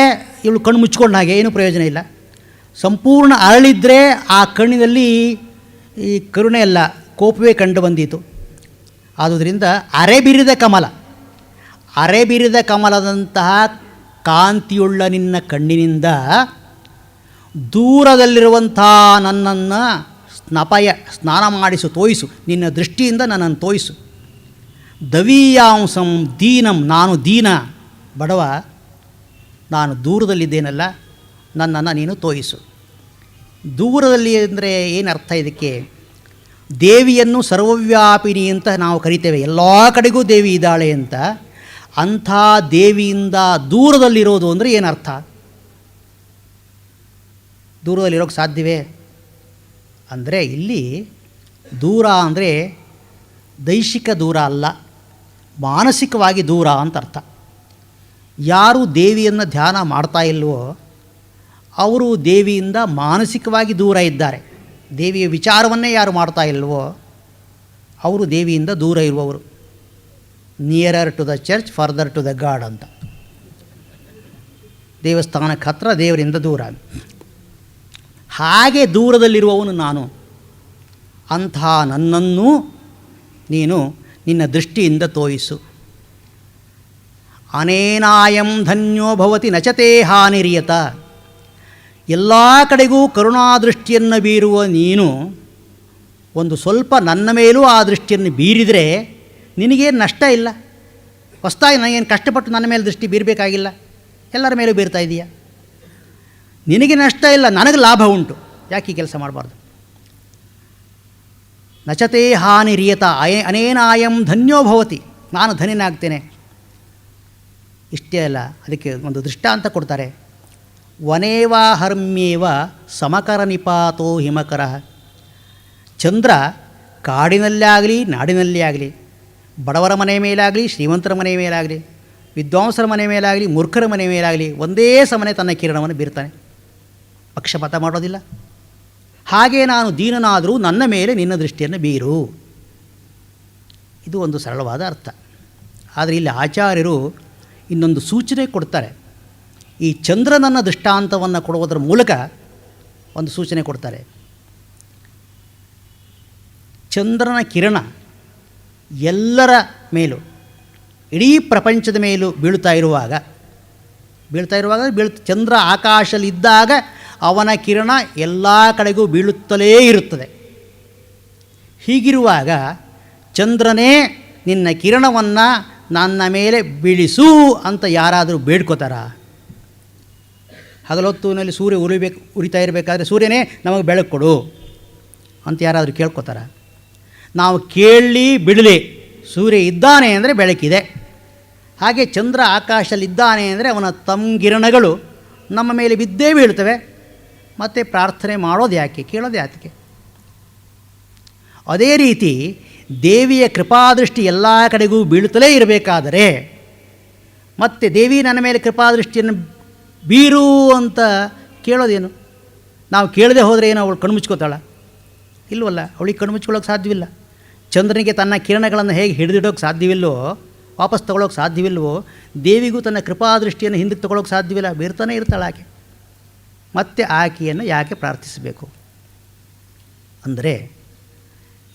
ಇವಳು ಕಣ್ಣು ಮುಚ್ಕೊಂಡ ಹಾಗೆ, ಏನೂ ಪ್ರಯೋಜನ ಇಲ್ಲ. ಸಂಪೂರ್ಣ ಅರಳಿದ್ದರೆ ಆ ಕಣ್ಣಿನಲ್ಲಿ ಈ ಕರುಣೆ ಎಲ್ಲ, ಕೋಪವೇ ಕಂಡು ಬಂದೀತು. ಆದುದರಿಂದ ಅರೆಬಿರಿದ ಕಮಲ, ಅರೆಬಿರಿದ ಕಮಲದಂತಹ ಕಾಂತಿಯುಳ್ಳ ನಿನ್ನ ಕಣ್ಣಿನಿಂದ ದೂರದಲ್ಲಿರುವಂಥ ನನ್ನನ್ನು ಸ್ನಾನ ಮಾಡಿಸು, ತೋಯಿಸು. ನಿನ್ನ ದೃಷ್ಟಿಯಿಂದ ನನ್ನನ್ನು ತೋಯಿಸು. ದವೀಯಾಂಸಂ ದೀನಂ, ನಾನು ದೀನ, ಬಡವ, ನಾನು ದೂರದಲ್ಲಿದ್ದೇನಲ್ಲ, ನನ್ನನ್ನು ನೀನು ತೋಯಿಸು. ದೂರದಲ್ಲಿ ಅಂದರೆ ಏನು ಅರ್ಥ ಇದಕ್ಕೆ? ದೇವಿಯನ್ನು ಸರ್ವವ್ಯಾಪಿನಿ ಅಂತ ನಾವು ಕರಿತೇವೆ, ಎಲ್ಲ ಕಡೆಗೂ ದೇವಿ ಇದ್ದಾಳೆ ಅಂತ. ಅಂಥ ದೇವಿಯಿಂದ ದೂರದಲ್ಲಿರೋದು ಅಂದರೆ ಏನರ್ಥ? ದೂರದಲ್ಲಿರೋಕ್ಕೆ ಸಾಧ್ಯವೇ ಅಂದರೆ, ಇಲ್ಲಿ ದೂರ ಅಂದರೆ ದೈಹಿಕ ದೂರ ಅಲ್ಲ, ಮಾನಸಿಕವಾಗಿ ದೂರ ಅಂತ ಅರ್ಥ. ಯಾರು ದೇವಿಯನ್ನು ಧ್ಯಾನ ಮಾಡ್ತಾ ಇಲ್ವೋ ಅವರು ದೇವಿಯಿಂದ ಮಾನಸಿಕವಾಗಿ ದೂರ ಇದ್ದಾರೆ. ದೇವಿಯ ವಿಚಾರವನ್ನೇ ಯಾರು ಮಾಡ್ತಾ ಇಲ್ವೋ ಅವರು ದೇವಿಯಿಂದ ದೂರ ಇರುವವರು. Nearer to the church, further to the god ಅಂತ. ದೇವಸ್ಥಾನಕ್ಕೆ ಹತ್ತಿರ, ದೇವರಿಂದ ದೂರ. ಹಾಗೆ ದೂರದಲ್ಲಿರುವವನು ನಾನು. ಅಂಥ ನನ್ನನ್ನು ನೀನು ನಿನ್ನ ದೃಷ್ಟಿಯಿಂದ ತೋಯಿಸು. ಅನೇನಾಯಂ ಧನ್ಯೋ ಭವತಿ ನಚತೆ ಹಾನಿರ್ಯತ. ಎಲ್ಲ ಕಡೆಗೂ ಕರುಣಾದೃಷ್ಟಿಯನ್ನು ಬೀರುವ ನೀನು ಒಂದು ಸ್ವಲ್ಪ ನನ್ನ ಮೇಲೂ ಆ ದೃಷ್ಟಿಯನ್ನು ಬೀರಿದರೆ ನಿನಗೇನು ನಷ್ಟ ಇಲ್ಲ. ಹೊಸ್ದಾಗಿ ನನಗೇನು ಕಷ್ಟಪಟ್ಟು ನನ್ನ ಮೇಲೆ ದೃಷ್ಟಿ ಬೀರಬೇಕಾಗಿಲ್ಲ, ಎಲ್ಲರ ಮೇಲೂ ಬೀರ್ತಾ ಇದೆಯಾ. ನಿನಗೆ ನಷ್ಟ ಇಲ್ಲ, ನನಗೆ ಲಾಭ ಉಂಟು. ಯಾಕೆ ಈ ಕೆಲಸ ಮಾಡಬಾರ್ದು? ನಚತೆ ಹಾನಿರ್ಯತ ಅನೇನಾಯಂ ಧನ್ಯೋ ಭವತಿ, ನಾನು ಧನ್ಯನಾಗ್ತೇನೆ. ಇಷ್ಟೇ ಅಲ್ಲ, ಅದಕ್ಕೆ ಒಂದು ದೃಷ್ಟಾಂತ ಕೊಡ್ತಾರೆ. ವನೇವಾಹರ್ಮ್ಯೇವ ಸಮಕರ ನಿಪಾತೋ ಹಿಮಕರ. ಚಂದ್ರ ಕಾಡಿನಲ್ಲೇ ಆಗಲಿ ನಾಡಿನಲ್ಲೇ ಆಗಲಿ, ಬಡವರ ಮನೆ ಮೇಲಾಗಲಿ ಶ್ರೀಮಂತರ ಮನೆ ಮೇಲಾಗಲಿ, ವಿದ್ವಾಂಸರ ಮನೆ ಮೇಲಾಗಲಿ ಮೂರ್ಖರ ಮನೆ ಮೇಲಾಗಲಿ ಒಂದೇ ಸಮನೆ ತನ್ನ ಕಿರಣವನ್ನು ಬೀರ್ತಾನೆ, ಪಕ್ಷಪಾತ ಮಾಡೋದಿಲ್ಲ. ಹಾಗೆ ನಾನು ದೀನನಾದರೂ ನನ್ನ ಮೇಲೆ ನಿನ್ನ ದೃಷ್ಟಿಯನ್ನು ಬೀರು. ಇದು ಒಂದು ಸರಳವಾದ ಅರ್ಥ. ಆದರೆ ಇಲ್ಲಿ ಆಚಾರ್ಯರು ಇನ್ನೊಂದು ಸೂಚನೆ ಕೊಡ್ತಾರೆ. ಈ ಚಂದ್ರನನ್ನ ದೃಷ್ಟಾಂತವನ್ನು ಕೊಡುವುದರ ಮೂಲಕ ಒಂದು ಸೂಚನೆ ಕೊಡ್ತಾರೆ. ಚಂದ್ರನ ಕಿರಣ ಎಲ್ಲರ ಮೇಲೂ, ಇಡೀ ಪ್ರಪಂಚದ ಮೇಲೂ ಬೀಳ್ತಾ ಇರುವಾಗ ಚಂದ್ರ ಆಕಾಶದಲ್ಲಿದ್ದಾಗ ಅವನ ಕಿರಣ ಎಲ್ಲ ಕಡೆಗೂ ಬೀಳುತ್ತಲೇ ಇರುತ್ತದೆ. ಹೀಗಿರುವಾಗ ಚಂದ್ರನೇ ನಿನ್ನ ಕಿರಣವನ್ನು ನನ್ನ ಮೇಲೆ ಬೀಳಿಸು ಅಂತ ಯಾರಾದರೂ ಬೇಡ್ಕೋತಾರ? ಹಗಲೊತ್ತಿನಲ್ಲಿ ಸೂರ್ಯ ಉರಿತಾ ಇರಬೇಕಾದ್ರೆ ಸೂರ್ಯನೇ ನಮಗೆ ಬೆಳಕು ಕೊಡು ಅಂತ ಯಾರಾದರೂ ಕೇಳ್ಕೊತಾರ? ನಾವು ಕೇಳಲಿ ಬಿಡಲಿ, ಸೂರ್ಯ ಇದ್ದಾನೆ ಅಂದರೆ ಬೆಳಕಿದೆ. ಹಾಗೆ ಚಂದ್ರ ಆಕಾಶದಲ್ಲಿದ್ದಾನೆ ಅಂದರೆ ಅವನ ತಂಗಿರಣಗಳು ನಮ್ಮ ಮೇಲೆ ಬಿದ್ದೇ ಬೀಳ್ತವೆ. ಮತ್ತು ಪ್ರಾರ್ಥನೆ ಮಾಡೋದು ಯಾಕೆ, ಕೇಳೋದು ಯಾಕೆ? ಅದೇ ರೀತಿ ದೇವಿಯ ಕೃಪಾದೃಷ್ಟಿ ಎಲ್ಲ ಕಡೆಗೂ ಬೀಳುತ್ತಲೇ ಇರಬೇಕಾದರೆ ಮತ್ತು ದೇವಿ ನನ್ನ ಮೇಲೆ ಕೃಪಾದೃಷ್ಟಿಯನ್ನು ಬೀರು ಅಂತ ಕೇಳೋದೇನು? ನಾವು ಕೇಳದೆ ಹೋದರೆ ಏನು ಅವಳು ಕಣ್ಮುಚ್ಕೋತಾಳ? ಇಲ್ವಲ್ಲ, ಅವಳಿಗೆ ಕಣ್ಮುಚ್ಕೊಳ್ಳೋಕೆ ಸಾಧ್ಯವಿಲ್ಲ. ಚಂದ್ರನಿಗೆ ತನ್ನ ಕಿರಣಗಳನ್ನು ಹೇಗೆ ಹಿಡಿದಿಡೋಕ್ಕೆ ಸಾಧ್ಯವಿಲ್ಲವೋ, ವಾಪಸ್ ತೊಗೊಳೋಕೆ ಸಾಧ್ಯವಿಲ್ಲವೋ, ದೇವಿಗೂ ತನ್ನ ಕೃಪಾದೃಷ್ಟಿಯನ್ನು ಹಿಂದಕ್ಕೆ ತೊಗೊಳೋಕೆ ಸಾಧ್ಯವಿಲ್ಲ. ಬೀರ್ತಾನೆ ಇರ್ತಾಳೆ ಆಕೆ. ಮತ್ತೆ ಆಕೆಯನ್ನು ಯಾಕೆ ಪ್ರಾರ್ಥಿಸಬೇಕು ಅಂದರೆ,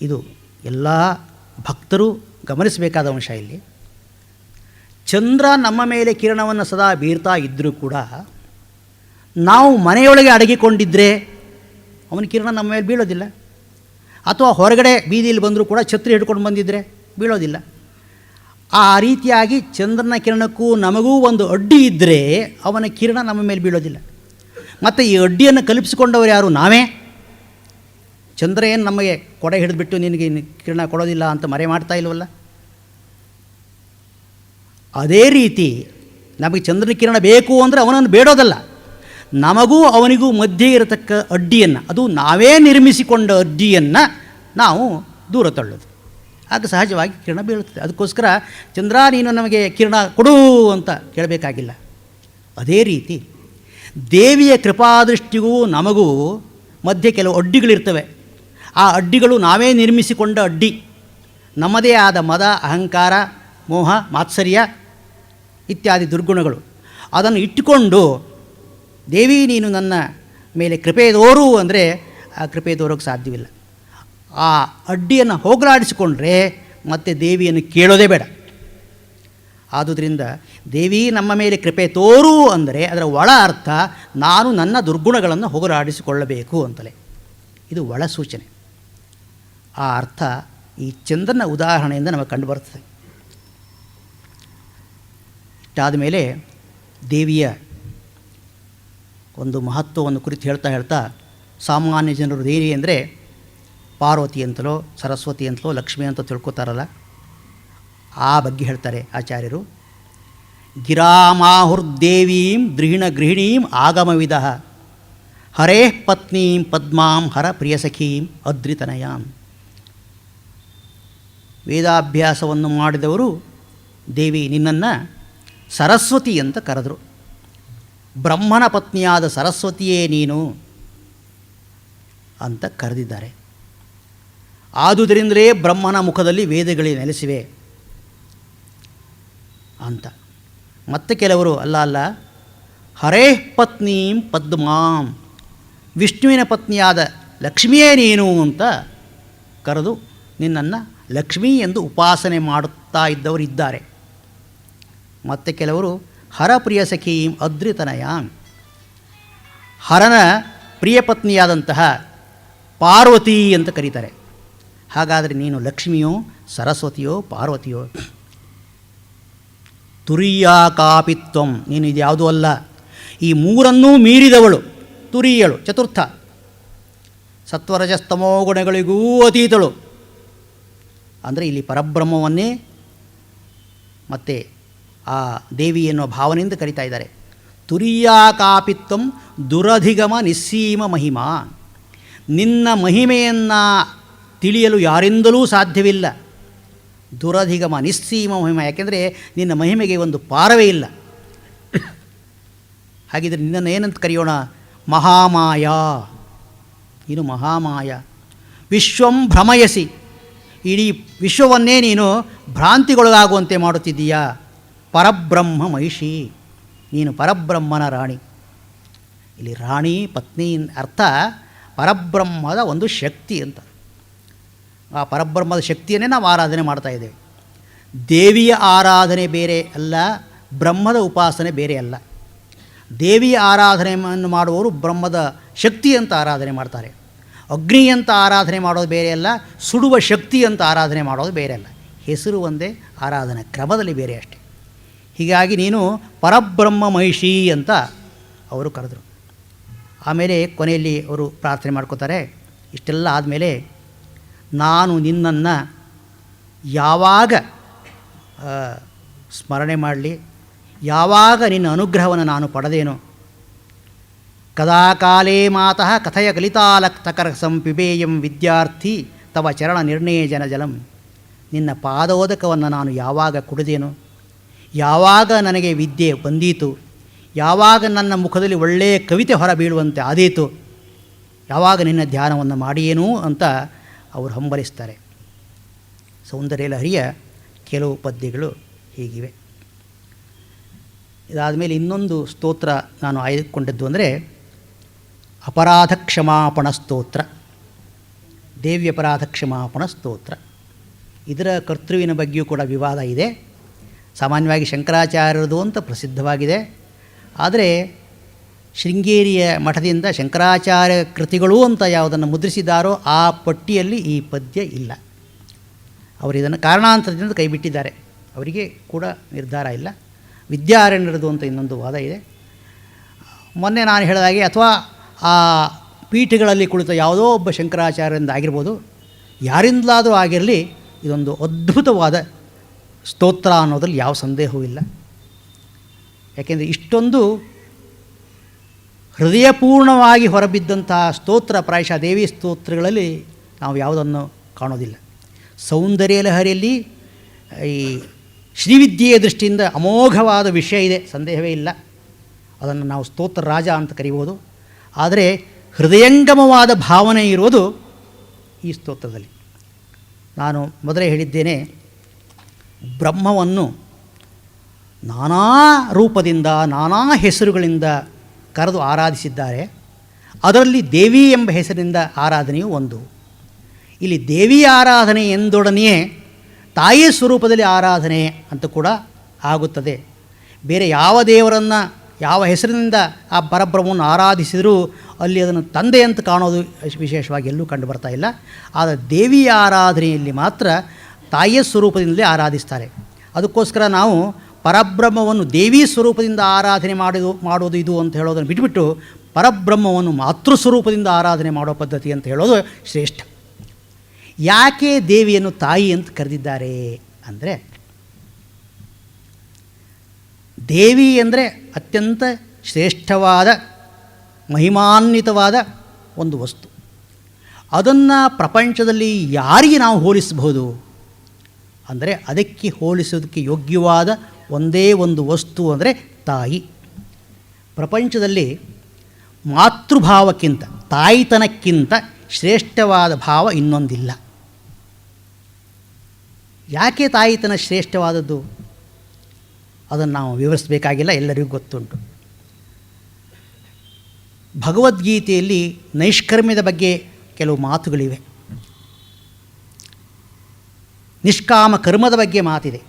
ಇದು ಎಲ್ಲ ಭಕ್ತರು ಗಮನಿಸಬೇಕಾದ ಅಂಶ. ಇಲ್ಲಿ ಚಂದ್ರ ನಮ್ಮ ಮೇಲೆ ಕಿರಣವನ್ನು ಸದಾ ಬೀರ್ತಾ ಇದ್ದರೂ ಕೂಡ ನಾವು ಮನೆಯೊಳಗೆ ಅಡಗಿಕೊಂಡಿದ್ದರೆ ಅವನ ಕಿರಣ ನಮ್ಮ ಮೇಲೆ ಬೀಳೋದಿಲ್ಲ. ಅಥವಾ ಹೊರಗಡೆ ಬೀದಿಯಲ್ಲಿ ಬಂದರೂ ಕೂಡ ಛತ್ರಿ ಹಿಡ್ಕೊಂಡು ಬಂದಿದ್ದರೆ ಬೀಳೋದಿಲ್ಲ. ಆ ರೀತಿಯಾಗಿ ಚಂದ್ರನ ಕಿರಣಕ್ಕೂ ನಮಗೂ ಒಂದು ಅಡ್ಡಿ ಇದ್ದರೆ ಅವನ ಕಿರಣ ನಮ್ಮ ಮೇಲೆ ಬೀಳೋದಿಲ್ಲ. ಮತ್ತು ಈ ಅಡ್ಡಿಯನ್ನು ಕಲ್ಪಿಸಿಕೊಂಡವರು ಯಾರು? ನಾವೇ. ಚಂದ್ರ ಏನು ನಮಗೆ ಕೊಡೆ ಹಿಡಿದ್ಬಿಟ್ಟು ನಿನಗೆ ಕಿರಣ ಕೊಡೋದಿಲ್ಲ ಅಂತ ಮರೆ ಮಾಡ್ತಾ ಇಲ್ವಲ್ಲ. ಅದೇ ರೀತಿ ನಮಗೆ ಚಂದ್ರನ ಕಿರಣ ಬೇಕು ಅಂದರೆ ಅವನನ್ನು ಬೇಡೋದಲ್ಲ, ನಮಗೂ ಅವನಿಗೂ ಮಧ್ಯೆ ಇರತಕ್ಕ ಅಡ್ಡಿಯನ್ನು, ಅದು ನಾವೇ ನಿರ್ಮಿಸಿಕೊಂಡ ಅಡ್ಡಿಯನ್ನು ನಾವು ದೂರ ತಳ್ಳೋದು. ಆಗ ಸಹಜವಾಗಿ ಕಿರಣ ಬೀಳುತ್ತದೆ. ಅದಕ್ಕೋಸ್ಕರ ಚಂದ್ರ ನೀನು ನಮಗೆ ಕಿರಣ ಕೊಡು ಅಂತ ಕೇಳಬೇಕಾಗಿಲ್ಲ. ಅದೇ ರೀತಿ ದೇವಿಯ ಕೃಪಾದೃಷ್ಟಿಗೂ ನಮಗೂ ಮಧ್ಯೆ ಕೆಲವು ಅಡ್ಡಿಗಳಿರ್ತವೆ. ಆ ಅಡ್ಡಿಗಳು ನಾವೇ ನಿರ್ಮಿಸಿಕೊಂಡ ಅಡ್ಡಿ. ನಮ್ಮದೇ ಆದ ಮದ, ಅಹಂಕಾರ, ಮೋಹ, ಮಾತ್ಸರ್ಯ ಇತ್ಯಾದಿ ದುರ್ಗುಣಗಳು. ಅದನ್ನು ಇಟ್ಟುಕೊಂಡು ದೇವಿ ನೀನು ನನ್ನ ಮೇಲೆ ಕೃಪೆ ತೋರು ಅಂದರೆ ಆ ಕೃಪೆ ತೋರೋಕ್ಕೆ ಸಾಧ್ಯವಿಲ್ಲ. ಆ ಅಡ್ಡಿಯನ್ನು ಹೋಗಲಾಡಿಸಿಕೊಂಡ್ರೆ ಮತ್ತೆ ದೇವಿಯನ್ನು ಕೇಳೋದೇ ಬೇಡ. ಆದುದರಿಂದ ದೇವಿ ನಮ್ಮ ಮೇಲೆ ಕೃಪೆ ತೋರು ಅಂದರೆ ಅದರ ಒಳ ಅರ್ಥ ನಾನು ನನ್ನ ದುರ್ಗುಣಗಳನ್ನು ಹೋಗಲಾಡಿಸಿಕೊಳ್ಳಬೇಕು ಅಂತಲೇ. ಇದು ಒಳ ಸೂಚನೆ. ಆ ಅರ್ಥ ಈ ಚಂದ್ರನ ಉದಾಹರಣೆಯಿಂದ ನಮಗೆ ಕಂಡುಬರ್ತದೆ. ಇಷ್ಟಾದ ಮೇಲೆ ದೇವಿಯ ಒಂದು ಮಹತ್ವವನ್ನು ಕುರಿತು ಹೇಳ್ತಾ ಸಾಮಾನ್ಯ ಜನರು ದೇವಿ ಅಂದರೆ ಪಾರ್ವತಿ ಅಂತಲೋ ಸರಸ್ವತಿ ಅಂತಲೋ ಲಕ್ಷ್ಮಿ ಅಂತ ತಿಳ್ಕೊತಾರಲ್ಲ, ಆ ಬಗ್ಗೆ ಹೇಳ್ತಾರೆ ಆಚಾರ್ಯರು. ಗಿರಾಮಾಹುರ್ದೇವೀಂ ಗೃಹಿಣೀಂ ಆಗಮವಿದ ಹರೇ ಪತ್ನೀಂ ಪದ್ಮಾಂ ಹರ ಪ್ರಿಯಸಖೀಂ ಅದ್ರಿತನಯಾಂ. ವೇದಾಭ್ಯಾಸವನ್ನು ಮಾಡಿದವರು ದೇವಿ ನಿನ್ನನ್ನು ಸರಸ್ವತಿ ಅಂತ ಕರೆದರು. ಬ್ರಹ್ಮನ ಪತ್ನಿಯಾದ ಸರಸ್ವತಿಯೇ ನೀನು ಅಂತ ಕರೆದಿದ್ದಾರೆ. ಆದುದರಿಂದಲೇ ಬ್ರಹ್ಮನ ಮುಖದಲ್ಲಿ ವೇದಗಳೇ ನೆಲೆಸಿವೆ ಅಂತ. ಮತ್ತೆ ಕೆಲವರು ಅಲ್ಲ ಹರೇ ಪತ್ನೀಂ ಪದ್ಮಾಂ, ವಿಷ್ಣುವಿನ ಪತ್ನಿಯಾದ ಲಕ್ಷ್ಮಿಯೇ ನೀನು ಅಂತ ಕರೆದು ನಿನ್ನನ್ನು ಲಕ್ಷ್ಮೀ ಎಂದು ಉಪಾಸನೆ ಮಾಡುತ್ತಾ ಇದ್ದವರು ಇದ್ದಾರೆ. ಮತ್ತು ಕೆಲವರು ಹರ ಪ್ರಿಯ ಸಖೀಂ ಅದ್ರಿತನಯಾಂ, ಹರನ ಪ್ರಿಯ ಪತ್ನಿಯಾದಂತಹ ಪಾರ್ವತಿ ಅಂತ ಕರೀತಾರೆ. ಹಾಗಾದರೆ ನೀನು ಲಕ್ಷ್ಮಿಯೋ ಸರಸ್ವತಿಯೋ ಪಾರ್ವತಿಯೋ? ತುರಿಯಾ ಕಾಪಿತ್ವಂ, ನೀನು ಇದು ಯಾವುದೂ ಅಲ್ಲ, ಈ ಮೂರನ್ನೂ ಮೀರಿದವಳು, ತುರಿಯಳು ಚತುರ್ಥ, ಸತ್ವರಜಸ್ತಮೋ ಗುಣಗಳಿಗೂ ಅತೀತಳು. ಅಂದರೆ ಇಲ್ಲಿ ಪರಬ್ರಹ್ಮವನ್ನೇ ಮತ್ತು ಆ ದೇವಿ ಎನ್ನುವ ಭಾವನೆಯಿಂದ ಕರೀತಾ ಇದ್ದಾರೆ. ತುರಿಯಾಕಾಪಿತ್ವಂ ದುರಧಿಗಮ ನಿಸ್ಸೀಮ ಮಹಿಮಾ. ನಿನ್ನ ಮಹಿಮೆಯನ್ನು ತಿಳಿಯಲು ಯಾರಿಂದಲೂ ಸಾಧ್ಯವಿಲ್ಲ. ದುರಧಿಗಮ ನಿಸ್ಸೀಮ ಮಹಿಮಾ, ಯಾಕೆಂದರೆ ನಿನ್ನ ಮಹಿಮೆಗೆ ಒಂದು ಪಾರವೇ ಇಲ್ಲ. ಹಾಗಿದ್ರೆ ನಿನ್ನನ್ನು ಏನಂತ ಕರೆಯೋಣ? ಮಹಾಮಾಯ. ನೀನು ಮಹಾಮಾಯ. ವಿಶ್ವಂ ಭ್ರಮಯಸಿ, ಇಡೀ ವಿಶ್ವವನ್ನೇ ನೀನು ಭ್ರಾಂತಿಗೊಳಗಾಗುವಂತೆ ಮಾಡುತ್ತಿದ್ದೀಯಾ. ಪರಬ್ರಹ್ಮ ಮಹಿಷಿ, ನೀನು ಪರಬ್ರಹ್ಮನ ರಾಣಿ. ಇಲ್ಲಿ ರಾಣಿ ಪತ್ನಿ ಅರ್ಥ ಪರಬ್ರಹ್ಮದ ಒಂದು ಶಕ್ತಿ ಅಂತ. ಆ ಪರಬ್ರಹ್ಮದ ಶಕ್ತಿಯನ್ನೇ ನಾವು ಆರಾಧನೆ ಮಾಡ್ತಾ ಇದ್ದೇವೆ. ದೇವಿಯ ಆರಾಧನೆ ಬೇರೆ ಅಲ್ಲ, ಬ್ರಹ್ಮದ ಉಪಾಸನೆ ಬೇರೆ ಅಲ್ಲ. ದೇವಿಯ ಆರಾಧನೆಯನ್ನು ಮಾಡುವವರು ಬ್ರಹ್ಮದ ಶಕ್ತಿ ಅಂತ ಆರಾಧನೆ ಮಾಡ್ತಾರೆ. ಅಗ್ನಿ ಅಂತ ಆರಾಧನೆ ಮಾಡೋದು ಬೇರೆ ಅಲ್ಲ, ಸುಡುವ ಶಕ್ತಿ ಅಂತ ಆರಾಧನೆ ಮಾಡೋದು ಬೇರೆ ಅಲ್ಲ. ಹೆಸರು ಒಂದೇ, ಆರಾಧನಾ ಕ್ರಮದಲ್ಲಿ ಬೇರೆ ಅಷ್ಟೆ. ಹೀಗಾಗಿ ನೀನು ಪರಬ್ರಹ್ಮ ಮಹಿಷಿ ಅಂತ ಅವರು ಕರೆದರು. ಆಮೇಲೆ ಕೊನೆಯಲ್ಲಿ ಅವರು ಪ್ರಾರ್ಥನೆ ಮಾಡ್ಕೋತಾರೆ. ಇಷ್ಟೆಲ್ಲ ಆದಮೇಲೆ ನಾನು ನಿನ್ನನ್ನು ಯಾವಾಗ ಸ್ಮರಣೆ ಮಾಡಲಿ, ಯಾವಾಗ ನಿನ್ನ ಅನುಗ್ರಹವನ್ನು ನಾನು ಪಡೆದೇನೋ, ಕದಾ ಕಾಲೇ ಮಾತಃ ಕಥಯ ಕಲಿತಾಲಕ್ತಕರಸಂ ಪಿಬೇಯಂ ವಿದ್ಯಾರ್ಥಿ ತವ ಚರಣ ನಿರ್ಣಯ ಜಲಂ. ನಿನ್ನ ಪಾದೋದಕವನ್ನು ನಾನು ಯಾವಾಗ ಕುಡಿದೇನೋ, ಯಾವಾಗ ನನಗೆ ವಿದ್ಯೆ ಬಂದೀತು, ಯಾವಾಗ ನನ್ನ ಮುಖದಲ್ಲಿ ಒಳ್ಳೆಯ ಕವಿತೆ ಹೊರಬೀಳುವಂತೆ ಆದೀತು, ಯಾವಾಗ ನಿನ್ನ ಧ್ಯಾನವನ್ನು ಮಾಡಿಯೇನೂ ಅಂತ ಅವರು ಹಂಬಲಿಸ್ತಾರೆ. ಸೌಂದರ್ಯ ಲಹರಿಯ ಕೆಲವು ಪದ್ಯಗಳು ಹೀಗಿವೆ. ಇದಾದ ಮೇಲೆ ಇನ್ನೊಂದು ಸ್ತೋತ್ರ ನಾನು ಆಯ್ದುಕೊಂಡದ್ದು ಅಂದರೆ ಅಪರಾಧ ಕ್ಷಮಾಪಣ ಸ್ತೋತ್ರ, ದೇವಿ ಅಪರಾಧ ಕ್ಷಮಾಪಣ ಸ್ತೋತ್ರ. ಇದರ ಕರ್ತೃವಿನ ಬಗ್ಗೆಯೂ ಕೂಡ ವಿವಾದ ಇದೆ. ಸಾಮಾನ್ಯವಾಗಿ ಶಂಕರಾಚಾರ್ಯರದು ಅಂತ ಪ್ರಸಿದ್ಧವಾಗಿದೆ. ಆದರೆ ಶೃಂಗೇರಿಯ ಮಠದಿಂದ ಶಂಕರಾಚಾರ್ಯ ಕೃತಿಗಳು ಅಂತ ಯಾವುದನ್ನು ಮುದ್ರಿಸಿದ್ದಾರೋ ಆ ಪಟ್ಟಿಯಲ್ಲಿ ಈ ಪದ್ಯ ಇಲ್ಲ. ಅವರು ಇದನ್ನು ಕಾರಣಾಂತರದಿಂದ ಕೈಬಿಟ್ಟಿದ್ದಾರೆ. ಅವರಿಗೆ ಕೂಡ ನಿರ್ಧಾರ ಇಲ್ಲ. ವಿದ್ಯಾರಣ್ಯರದು ಅಂತ ಇನ್ನೊಂದು ವಾದ ಇದೆ. ಮೊನ್ನೆ ನಾನು ಹೇಳಿದಾಗೆ ಅಥವಾ ಆ ಪೀಠಗಳಲ್ಲಿ ಕುಳಿತ ಯಾವುದೋ ಒಬ್ಬ ಶಂಕರಾಚಾರ್ಯರಿಂದ ಆಗಿರ್ಬೋದು, ಯಾರಿಂದಲಾದರೂ ಆಗಿರಲಿ, ಇದೊಂದು ಅದ್ಭುತವಾದ ಸ್ತೋತ್ರ ಅನ್ನೋದ್ರಲ್ಲಿ ಯಾವ ಸಂದೇಹವೂ ಇಲ್ಲ. ಯಾಕೆಂದರೆ ಇಷ್ಟೊಂದು ಹೃದಯಪೂರ್ಣವಾಗಿ ಹೊರಬಿದ್ದಂತಹ ಸ್ತೋತ್ರ ಪ್ರಾಯಶಃ ದೇವಿ ಸ್ತೋತ್ರಗಳಲ್ಲಿ ನಾವು ಯಾವುದನ್ನು ಕಾಣೋದಿಲ್ಲ. ಸೌಂದರ್ಯ ಲಹರಿಯಲ್ಲಿ ಈ ಶ್ರೀವಿದ್ಯೆಯ ದೃಷ್ಟಿಯಿಂದ ಅಮೋಘವಾದ ವಿಷಯ ಇದೆ, ಸಂದೇಹವೇ ಇಲ್ಲ. ಅದನ್ನು ನಾವು ಸ್ತೋತ್ರ ರಾಜ ಅಂತ ಕರೀಬೋದು. ಆದರೆ ಹೃದಯಂಗಮವಾದ ಭಾವನೆ ಇರುವುದು ಈ ಸ್ತೋತ್ರದಲ್ಲಿ. ನಾನು ಮೊದಲೇ ಹೇಳಿದ್ದೇನೆ, ಬ್ರಹ್ಮವನ್ನು ನಾನಾ ರೂಪದಿಂದ ನಾನಾ ಹೆಸರುಗಳಿಂದ ಕರೆದು ಆರಾಧಿಸಿದ್ದಾರೆ. ಅದರಲ್ಲಿ ದೇವಿ ಎಂಬ ಹೆಸರಿನಿಂದ ಆರಾಧನೆಯು ಒಂದು. ಇಲ್ಲಿ ದೇವಿ ಆರಾಧನೆ ಎಂದೊಡನೆಯೇ ತಾಯಿಯ ಸ್ವರೂಪದಲ್ಲಿ ಆರಾಧನೆ ಅಂತ ಕೂಡ ಆಗುತ್ತದೆ. ಬೇರೆ ಯಾವ ದೇವರನ್ನು ಯಾವ ಹೆಸರಿನಿಂದ ಆ ಪರಬ್ರಹ್ಮವನ್ನು ಆರಾಧಿಸಿದರೂ ಅಲ್ಲಿ ಅದನ್ನು ತಂದೆ ಅಂತ ಕಾಣೋದು ವಿಶೇಷವಾಗಿ ಎಲ್ಲೂ ಕಂಡು ಬರ್ತಾ ಇಲ್ಲ. ಆದರೆ ದೇವಿಯ ಆರಾಧನೆಯಲ್ಲಿ ಮಾತ್ರ ತಾಯಿಯ ಸ್ವರೂಪದಿಂದಲೇ ಆರಾಧಿಸ್ತಾರೆ. ಅದಕ್ಕೋಸ್ಕರ ನಾವು ಪರಬ್ರಹ್ಮವನ್ನು ದೇವಿ ಸ್ವರೂಪದಿಂದ ಆರಾಧನೆ ಮಾಡೋದು ಇದು ಅಂತ ಹೇಳೋದನ್ನು ಬಿಟ್ಟುಬಿಟ್ಟು ಪರಬ್ರಹ್ಮವನ್ನು ಮಾತೃ ಸ್ವರೂಪದಿಂದ ಆರಾಧನೆ ಮಾಡೋ ಪದ್ಧತಿ ಅಂತ ಹೇಳೋದು ಶ್ರೇಷ್ಠ. ಯಾಕೆ ದೇವಿಯನ್ನು ತಾಯಿ ಅಂತ ಕರೆದಿದ್ದಾರೆ ಅಂದರೆ, ದೇವಿ ಅಂದರೆ ಅತ್ಯಂತ ಶ್ರೇಷ್ಠವಾದ ಮಹಿಮಾನ್ವಿತವಾದ ಒಂದು ವಸ್ತು. ಅದನ್ನು ಪ್ರಪಂಚದಲ್ಲಿ ಯಾರಿಗೆ ನಾವು ಹೋಲಿಸಬಹುದು ಅಂದರೆ, ಅದಕ್ಕೆ ಹೋಲಿಸೋದಕ್ಕೆ ಯೋಗ್ಯವಾದ ಒಂದೇ ಒಂದು ವಸ್ತು ಅಂದರೆ ತಾಯಿ. ಪ್ರಪಂಚದಲ್ಲಿ ಮಾತೃಭಾವಕ್ಕಿಂತ ತಾಯಿತನಕ್ಕಿಂತ ಶ್ರೇಷ್ಠವಾದ ಭಾವ ಇನ್ನೊಂದಿಲ್ಲ. ಯಾಕೆ ತಾಯಿತನ ಶ್ರೇಷ್ಠವಾದದ್ದು ಅದನ್ನು ನಾವು ವಿವರಿಸಬೇಕಾಗಿಲ್ಲ, ಎಲ್ಲರಿಗೂ ಗೊತ್ತುಂಟು. ಭಗವದ್ಗೀತೆಯಲ್ಲಿ ನೈಷ್ಕರ್ಮ್ಯದ ಬಗ್ಗೆ ಕೆಲವು ಮಾತುಗಳಿವೆ. ನಿಷ್ಕಾಮ ಕರ್ಮದ ಬಗ್ಗೆ ಮಾತಿದೆ.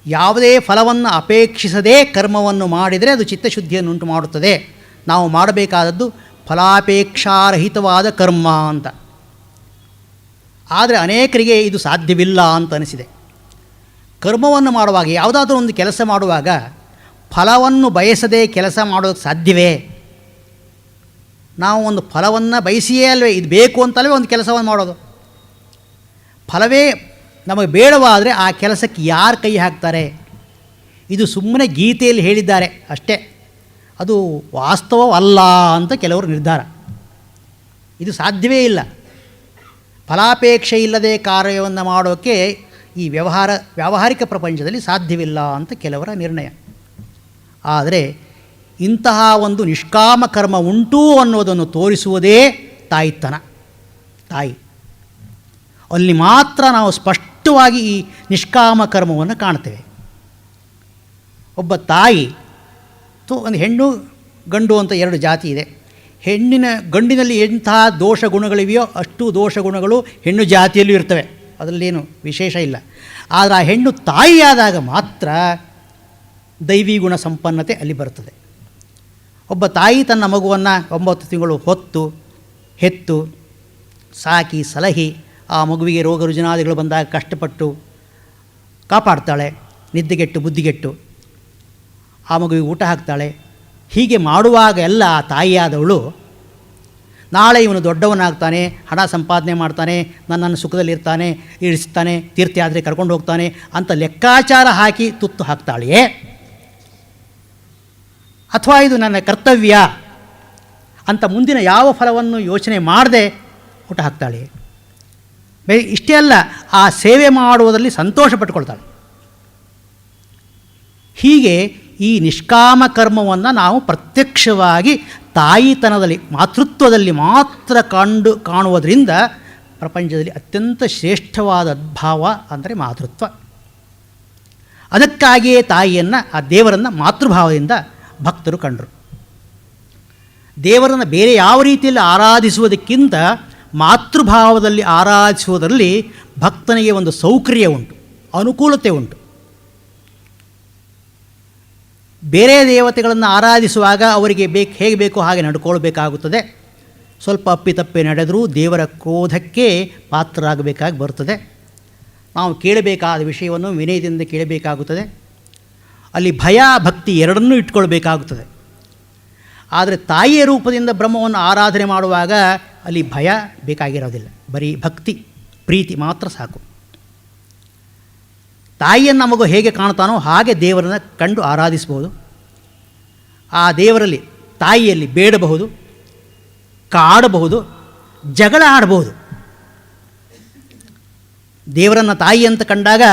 ಯಾವುದೇ ಫಲವನ್ನು ಅಪೇಕ್ಷಿಸದೇ ಕರ್ಮವನ್ನು ಮಾಡಿದರೆ ಅದು ಚಿತ್ತಶುದ್ಧಿಯನ್ನುಂಟು ಮಾಡುತ್ತದೆ. ನಾವು ಮಾಡಬೇಕಾದದ್ದು ಫಲಾಪೇಕ್ಷಾರಹಿತವಾದ ಕರ್ಮ ಅಂತ. ಆದರೆ ಅನೇಕರಿಗೆ ಇದು ಸಾಧ್ಯವಿಲ್ಲ ಅಂತ ಅನಿಸಿದೆ. ಕರ್ಮವನ್ನು ಮಾಡುವಾಗ, ಯಾವುದಾದ್ರೂ ಒಂದು ಕೆಲಸ ಮಾಡುವಾಗ ಫಲವನ್ನು ಬಯಸದೇ ಕೆಲಸ ಮಾಡೋದಕ್ಕೆ ಸಾಧ್ಯವೇ? ನಾವು ಒಂದು ಫಲವನ್ನು ಬಯಸಿಯೇ ಅಲ್ವೇ, ಇದು ಬೇಕು ಅಂತಲ್ವೇ ಒಂದು ಕೆಲಸವನ್ನು ಮಾಡೋದು. ಫಲವೇ ನಮಗೆ ಬೇಡವಾದರೆ ಆ ಕೆಲಸಕ್ಕೆ ಯಾರು ಕೈ ಹಾಕ್ತಾರೆ? ಇದು ಸುಮ್ಮನೆ ಗೀತೆಯಲ್ಲಿ ಹೇಳಿದ್ದಾರೆ ಅಷ್ಟೇ. ಅದು ವಾಸ್ತವವಲ್ಲ ಅಂತ ಕೆಲವರು ನಿರ್ಧಾರ. ಇದು ಸಾಧ್ಯವೇ ಇಲ್ಲ. ಫಲಾಪೇಕ್ಷೆ ಇಲ್ಲದೆ ಕಾರ್ಯವನ್ನು ಮಾಡೋಕ್ಕೆ ಈ ವ್ಯಾವಹಾರಿಕ ಪ್ರಪಂಚದಲ್ಲಿ ಸಾಧ್ಯವಿಲ್ಲ ಅಂತ ಕೆಲವರ ನಿರ್ಣಯ. ಆದರೆ ಇಂತಹ ಒಂದು ನಿಷ್ಕಾಮ ಕರ್ಮ ಉಂಟು ಅನ್ನೋದನ್ನು ತೋರಿಸುವುದೇ ತಾಯಿತನ. ತಾಯಿ ಅಲ್ಲಿ ಮಾತ್ರ ನಾವು ಸ್ಪಷ್ಟವಾಗಿ ಈ ನಿಷ್ಕಾಮ ಕರ್ಮವನ್ನು ಕಾಣ್ತೇವೆ. ಒಬ್ಬ ತಾಯಿ ಒಂದು ಹೆಣ್ಣು ಗಂಡು ಅಂತ ಎರಡು ಜಾತಿ ಇದೆ. ಗಂಡಿನಲ್ಲಿ ಎಂತಹ ದೋಷ ಗುಣಗಳಿವೆಯೋ ಅಷ್ಟು ದೋಷ ಗುಣಗಳು ಹೆಣ್ಣು ಜಾತಿಯಲ್ಲೂ ಇರ್ತವೆ, ಅದರಲ್ಲೇನು ವಿಶೇಷ ಇಲ್ಲ. ಆದರೆ ಆ ಹೆಣ್ಣು ತಾಯಿಯಾದಾಗ ಮಾತ್ರ ದೈವಿ ಗುಣ ಸಂಪನ್ನತೆ ಅಲ್ಲಿ ಬರ್ತದೆ. ಒಬ್ಬ ತಾಯಿ ತನ್ನ ಮಗುವನ್ನು 9 ತಿಂಗಳು ಹೆತ್ತು ಸಾಕಿ ಸಲಹಿ ಆ ಮಗುವಿಗೆ ರೋಗ ರುಜಿನಾದಿಗಳು ಬಂದಾಗ ಕಷ್ಟಪಟ್ಟು ಕಾಪಾಡ್ತಾಳೆ. ನಿದ್ದೆಗೆಟ್ಟು ಬುದ್ಧಿಗೆಟ್ಟು ಆ ಮಗುವಿಗೆ ಊಟ ಹಾಕ್ತಾಳೆ. ಹೀಗೆ ಮಾಡುವಾಗ ಎಲ್ಲ ಆ ತಾಯಿಯಾದವಳು ನಾಳೆ ಇವನು ದೊಡ್ಡವನಾಗ್ತಾನೆ, ಹಣ ಸಂಪಾದನೆ ಮಾಡ್ತಾನೆ, ನನ್ನನ್ನು ಸುಖದಲ್ಲಿರ್ತಾನೆ, ಇರಿಸ್ತಾನೆ, ತೀರ್ಥಯಾತ್ರೆ ಕರ್ಕೊಂಡು ಹೋಗ್ತಾನೆ ಅಂತ ಲೆಕ್ಕಾಚಾರ ಹಾಕಿ ತುತ್ತು ಹಾಕ್ತಾಳೆಯೇ, ಅಥವಾ ಇದು ನನ್ನ ಕರ್ತವ್ಯ ಅಂತ ಮುಂದಿನ ಯಾವ ಫಲವನ್ನು ಯೋಚನೆ ಮಾಡದೆ ಊಟ ಹಾಕ್ತಾಳೆ. ಇಷ್ಟೇ ಅಲ್ಲ, ಆ ಸೇವೆ ಮಾಡುವುದರಲ್ಲಿ ಸಂತೋಷ ಪಟ್ಟುಕೊಳ್ತಾಳೆ. ಹೀಗೆ ಈ ನಿಷ್ಕಾಮ ಕರ್ಮವನ್ನು ನಾವು ಪ್ರತ್ಯಕ್ಷವಾಗಿ ತಾಯಿತನದಲ್ಲಿ ಮಾತೃತ್ವದಲ್ಲಿ ಮಾತ್ರ ಕಾಣುವುದರಿಂದ ಪ್ರಪಂಚದಲ್ಲಿ ಅತ್ಯಂತ ಶ್ರೇಷ್ಠವಾದ ಭಾವ ಅಂದರೆ ಮಾತೃತ್ವ. ಅದಕ್ಕಾಗಿಯೇ ತಾಯಿಯನ್ನು, ಆ ದೇವರನ್ನು ಮಾತೃಭಾವದಿಂದ ಭಕ್ತರು ಕಂಡರು. ದೇವರನ್ನು ಬೇರೆ ಯಾವ ರೀತಿಯಲ್ಲಿ ಆರಾಧಿಸುವುದಕ್ಕಿಂತ ಮಾತೃಭಾವದಲ್ಲಿ ಆರಾಧಿಸುವುದರಲ್ಲಿ ಭಕ್ತನಿಗೆ ಒಂದು ಸೌಕರ್ಯ ಉಂಟು, ಅನುಕೂಲತೆ ಉಂಟು. ಬೇರೆ ದೇವತೆಗಳನ್ನು ಆರಾಧಿಸುವಾಗ ಅವರಿಗೆ ಹೇಗೆ ಬೇಕೋ ಹಾಗೆ ನಡ್ಕೊಳ್ಬೇಕಾಗುತ್ತದೆ. ಸ್ವಲ್ಪ ಅಪ್ಪಿತಪ್ಪಿ ನಡೆದರೂ ದೇವರ ಕ್ರೋಧಕ್ಕೆ ಪಾತ್ರರಾಗಬೇಕಾಗಿ ಬರುತ್ತದೆ. ನಾವು ಕೇಳಬೇಕಾದ ವಿಷಯವನ್ನು ವಿನಯದಿಂದ ಕೇಳಬೇಕಾಗುತ್ತದೆ. ಅಲ್ಲಿ ಭಯ ಭಕ್ತಿ ಎರಡನ್ನೂ ಇಟ್ಕೊಳ್ಬೇಕಾಗುತ್ತದೆ. ಆದರೆ ತಾಯಿಯ ರೂಪದಿಂದ ಬ್ರಹ್ಮವನ್ನು ಆರಾಧನೆ ಮಾಡುವಾಗ ಅಲ್ಲಿ ಭಯ ಬೇಕಾಗಿರೋದಿಲ್ಲ, ಬರೀ ಭಕ್ತಿ ಪ್ರೀತಿ ಮಾತ್ರ ಸಾಕು. ತಾಯಿಯನ್ನು ಮಗು ಹೇಗೆ ಕಾಣ್ತಾನೋ ಹಾಗೆ ದೇವರನ್ನು ಕಂಡು ಆರಾಧಿಸಬಹುದು. ಆ ದೇವರಲ್ಲಿ ತಾಯಿಯಲ್ಲಿ ಬೇಡಬಹುದು, ಕಾಡಬಹುದು, ಜಗಳ ಆಡಬಹುದು. ದೇವರನ್ನು ತಾಯಿ ಅಂತ ಕಂಡಾಗ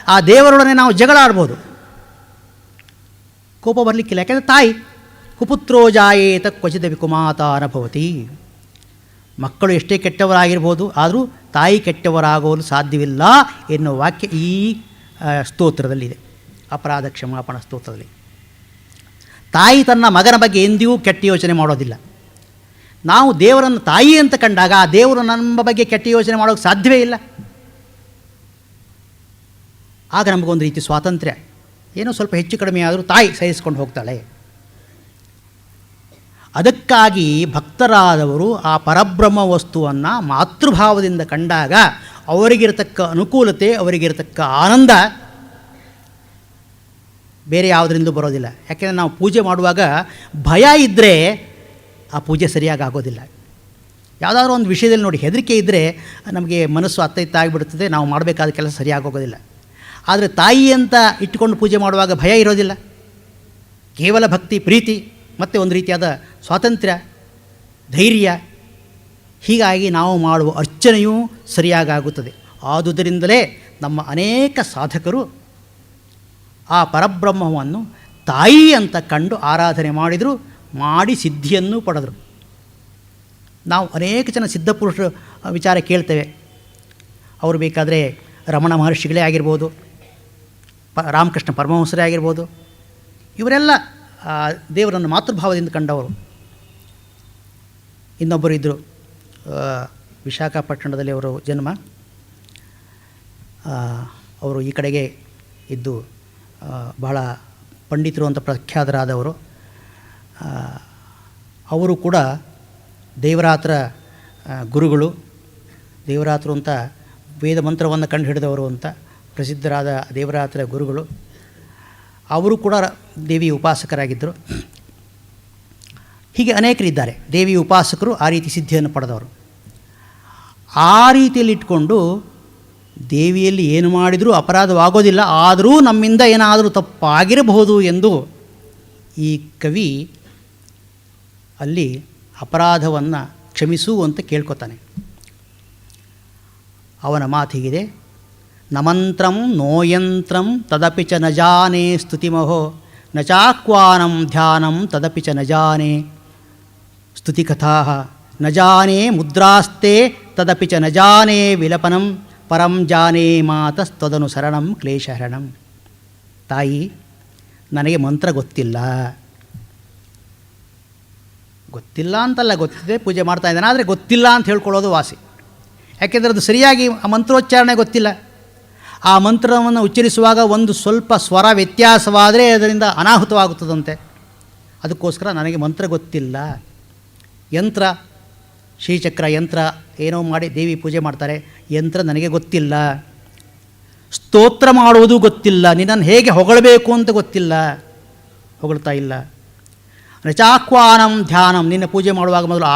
ಆ ದೇವರೊಡನೆ ನಾವು ಜಗಳ ಆಡ್ಬೋದು, ಕೋಪ ಬರಲಿಕ್ಕಿಲ್ಲ. ಯಾಕೆಂದರೆ ತಾಯಿ ಕುಪುತ್ರೋ ಜಾಯೇತ ಕ್ವಚಿತ ವಿಕುಮಾತಾನ ಭವತಿ. ಮಕ್ಕಳು ಎಷ್ಟೇ ಕೆಟ್ಟವರಾಗಿರ್ಬೋದು, ಆದರೂ ತಾಯಿ ಕೆಟ್ಟವರಾಗಲು ಸಾಧ್ಯವಿಲ್ಲ ಎನ್ನುವ ವಾಕ್ಯ ಈ ಸ್ತೋತ್ರದಲ್ಲಿದೆ, ಅಪರಾಧ ಕ್ಷಮಾಪಣ ಸ್ತೋತ್ರದಲ್ಲಿ. ತಾಯಿ ತನ್ನ ಮಗನ ಬಗ್ಗೆ ಎಂದಿಗೂ ಕೆಟ್ಟ ಯೋಚನೆ ಮಾಡೋದಿಲ್ಲ. ನಾವು ದೇವರನ್ನು ತಾಯಿ ಅಂತ ಕಂಡಾಗ ಆ ದೇವರು ನಮ್ಮ ಬಗ್ಗೆ ಕೆಟ್ಟ ಯೋಚನೆ ಮಾಡೋಕ್ಕೆ ಸಾಧ್ಯವೇ ಇಲ್ಲ. ಆಗ ನಮಗೊಂದು ರೀತಿ ಸ್ವಾತಂತ್ರ್ಯ, ಏನೋ ಸ್ವಲ್ಪ ಹೆಚ್ಚು ಕಡಿಮೆ ಆದರೂ ತಾಯಿ ಸಹಿಸ್ಕೊಂಡು ಹೋಗ್ತಾಳೆ. ಅದಕ್ಕಾಗಿ ಭಕ್ತರಾದವರು ಆ ಪರಬ್ರಹ್ಮ ವಸ್ತುವನ್ನು ಮಾತೃಭಾವದಿಂದ ಕಂಡಾಗ ಅವರಿಗಿರತಕ್ಕ ಅನುಕೂಲತೆ, ಅವರಿಗಿರತಕ್ಕ ಆನಂದ ಬೇರೆ ಯಾವುದರಿಂದ ಬರೋದಿಲ್ಲ. ಯಾಕೆಂದರೆ ನಾವು ಪೂಜೆ ಮಾಡುವಾಗ ಭಯ ಇದ್ದರೆ ಆ ಪೂಜೆ ಸರಿಯಾಗಿ ಆಗೋದಿಲ್ಲ. ಯಾವುದಾದ್ರೂ ಒಂದು ವಿಷಯದಲ್ಲಿ ನೋಡಿ ಹೆದರಿಕೆ ಇದ್ದರೆ ನಮಗೆ ಮನಸ್ಸು ಅತ್ತೈತ ಆಗಿಬಿಡುತ್ತದೆ, ನಾವು ಮಾಡಬೇಕಾದ ಕೆಲಸ ಸರಿಯಾಗೋಗೋದಿಲ್ಲ. ಆದರೆ ತಾಯಿ ಅಂತ ಇಟ್ಟುಕೊಂಡು ಪೂಜೆ ಮಾಡುವಾಗ ಭಯ ಇರೋದಿಲ್ಲ, ಕೇವಲ ಭಕ್ತಿ ಪ್ರೀತಿ ಮತ್ತು ಒಂದು ರೀತಿಯಾದ ಸ್ವಾತಂತ್ರ್ಯ ಧೈರ್ಯ. ಹೀಗಾಗಿ ನಾವು ಮಾಡುವ ಅರ್ಚನೆಯೂ ಸರಿಯಾಗುತ್ತದೆ. ಆದುದರಿಂದಲೇ ನಮ್ಮ ಅನೇಕ ಸಾಧಕರು ಆ ಪರಬ್ರಹ್ಮವನ್ನು ತಾಯಿ ಅಂತ ಕಂಡು ಆರಾಧನೆ ಮಾಡಿದರು, ಮಾಡಿ ಸಿದ್ಧಿಯನ್ನು ಪಡೆದರು. ನಾವು ಅನೇಕ ಜನ ಸಿದ್ಧಪುರುಷರ ವಿಚಾರ ಕೇಳ್ತೇವೆ. ಅವರು ಬೇಕಾದರೆ ರಮಣ ಮಹರ್ಷಿಗಳೇ ಆಗಿರ್ಬೋದು, ರಾಮಕೃಷ್ಣ ಪರಮಹಂಸರೇ ಆಗಿರ್ಬೋದು, ಇವರೆಲ್ಲ ದೇವರನ್ನು ಮಾತೃಭಾವದಿಂದ ಕಂಡವರು. ಇನ್ನೊಬ್ಬರು ಇದ್ದರು, ವಿಶಾಖಪಟ್ಟಣದಲ್ಲಿ ಅವರು ಜನ್ಮ. ಅವರು ಈ ಕಡೆಗೆ ಇದ್ದು ಬಹಳ ಪಂಡಿತರು ಅಂತ ಪ್ರಖ್ಯಾತರಾದವರು. ಅವರು ಕೂಡ ದೇವರಾತ್ರ ಗುರುಗಳು, ದೇವರಾತ್ರು ಅಂತ ವೇದ ಮಂತ್ರವನ್ನು ಕಂಡು ಹಿಡಿದವರು ಅಂತ ಪ್ರಸಿದ್ಧರಾದ ದೇವರಾತ್ರ ಗುರುಗಳು. ಅವರು ಕೂಡ ದೇವಿ ಉಪಾಸಕರಾಗಿದ್ದರು. ಹೀಗೆ ಅನೇಕರಿದ್ದಾರೆ ದೇವಿ ಉಪಾಸಕರು, ಆ ರೀತಿ ಸಿದ್ಧಿಯನ್ನು ಪಡೆದವರು. ಆ ರೀತಿಯಲ್ಲಿ ಇಟ್ಕೊಂಡು ದೇವಿಯಲ್ಲಿ ಏನು ಮಾಡಿದರೂ ಅಪರಾಧವಾಗೋದಿಲ್ಲ, ಆದರೂ ನಮ್ಮಿಂದ ಏನಾದರೂ ತಪ್ಪಾಗಿರಬಹುದು ಎಂದು ಈ ಕವಿ ಅಲ್ಲಿ ಅಪರಾಧವನ್ನು ಕ್ಷಮಿಸು ಅಂತ ಕೇಳ್ಕೊತಾನೆ. ಅವನ ಮಾತು ಹೀಗಿದೆ: ನಮಂತ್ರಂ ನೋಯಂತ್ರಂ ತದಪಿ ಚ ನ ಜಾನೆ ಸ್ತುತಿಮಹೋ ನ ಚಾಕ್ವಾನಂ ಧ್ಯಾನಂ ತದಪಿ ಚ ನ ಜಾನೆ ಸ್ತುತಿಕಥಾ ನ ಜಾನೆ ಮುದ್ರಾಸ್ತೆ ತದಪಿ ಚ ನ ಜಾನೆ ವಿಲಪನಂ ಪರಂ ಜಾನೆ ಮಾತಸ್ತದನುಸರಣಂ ಕ್ಲೇಶಹರಣಂ. ತಾಯಿ, ನನಗೆ ಮಂತ್ರ ಗೊತ್ತಿಲ್ಲ. ಗೊತ್ತಿಲ್ಲ ಅಂತಲ್ಲ, ಗೊತ್ತಿದೆ, ಪೂಜೆ ಮಾಡ್ತಾ ಇದ್ದಾನೆ, ಆದರೆ ಗೊತ್ತಿಲ್ಲ ಅಂತ ಹೇಳ್ಕೊಳ್ಳೋದು ವಾಸಿ. ಯಾಕೆಂದರೆ ಅದು ಸರಿಯಾಗಿ ಆ ಮಂತ್ರೋಚ್ಚಾರಣೆ ಗೊತ್ತಿಲ್ಲ. ಆ ಮಂತ್ರವನ್ನು ಉಚ್ಚರಿಸುವಾಗ ಒಂದು ಸ್ವಲ್ಪ ಸ್ವರ ವ್ಯತ್ಯಾಸವಾದರೆ ಅದರಿಂದ ಅನಾಹುತವಾಗುತ್ತದಂತೆ. ಅದಕ್ಕೋಸ್ಕರ ನನಗೆ ಮಂತ್ರ ಗೊತ್ತಿಲ್ಲ. ಯಂತ್ರ, ಶ್ರೀಚಕ್ರ ಯಂತ್ರ ಏನೋ ಮಾಡಿ ದೇವಿ ಪೂಜೆ ಮಾಡ್ತಾರೆ, ಯಂತ್ರ ನನಗೆ ಗೊತ್ತಿಲ್ಲ. ಸ್ತೋತ್ರ ಮಾಡುವುದು ಗೊತ್ತಿಲ್ಲ. ನಿನ್ನನ್ನು ಹೇಗೆ ಹೊಗಳಬೇಕು ಅಂತ ಗೊತ್ತಿಲ್ಲ, ಹೊಗಳ್ತಾ ಇಲ್ಲ. ರಚಾಹ್ವಾನಂ ಧ್ಯಾನಂ, ನಿನ್ನ ಪೂಜೆ ಮಾಡುವಾಗ ಮೊದಲು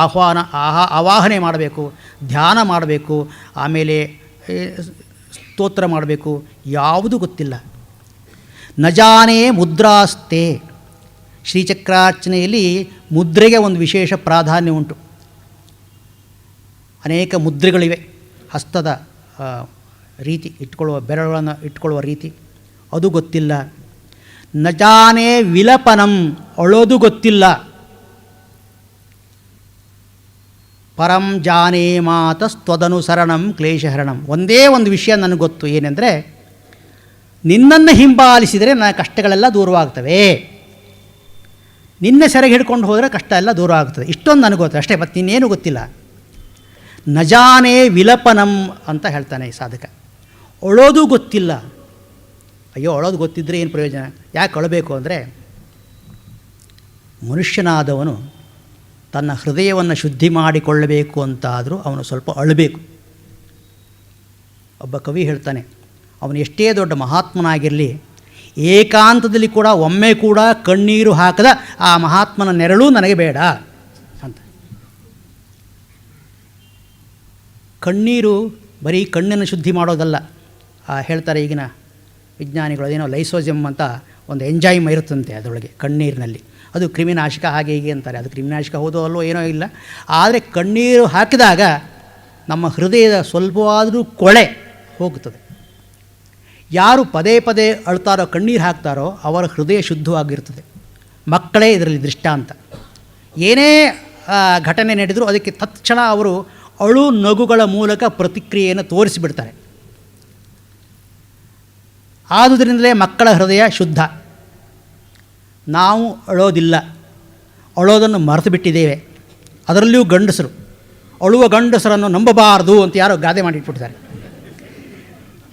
ಆವಾಹನೆ ಮಾಡಬೇಕು, ಧ್ಯಾನ ಮಾಡಬೇಕು, ಆಮೇಲೆ ಸ್ತೋತ್ರ ಮಾಡಬೇಕು, ಯಾವುದೂ ಗೊತ್ತಿಲ್ಲ. ನಜಾನೇ ಮುದ್ರಾಸ್ತೆ, ಶ್ರೀಚಕ್ರಾರ್ಚನೆಯಲ್ಲಿ ಮುದ್ರೆಗೆ ಒಂದು ವಿಶೇಷ ಪ್ರಾಧಾನ್ಯ ಉಂಟು. ಅನೇಕ ಮುದ್ರೆಗಳಿವೆ. ಹಸ್ತದ ರೀತಿ ಇಟ್ಕೊಳ್ಳುವ, ಬೆರಳುಗಳನ್ನು ಇಟ್ಕೊಳ್ಳುವ ರೀತಿ, ಅದು ಗೊತ್ತಿಲ್ಲ. ನಜಾನೇ ವಿಲಪನಂ, ಅಳೋದು ಗೊತ್ತಿಲ್ಲ. ಪರಂ ಜಾನೇ ಮಾತಸ್ತ್ವದನುಸರಣಂ ಕ್ಲೇಶಹರಣಂ. ಒಂದೇ ಒಂದು ವಿಷಯ ನನಗೆ ಗೊತ್ತು, ಏನೆಂದರೆ ನಿನ್ನನ್ನು ಹಿಂಬಾಲಿಸಿದರೆ ನನ್ನ ಕಷ್ಟಗಳೆಲ್ಲ ದೂರವಾಗ್ತವೆ. ನಿನ್ನೆ ಸೆರೆಗೆ ಹಿಡ್ಕೊಂಡು ಹೋದರೆ ಕಷ್ಟ ಎಲ್ಲ ದೂರ ಆಗ್ತದೆ. ಇಷ್ಟೊಂದು ನನಗೆ ಗೊತ್ತು ಅಷ್ಟೇ, ಮತ್ತು ಇನ್ನೇನು ಗೊತ್ತಿಲ್ಲ. ನಜಾನೇ ವಿಲಪನಂ ಅಂತ ಹೇಳ್ತಾನೆ ಈ ಸಾಧಕ. ಅಳೋದು ಗೊತ್ತಿಲ್ಲ. ಅಯ್ಯೋ, ಅಳೋದು ಗೊತ್ತಿದ್ದರೆ ಏನು ಪ್ರಯೋಜನ? ಯಾಕೆ ಅಳಬೇಕು ಅಂದರೆ, ಮನುಷ್ಯನಾದವನು ತನ್ನ ಹೃದಯವನ್ನು ಶುದ್ಧಿ ಮಾಡಿಕೊಳ್ಳಬೇಕು ಅಂತಾದರೂ ಅವನು ಸ್ವಲ್ಪ ಅಳಬೇಕು. ಒಬ್ಬ ಕವಿ ಹೇಳ್ತಾನೆ, ಅವನು ಎಷ್ಟೇ ದೊಡ್ಡ ಮಹಾತ್ಮನಾಗಿರಲಿ, ಏಕಾಂತದಲ್ಲಿ ಕೂಡ ಒಮ್ಮೆ ಕೂಡ ಕಣ್ಣೀರು ಹಾಕದ ಆ ಮಹಾತ್ಮನ ನೆರಳು ನನಗೆ ಬೇಡ ಅಂತ. ಕಣ್ಣೀರು ಬರೀ ಕಣ್ಣನ್ನು ಶುದ್ಧಿ ಮಾಡೋದಲ್ಲ. ಹೇಳ್ತಾರೆ ಈಗಿನ ವಿಜ್ಞಾನಿಗಳು, ಅದೇನೋ ಲೈಸೋಜಮ್ ಅಂತ ಒಂದು ಎಂಜೈಮ್ ಇರುತ್ತಂತೆ ಅದರೊಳಗೆ, ಕಣ್ಣೀರಿನಲ್ಲಿ. ಅದು ಕ್ರಿಮಿನಾಶಕ ಹಾಗೆ ಹೀಗೆ ಅಂತಾರೆ. ಅದು ಕ್ರಿಮಿನಾಶಕ ಹೌದೋ ಅಲ್ಲೋ ಏನೋ ಇಲ್ಲ. ಆದರೆ ಕಣ್ಣೀರು ಹಾಕಿದಾಗ ನಮ್ಮ ಹೃದಯದ ಸ್ವಲ್ಪವಾದರೂ ಕೊಳೆ ಹೋಗುತ್ತದೆ. ಯಾರು ಪದೇ ಪದೇ ಅಳ್ತಾರೋ, ಕಣ್ಣೀರು ಹಾಕ್ತಾರೋ, ಅವರ ಹೃದಯ ಶುದ್ಧವಾಗಿರ್ತದೆ. ಮಕ್ಕಳೇ ಇದರಲ್ಲಿ ದೃಷ್ಟಾಂತ. ಏನೇ ಘಟನೆ ನಡೆದರೂ ಅದಕ್ಕೆ ತತ್ಕ್ಷಣ ಅವರು ಅಳು ನಗುಗಳ ಮೂಲಕ ಪ್ರತಿಕ್ರಿಯೆಯನ್ನು ತೋರಿಸಿಬಿಡ್ತಾರೆ. ಆದುದರಿಂದಲೇ ಮಕ್ಕಳ ಹೃದಯ ಶುದ್ಧ. ನಾವು ಅಳೋದಿಲ್ಲ, ಅಳೋದನ್ನು ಮರೆತು ಬಿಟ್ಟಿದ್ದೇವೆ. ಅದರಲ್ಲಿಯೂ ಗಂಡಸರು, ಅಳುವ ಗಂಡಸರನ್ನು ನಂಬಬಾರದು ಅಂತ ಯಾರೋ ಗಾದೆ ಮಾಡಿಟ್ಬಿಡ್ತಾರೆ.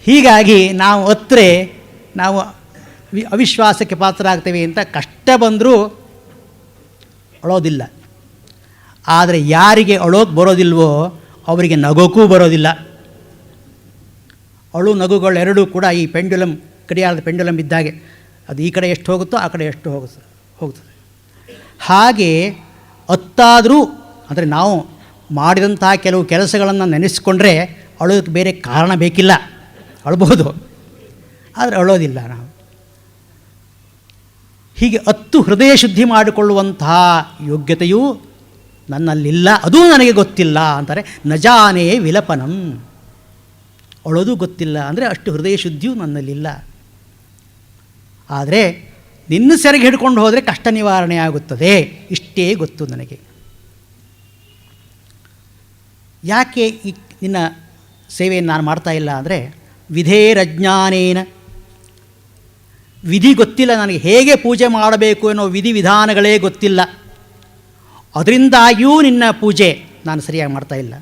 ಹೀಗಾಗಿ ನಾವು ಅತ್ತರೆ ನಾವು ಅವಿಶ್ವಾಸಕ್ಕೆ ಪಾತ್ರರಾಗ್ತೇವೆ ಅಂತ ಕಷ್ಟ ಬಂದರೂ ಅಳೋದಿಲ್ಲ. ಆದರೆ ಯಾರಿಗೆ ಅಳೋಕ್ಕೆ ಬರೋದಿಲ್ವೋ ಅವರಿಗೆ ನಗೋಕ್ಕೂ ಬರೋದಿಲ್ಲ. ಅಳು ನಗುಗಳೆರಡೂ ಕೂಡ ಈ ಪೆಂಡುಲಮ್, ಗಡಿಯಾರದ ಪೆಂಡುಲಮ್ ಇದ್ದಾಗೆ, ಅದು ಈ ಕಡೆ ಎಷ್ಟು ಹೋಗುತ್ತೋ ಆ ಕಡೆ ಎಷ್ಟು ಹೋಗ್ತದೆ. ಹಾಗೆ ಅತ್ತಾದರೂ, ಅಂದರೆ ನಾವು ಮಾಡಿದಂತಹ ಕೆಲವು ಕೆಲಸಗಳನ್ನು ನೆನೆಸ್ಕೊಂಡ್ರೆ ಅಳೋದಕ್ಕೆ ಬೇರೆ ಕಾರಣ ಬೇಕಿಲ್ಲ, ಅಳ್ಬೋದು. ಆದರೆ ಅಳೋದಿಲ್ಲ ನಾವು. ಹೀಗೆ ಹೃದಯ ಶುದ್ಧಿ ಮಾಡಿಕೊಳ್ಳುವಂತಹ ಯೋಗ್ಯತೆಯೂ ನನ್ನಲ್ಲಿಲ್ಲ, ಅದೂ ನನಗೆ ಗೊತ್ತಿಲ್ಲ ಅಂತಾರೆ. ನಜಾನೇ ವಿಲಪನಂ, ಅಳೋದು ಗೊತ್ತಿಲ್ಲ ಅಂದರೆ ಅಷ್ಟು ಹೃದಯ ಶುದ್ಧಿಯೂ ನನ್ನಲ್ಲಿಲ್ಲ. ಆದರೆ ನಿನ್ನ ಸೆರೆಗೆ ಹಿಡ್ಕೊಂಡು ಹೋದರೆ ಕಷ್ಟ ನಿವಾರಣೆ ಆಗುತ್ತದೆ, ಇಷ್ಟೇ ಗೊತ್ತು ನನಗೆ. ಯಾಕೆ ಈ ನಿನ್ನ ಸೇವೆಯನ್ನು ನಾನು ಮಾಡ್ತಾ ಇಲ್ಲ ಅಂದರೆ, ವಿಧೇರಜ್ಞಾನೇನ, ವಿಧಿ ಗೊತ್ತಿಲ್ಲ ನನಗೆ, ಹೇಗೆ ಪೂಜೆ ಮಾಡಬೇಕು ಅನ್ನೋ ವಿಧಿವಿಧಾನಗಳೇ ಗೊತ್ತಿಲ್ಲ. ಅದರಿಂದಾಗಿಯೂ ನಿನ್ನ ಪೂಜೆ ನಾನು ಸರಿಯಾಗಿ ಮಾಡ್ತಾ ಇಲ್ಲ.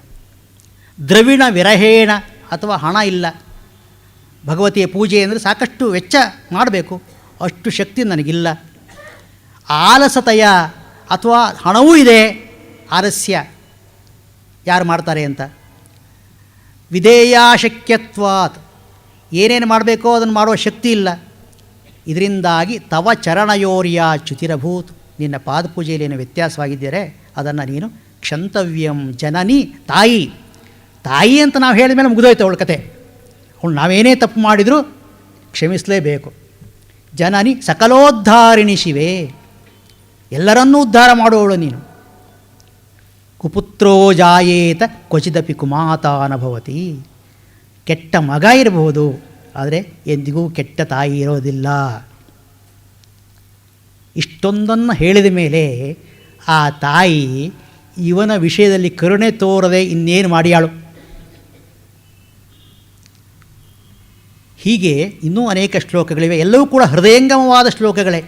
ದ್ರವಿಣ ವಿರಹೇಣ, ಅಥವಾ ಹಣ ಇಲ್ಲ. ಭಗವತಿಯ ಪೂಜೆ ಅಂದರೆ ಸಾಕಷ್ಟು ವೆಚ್ಚ ಮಾಡಬೇಕು, ಅಷ್ಟು ಶಕ್ತಿ ನನಗಿಲ್ಲ. ಆಲಸತೆಯ, ಅಥವಾ ಹಣವೂ ಇದೆ, ಆಲಸ್ಯ ಯಾರು ಮಾಡ್ತಾರೆ ಅಂತ. ವಿಧೇಯಾಶಕ್ಯತ್ವಾತ್, ಏನೇನು ಮಾಡಬೇಕೋ ಅದನ್ನು ಮಾಡುವ ಶಕ್ತಿ ಇಲ್ಲ. ಇದರಿಂದಾಗಿ ತವ ಚರಣಯೋರ್ಯ ಚ್ಯುತಿರಭೂತ್, ನಿನ್ನ ಪಾದಪೂಜೆಯಲ್ಲಿ ಏನು ವ್ಯತ್ಯಾಸವಾಗಿದ್ದರೆ ಅದನ್ನು ನೀನು ಕ್ಷಂತವ್ಯಂ ಜನನಿ, ತಾಯಿ. ತಾಯಿ ಅಂತ ನಾವು ಹೇಳಿದ ಮೇಲೆ ಮುಗಿದೋಯ್ತು ಅವಳ ಕತೆ. ಅವಳು ನಾವೇನೇ ತಪ್ಪು ಮಾಡಿದರೂ ಕ್ಷಮಿಸಲೇಬೇಕು. ಜನನಿ ಸಕಲೋದ್ಧಾರಿಣಿ ಶಿವೆ, ಎಲ್ಲರನ್ನೂ ಉದ್ಧಾರ ಮಾಡುವವಳು ನೀನು. ಕುಪುತ್ರೋ ಜಾಯೇತ ಕ್ವಚಿದಪಿ ಕುಮಾತಾನ ಭವತಿ. ಕೆಟ್ಟ ಮಗ ಇರಬಹುದು, ಆದರೆ ಎಂದಿಗೂ ಕೆಟ್ಟ ತಾಯಿ ಇರೋದಿಲ್ಲ. ಇಷ್ಟೊಂದನ್ನು ಹೇಳಿದ ಮೇಲೆ ಆ ತಾಯಿ ಇವನ ವಿಷಯದಲ್ಲಿ ಕರುಣೆ ತೋರದೆ ಇನ್ನೇನು ಮಾಡಿಯಾಳು. ಹೀಗೆ ಇನ್ನೂ ಅನೇಕ ಶ್ಲೋಕಗಳಿವೆ. ಎಲ್ಲವೂ ಕೂಡ ಹೃದಯಂಗಮವಾದ ಶ್ಲೋಕಗಳೇ.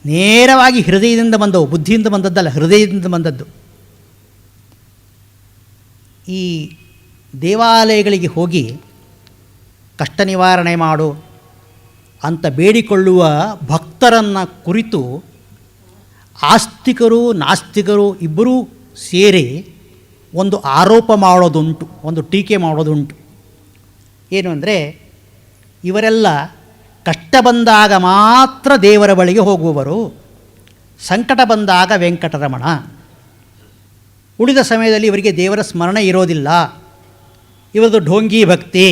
ನೇರವಾಗಿ ಹೃದಯದಿಂದ ಬಂದವು, ಬುದ್ಧಿಯಿಂದ ಬಂದದ್ದಲ್ಲ, ಹೃದಯದಿಂದ ಬಂದದ್ದು. ಈ ದೇವಾಲಯಗಳಿಗೆ ಹೋಗಿ ಕಷ್ಟ ನಿವಾರಣೆ ಮಾಡು ಅಂತ ಬೇಡಿಕೊಳ್ಳುವ ಭಕ್ತರನ್ನು ಕುರಿತು ಆಸ್ತಿಕರು ನಾಸ್ತಿಕರು ಇಬ್ಬರೂ ಸೇರಿ ಒಂದು ಆರೋಪ ಮಾಡೋದುಂಟು, ಒಂದು ಟೀಕೆ ಮಾಡೋದುಂಟು. ಏನು ಅಂದರೆ, ಇವರೆಲ್ಲ ಕಷ್ಟ ಬಂದಾಗ ಮಾತ್ರ ದೇವರ ಬಳಿಗೆ ಹೋಗುವವರು, ಸಂಕಟ ಬಂದಾಗ ವೆಂಕಟರಮಣ, ಉಳಿದ ಸಮಯದಲ್ಲಿ ಇವರಿಗೆ ದೇವರ ಸ್ಮರಣೆ ಇರೋದಿಲ್ಲ, ಇವರದು ಢೋಂಗಿ ಭಕ್ತಿ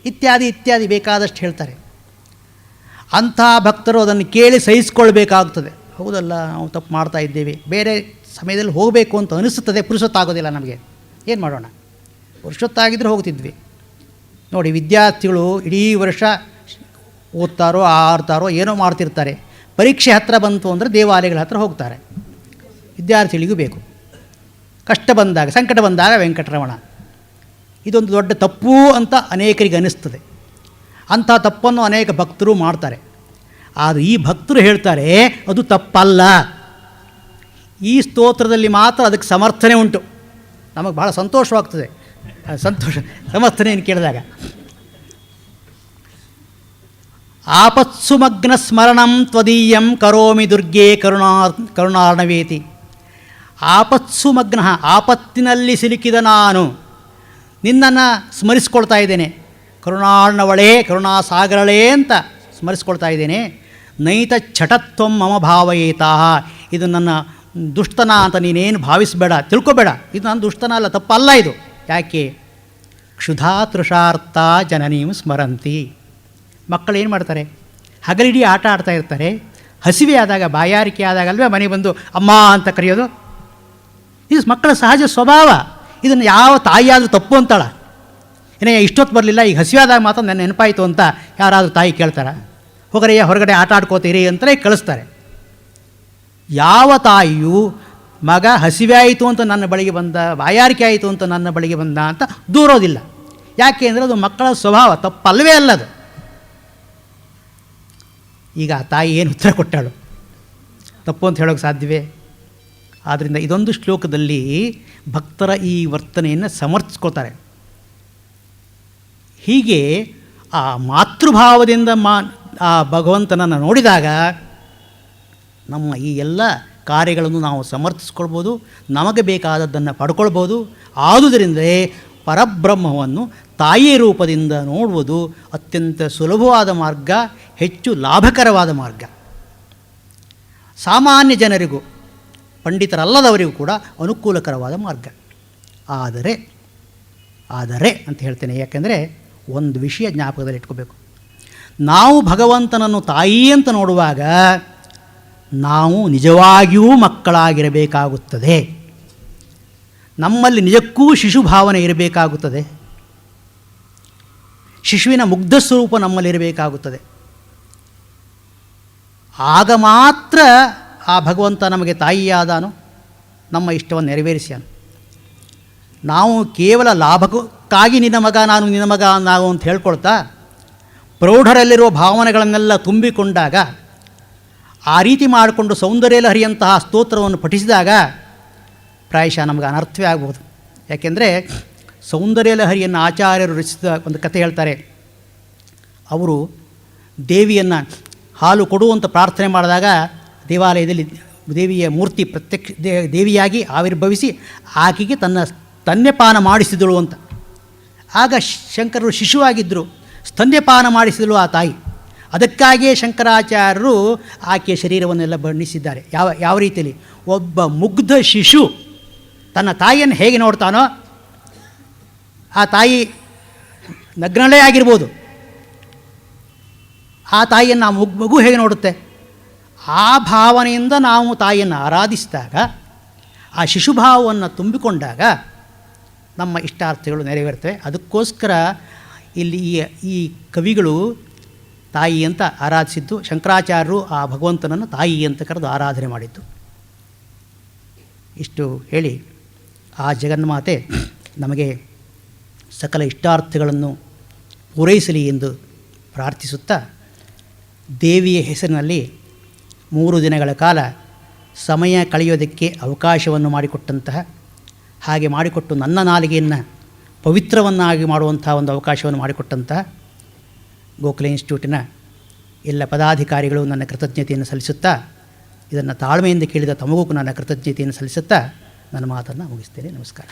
ಇತ್ಯಾದಿ ಇತ್ಯಾದಿ ಬೇಕಾದಷ್ಟು ಹೇಳ್ತಾರೆ. ಅಂಥ ಭಕ್ತರು ಅದನ್ನು ಕೇಳಿ ಸಹಿಸ್ಕೊಳ್ಬೇಕಾಗ್ತದೆ. ಹೌದಲ್ಲ, ನಾವು ತಪ್ಪು ಮಾಡ್ತಾ ಇದ್ದೇವೆ, ಬೇರೆ ಸಮಯದಲ್ಲಿ ಹೋಗಬೇಕು ಅಂತ ಅನಿಸುತ್ತದೆ, ಪುರುಷೊತ್ತಾಗೋದಿಲ್ಲ ನಮಗೆ, ಏನು ಮಾಡೋಣ, ಪುರುಷೊತ್ತಾಗಿದ್ದರೆ ಹೋಗ್ತಿದ್ವಿ. ನೋಡಿ, ವಿದ್ಯಾರ್ಥಿಗಳು ಇಡೀ ವರ್ಷ ಓದ್ತಾರೋ ಆಡ್ತಾರೋ ಏನೋ ಮಾಡ್ತಿರ್ತಾರೆ, ಪರೀಕ್ಷೆ ಹತ್ತಿರ ಬಂತು ಅಂದರೆ ದೇವಾಲಯಗಳ ಹತ್ರ ಹೋಗ್ತಾರೆ. ವಿದ್ಯಾರ್ಥಿಗಳಿಗೂ ಬೇಕು. ಕಷ್ಟ ಬಂದಾಗ, ಸಂಕಟ ಬಂದಾಗ ವೆಂಕಟರಮಣ, ಇದೊಂದು ದೊಡ್ಡ ತಪ್ಪು ಅಂತ ಅನೇಕರಿಗೆ ಅನ್ನಿಸ್ತದೆ. ಅಂಥ ತಪ್ಪನ್ನು ಅನೇಕ ಭಕ್ತರು ಮಾಡ್ತಾರೆ. ಆದರೆ ಈ ಭಕ್ತರು ಹೇಳ್ತಾರೆ ಅದು ತಪ್ಪಲ್ಲ. ಈ ಸ್ತೋತ್ರದಲ್ಲಿ ಮಾತ್ರ ಅದಕ್ಕೆ ಸಮರ್ಥನೆ ಉಂಟು. ನಮಗೆ ಬಹಳ ಸಂತೋಷವಾಗ್ತದೆ ಸಮರ್ಥನೆಯನ್ನು ಕೇಳಿದಾಗ. ಆಪತ್ಸುಮಗ್ನ ಸ್ಮರಣಂ ತ್ವದೀಯಂ ಕರೋಮಿ ದುರ್ಗೆ ಕರುಣಾರ್ಣವೇತಿ. ಆಪತ್ಸುಮಗ್ನ, ಆಪತ್ತಿನಲ್ಲಿ ಸಿಲುಕಿದ ನಾನು ನಿನ್ನನ್ನು ಸ್ಮರಿಸ್ಕೊಳ್ತಾ ಇದ್ದೇನೆ. ಕರುಣಾರ್ಣವಳೇ, ಕರುಣಾಸಾಗರಳೇ ಅಂತ ಸ್ಮರಿಸ್ಕೊಳ್ತಾ ಇದ್ದೇನೆ. ನೈತ ಛಟತ್ವಂ ಮಮ ಭಾವಯೇತಾ, ಇದು ನನ್ನ ದುಷ್ಟನ ಅಂತ ನೀನೇನು ಭಾವಿಸಬೇಡ, ತಿಳ್ಕೊಬೇಡ. ಇದು ನನ್ನ ದುಷ್ಟನ ಅಲ್ಲ, ತಪ್ಪಲ್ಲ ಇದು. ಯಾಕೆ? ಕ್ಷುಧಾ ತೃಷಾರ್ಥ ಜನನೀಂ ಸ್ಮರಂತಿ. ಮಕ್ಕಳು ಏನು ಮಾಡ್ತಾರೆ? ಹಗಲಿಡೀ ಆಟ ಆಡ್ತಾ ಇರ್ತಾರೆ. ಹಸಿವೆ ಆದಾಗ, ಬಾಯಾರಿಕೆ ಆದಾಗ ಅಲ್ವೇ ಮನೆಗೆ ಬಂದು ಅಮ್ಮ ಅಂತ ಕರೆಯೋದು. ಇದು ಮಕ್ಕಳ ಸಹಜ ಸ್ವಭಾವ. ಇದನ್ನು ಯಾವ ತಾಯಿಯಾದರೂ ತಪ್ಪು ಅಂತಾಳ? ಏನೇ ಇಷ್ಟೊತ್ತು ಬರಲಿಲ್ಲ, ಈಗ ಹಸಿವಾದಾಗ ಮಾತ್ರ ನನ್ನ ನೆನಪಾಯಿತು ಅಂತ ಯಾರಾದರೂ ತಾಯಿ ಕೇಳ್ತಾರ? ಹೋಗರೆಯ ಹೊರಗಡೆ ಆಟ ಆಡ್ಕೋತೀರಿ ಅಂತಲೇ ಕಳಿಸ್ತಾರೆ. ಯಾವ ತಾಯಿಯು ಮಗ ಹಸಿವೆ ಆಯಿತು ಅಂತ ನನ್ನ ಬಳಿಗೆ ಬಂದ, ಬಾಯಾರಿಕೆ ಆಯಿತು ಅಂತ ನನ್ನ ಬಳಿಗೆ ಬಂದ ಅಂತ ದೂರೋದಿಲ್ಲ. ಯಾಕೆ ಅಂದರೆ ಅದು ಮಕ್ಕಳ ಸ್ವಭಾವ, ತಪ್ಪಲ್ಲವೇ ಅಲ್ಲದು. ಈಗ ಆ ತಾಯಿ ಏನು ಉತ್ತರ ಕೊಟ್ಟಾಳು? ತಪ್ಪು ಅಂತ ಹೇಳೋಕ್ಕೆ ಸಾಧ್ಯವೇ? ಆದ್ದರಿಂದ ಇದೊಂದು ಶ್ಲೋಕದಲ್ಲಿ ಭಕ್ತರ ಈ ವರ್ತನೆಯನ್ನು ಸಮರ್ಥಿಸ್ಕೊಳ್ತಾರೆ. ಹೀಗೆ ಆ ಮಾತೃಭಾವದಿಂದ ಆ ಭಗವಂತನನ್ನು ನೋಡಿದಾಗ ನಮ್ಮ ಈ ಎಲ್ಲ ಕಾರ್ಯಗಳನ್ನು ನಾವು ಸಮರ್ಥಿಸ್ಕೊಳ್ಬೋದು, ನಮಗೆ ಬೇಕಾದದ್ದನ್ನು ಪಡ್ಕೊಳ್ಬೋದು. ಆದುದರಿಂದಲೇ ಪರಬ್ರಹ್ಮವನ್ನು ತಾಯಿಯ ರೂಪದಿಂದ ನೋಡುವುದು ಅತ್ಯಂತ ಸುಲಭವಾದ ಮಾರ್ಗ, ಹೆಚ್ಚು ಲಾಭಕರವಾದ ಮಾರ್ಗ. ಸಾಮಾನ್ಯ ಜನರಿಗೂ, ಪಂಡಿತರಲ್ಲದವರಿಗೂ ಕೂಡ ಅನುಕೂಲಕರವಾದ ಮಾರ್ಗ. ಆದರೆ ಅಂತ ಹೇಳ್ತೇನೆ, ಯಾಕೆಂದರೆ ಒಂದು ವಿಷಯ ಜ್ಞಾಪಕದಲ್ಲಿ ಇಟ್ಕೋಬೇಕು. ನಾವು ಭಗವಂತನನ್ನು ತಾಯಿ ಅಂತ ನೋಡುವಾಗ ನಾವು ನಿಜವಾಗಿಯೂ ಮಕ್ಕಳಾಗಿರಬೇಕಾಗುತ್ತದೆ. ನಮ್ಮಲ್ಲಿ ನಿಜಕ್ಕೂ ಶಿಶು ಭಾವನೆ ಇರಬೇಕಾಗುತ್ತದೆ. ಶಿಶುವಿನ ಮುಗ್ಧ ಸ್ವರೂಪ ನಮ್ಮಲ್ಲಿರಬೇಕಾಗುತ್ತದೆ. ಆಗ ಮಾತ್ರ ಆ ಭಗವಂತ ನಮಗೆ ತಾಯಿಯಾದಾನು, ನಮ್ಮ ಇಷ್ಟವನ್ನು ನೆರವೇರಿಸ್ಯಾನು. ನಾವು ಕೇವಲ ಲಾಭಕ್ಕಾಗಿ ನಿನ್ನ ಮಗ ನಾನು, ನಿನ್ನ ಮಗ ನಾವು ಅಂತ ಹೇಳ್ಕೊಳ್ತಾ ಪ್ರೌಢರಲ್ಲಿರುವ ಭಾವನೆಗಳನ್ನೆಲ್ಲ ತುಂಬಿಕೊಂಡಾಗ, ಆ ರೀತಿ ಮಾಡಿಕೊಂಡು ಸೌಂದರ್ಯ ಲಹರಿಯಂತಹ ಸ್ತೋತ್ರವನ್ನು ಪಠಿಸಿದಾಗ ಪ್ರಾಯಶಃ ನಮಗೆ ಅನರ್ಥವೇ ಆಗ್ಬೋದು. ಯಾಕೆಂದರೆ ಸೌಂದರ್ಯ ಲಹರಿಯನ್ನು ಆಚಾರ್ಯರು ರಚಿಸಿದ ಒಂದು ಕಥೆ ಹೇಳ್ತಾರೆ. ಅವರು ದೇವಿಯನ್ನು ಹಾಲು ಕೊಡುವಂತ ಪ್ರಾರ್ಥನೆ ಮಾಡಿದಾಗ ದೇವಾಲಯದಲ್ಲಿ ದೇವಿಯ ಮೂರ್ತಿ ಪ್ರತ್ಯಕ್ಷ ದೇವಿಯಾಗಿ ಆವಿರ್ಭವಿಸಿ ಆಕೆಗೆ ಸ್ತನ್ಯಪಾನ ಮಾಡಿಸಿದಳು ಅಂತ. ಆಗ ಶಂಕರರು ಶಿಶುವಾಗಿದ್ದರು, ಸ್ತನ್ಯಪಾನ ಮಾಡಿಸಿದಳು ಆ ತಾಯಿ. ಅದಕ್ಕಾಗಿಯೇ ಶಂಕರಾಚಾರ್ಯರು ಆಕೆಯ ಶರೀರವನ್ನೆಲ್ಲ ಬಣ್ಣಿಸಿದ್ದಾರೆ. ಯಾವ ರೀತಿಯಲ್ಲಿ? ಒಬ್ಬ ಮುಗ್ಧ ಶಿಶು ತನ್ನ ತಾಯಿಯನ್ನು ಹೇಗೆ ನೋಡ್ತಾನೋ, ಆ ತಾಯಿ ನಗ್ನಳೇ ಆಗಿರ್ಬೋದು, ಆ ತಾಯಿಯನ್ನು ಆ ಮಗು ಹೇಗೆ ನೋಡುತ್ತೆ, ಆ ಭಾವನೆಯಿಂದ ನಾವು ತಾಯಿಯನ್ನು ಆರಾಧಿಸಿದಾಗ ಆ ಶಿಶುಭಾವವನ್ನು ತುಂಬಿಕೊಂಡಾಗ ನಮ್ಮ ಇಷ್ಟಾರ್ಥಗಳು ನೆರವೇರ್ತವೆ. ಅದಕ್ಕೋಸ್ಕರ ಇಲ್ಲಿ ಈ ಕವಿಗಳು ತಾಯಿ ಅಂತ ಆರಾಧಿಸಿದ್ದು, ಶಂಕರಾಚಾರ್ಯರು ಆ ಭಗವಂತನನ್ನು ತಾಯಿ ಅಂತ ಕರೆದು ಆರಾಧನೆ ಮಾಡಿದ್ದು. ಇಷ್ಟು ಹೇಳಿ ಆ ಜಗನ್ಮಾತೆ ನಮಗೆ ಸಕಲ ಇಷ್ಟಾರ್ಥಗಳನ್ನು ಪೂರೈಸಲಿ ಎಂದು ಪ್ರಾರ್ಥಿಸುತ್ತಾ, ದೇವಿಯ ಹೆಸರಿನಲ್ಲಿ 3 ದಿನಗಳ ಕಾಲ ಸಮಯ ಕಳೆಯೋದಕ್ಕೆ ಅವಕಾಶವನ್ನು ಮಾಡಿಕೊಟ್ಟಂತಹ, ಹಾಗೆ ಮಾಡಿಕೊಟ್ಟು ನನ್ನ ನಾಲಿಗೆಯನ್ನು ಪವಿತ್ರವನ್ನಾಗಿ ಮಾಡುವಂಥ ಒಂದು ಅವಕಾಶವನ್ನು ಮಾಡಿಕೊಟ್ಟಂತಹ ಗೋಖಲೆ ಇನ್ಸ್ಟಿಟ್ಯೂಟಿನ ಎಲ್ಲ ಪದಾಧಿಕಾರಿಗಳು ನನ್ನ ಕೃತಜ್ಞತೆಯನ್ನು ಸಲ್ಲಿಸುತ್ತಾ, ಇದನ್ನು ತಾಳ್ಮೆಯಿಂದ ಕೇಳಿದ ತಮಗೂ ನನ್ನ ಕೃತಜ್ಞತೆಯನ್ನು ಸಲ್ಲಿಸುತ್ತಾ ನನ್ನ ಮಾತನ್ನು ಮುಗಿಸ್ತೇನೆ. ನಮಸ್ಕಾರ.